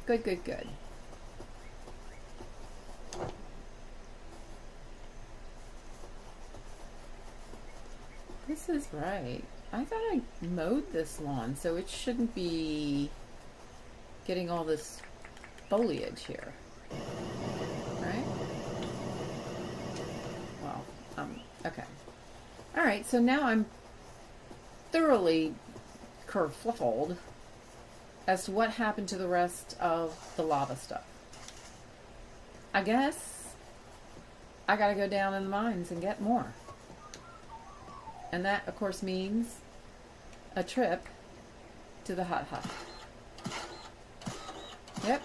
Good, good, good. This is right. I thought I mowed this lawn, so it shouldn't be getting all this foliage here. Right? Well, okay. Alright, so now I'm thoroughly kerfluffled as to what happened to the rest of the lava stuff. I guess I gotta go down in the mines and get more. And that, of course, means a trip to the hut hut. Yep.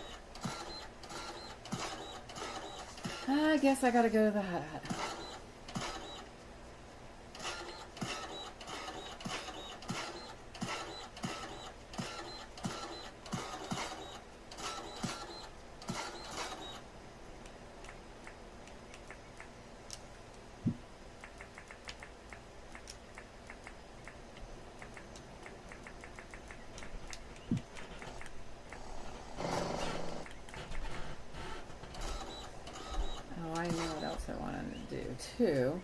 I guess I gotta go to the hut hut. To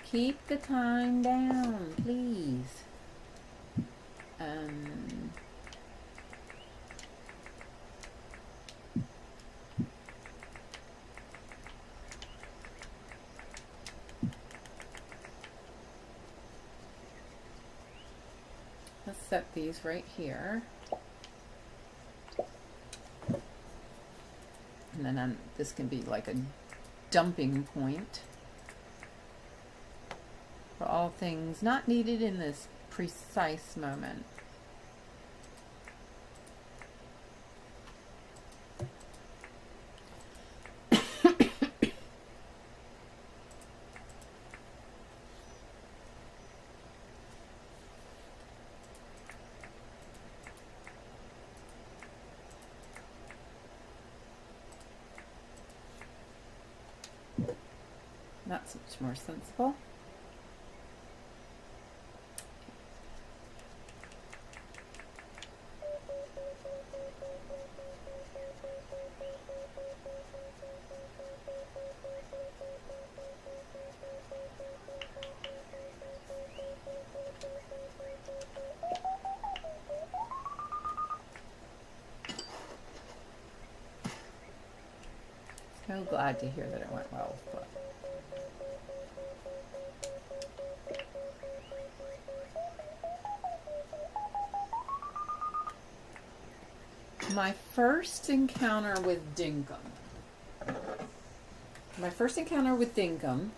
keep the time down, please. Let's set these right here. And then this can be like a dumping point for all things not needed in this precise moment. That's much more sensible. So glad to hear that it went well, but my first encounter with Dinkum. My first encounter with Dinkum.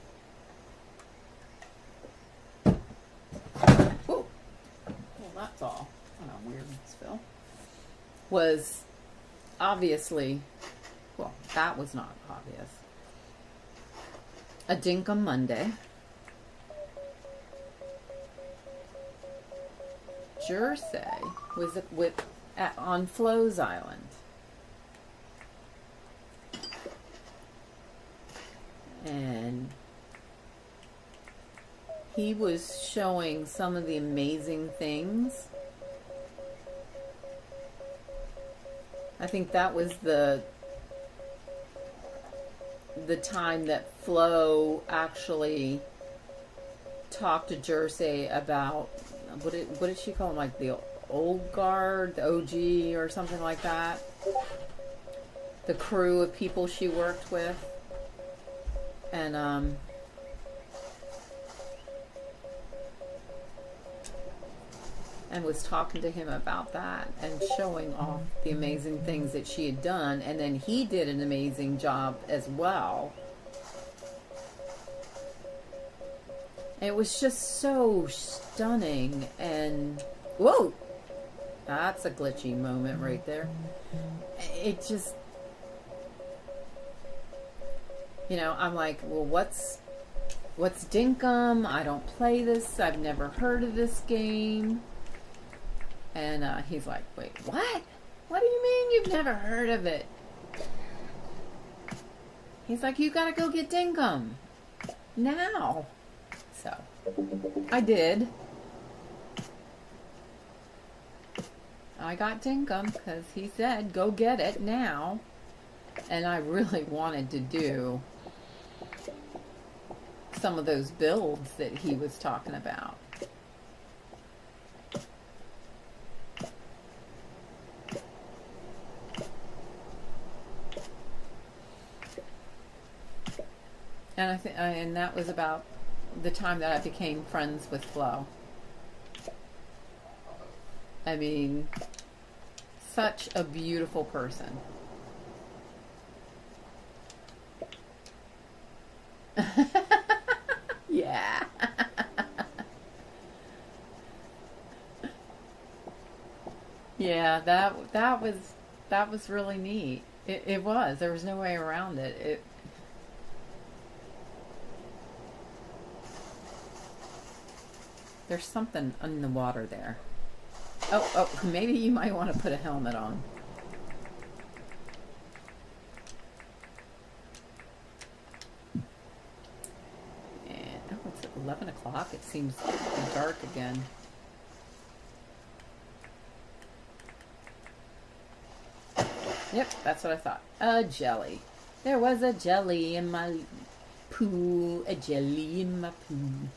Whoa. Well, that's all. Kind of weird spill. Was obviously, well, that was not obvious. A Dinkum Monday. Jersey was on Flo's Island. And he was showing some of the amazing things. I think that was the time that Flo actually talked to Jersey about what did she call him, like the old guard, the OG or something like that. The crew of people she worked with. And was talking to him about that and showing off the amazing things that she had done. And then he did an amazing job as well It was just so stunning. And whoa, that's a glitchy moment right there. It just, I'm like, well, what's Dinkum? I don't play this. I've never heard of this game. And he's like, wait, what? What do you mean you've never heard of it? He's like, you gotta go get Dinkum now. So I did. I got Dinkum because he said, go get it now. And I really wanted to do some of those builds that he was talking about. And and that was about the time that I became friends with Flo. I mean, such a beautiful person. Yeah. Yeah, that was really neat. It was. There was no way around it. There's something in the water there. Oh, maybe you might want to put a helmet on. And, it's 11 o'clock. It seems dark again. Yep, that's what I thought. A jelly. There was a jelly in my pool. A jelly in my pool.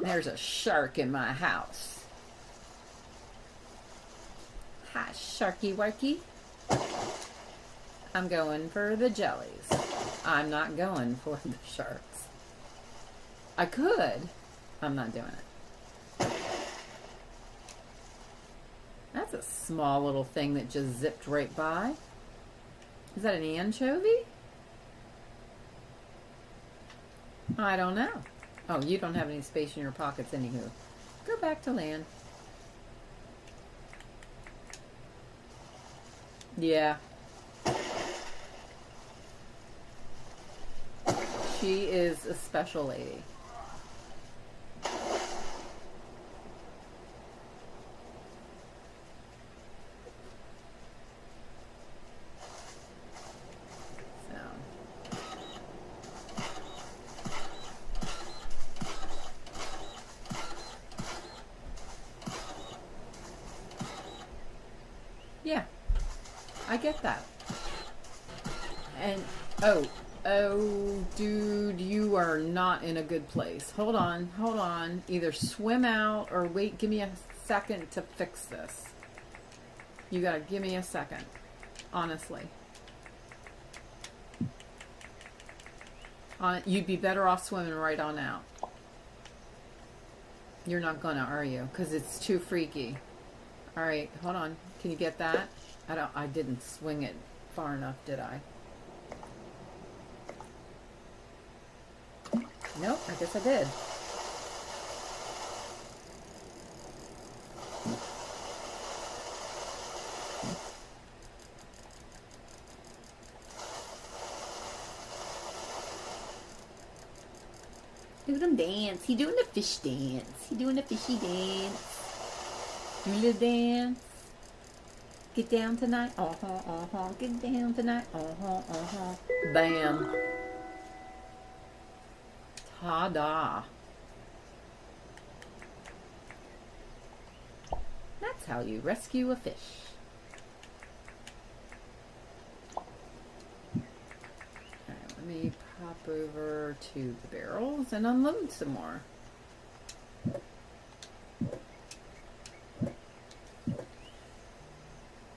There's a shark in my house. Hi, Sharky Warky. I'm going for the jellies. I'm not going for the sharks. I could. I'm not doing it. That's a small little thing that just zipped right by. Is that an anchovy? I don't know. Oh, you don't have any space in your pockets anywho. Go back to land. Yeah. She is a special lady. Yeah, I get that. And, oh, dude, you are not in a good place. Hold on. Either swim out or wait, give me a second to fix this. You gotta give me a second, honestly. You'd be better off swimming right on out. You're not gonna, are you? Because it's too freaky. All right, hold on. Can you get that? I didn't swing it far enough, did I? Nope, I guess I did. Look at him dance. He doing the fish dance. He doing the fishy dance. Do a little dance. Get down tonight. Get down tonight. Bam. Ta-da. That's how you rescue a fish. Alright, let me pop over to the barrels and unload some more.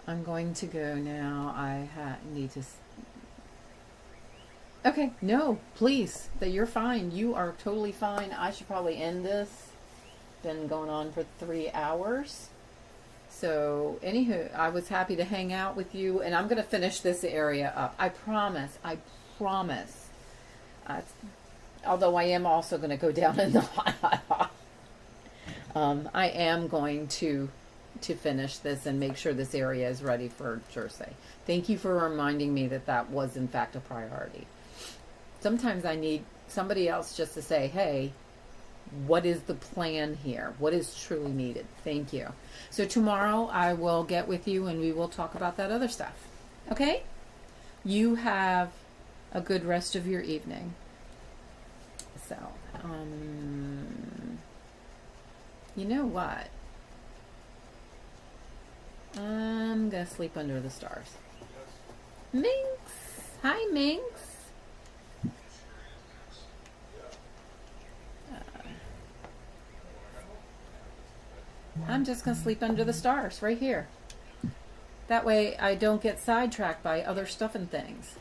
I'm going to go now. I need to... Okay, no, please. That you're fine. You are totally fine. I should probably end this. Been going on for 3 hours. So, anywho, I was happy to hang out with you. And I'm going to finish this area up. I promise. Uh, although I am also going to go down in the hot. I am going to finish this and make sure this area is ready for Jersey. Thank you for reminding me that that was in fact a priority. Sometimes I need somebody else just to say, hey, what is the plan here? What is truly needed? Thank you. So tomorrow I will get with you and we will talk about that other stuff. Okay? You have a good rest of your evening. So, you know what? I'm gonna sleep under the stars. Minx! Hi, Minx! I'm just gonna sleep under the stars right here. That way I don't get sidetracked by other stuff and things.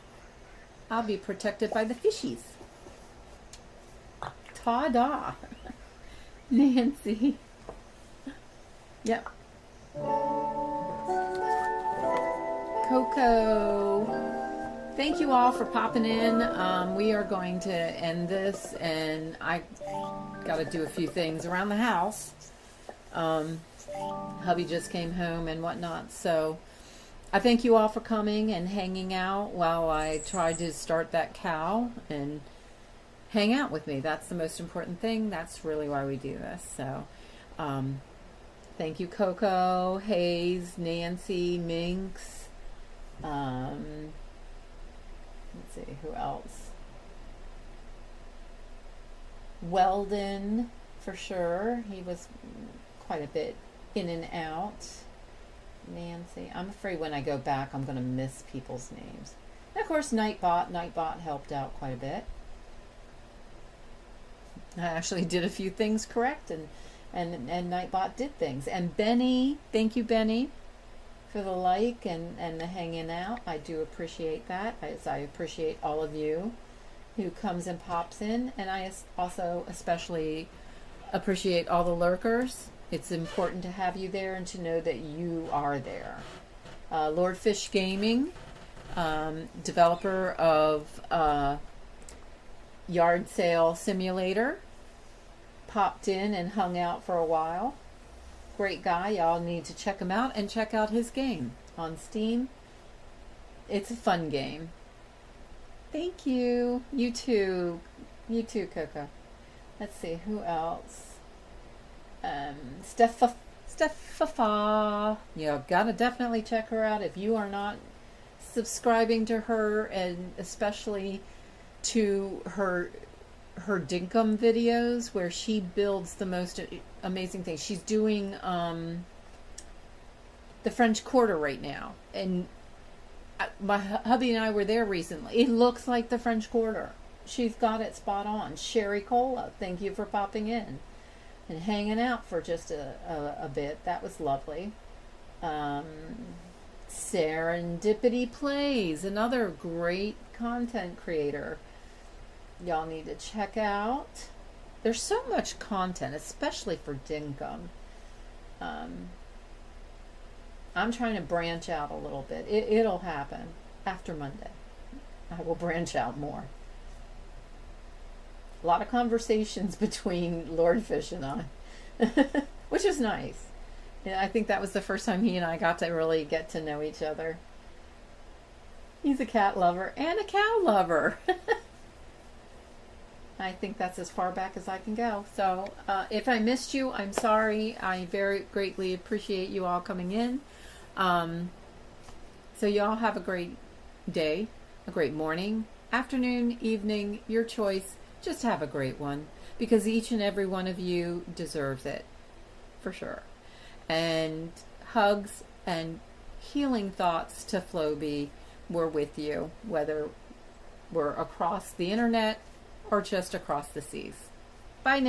I'll be protected by the fishies. Ta-da! Nancy. Yep. Coco. Thank you all for popping in. We are going to end this, and I got to do a few things around the house. Hubby just came home and whatnot, so I thank you all for coming and hanging out while I tried to start that cow and hang out with me. That's the most important thing. That's really why we do this. So thank you, Coco, Hayes, Nancy, Minx. Let's see, who else? Weldon, for sure. He was quite a bit in and out. Nancy. I'm afraid when I go back I'm going to miss people's names. And of course, Nightbot helped out quite a bit. I actually did a few things correct, and Nightbot did things. And Benny, thank you, Benny, for the like and the hanging out. I do appreciate that, as I appreciate all of you who comes and pops in. And I also especially appreciate all the lurkers. It's important to have you there and to know that you are there. Lordfish Gaming, developer of Yard Sale Simulator, popped in and hung out for a while. Great guy. Y'all need to check him out and check out his game on Steam. It's a fun game. Thank you. You too. You too, Coco. Let's see, who else? Steph. You gotta definitely check her out if you are not subscribing to her, and especially to her Dinkum videos where she builds the most amazing things. She's doing the French Quarter right now, and my hubby and I were there recently. It looks like the French Quarter. She's got it spot on. Sherry Cola, thank you for popping in and hanging out for just a bit. That was lovely. Serendipity Plays, another great content creator y'all need to check out. There's so much content, especially for Dinkum. I'm trying to branch out a little bit. It'll happen after Monday. I will branch out more. A lot of conversations between Lordfish and I, which is nice. And I think that was the first time he and I got to really get to know each other. He's a cat lover and a cow lover. I think that's as far back as I can go. So if I missed you, I'm sorry. I very greatly appreciate you all coming in. So y'all have a great day, a great morning, afternoon, evening, your choice. Just have a great one, because each and every one of you deserves it, for sure. And hugs and healing thoughts to Floby. We're with you, whether we're across the internet or just across the seas. Bye now.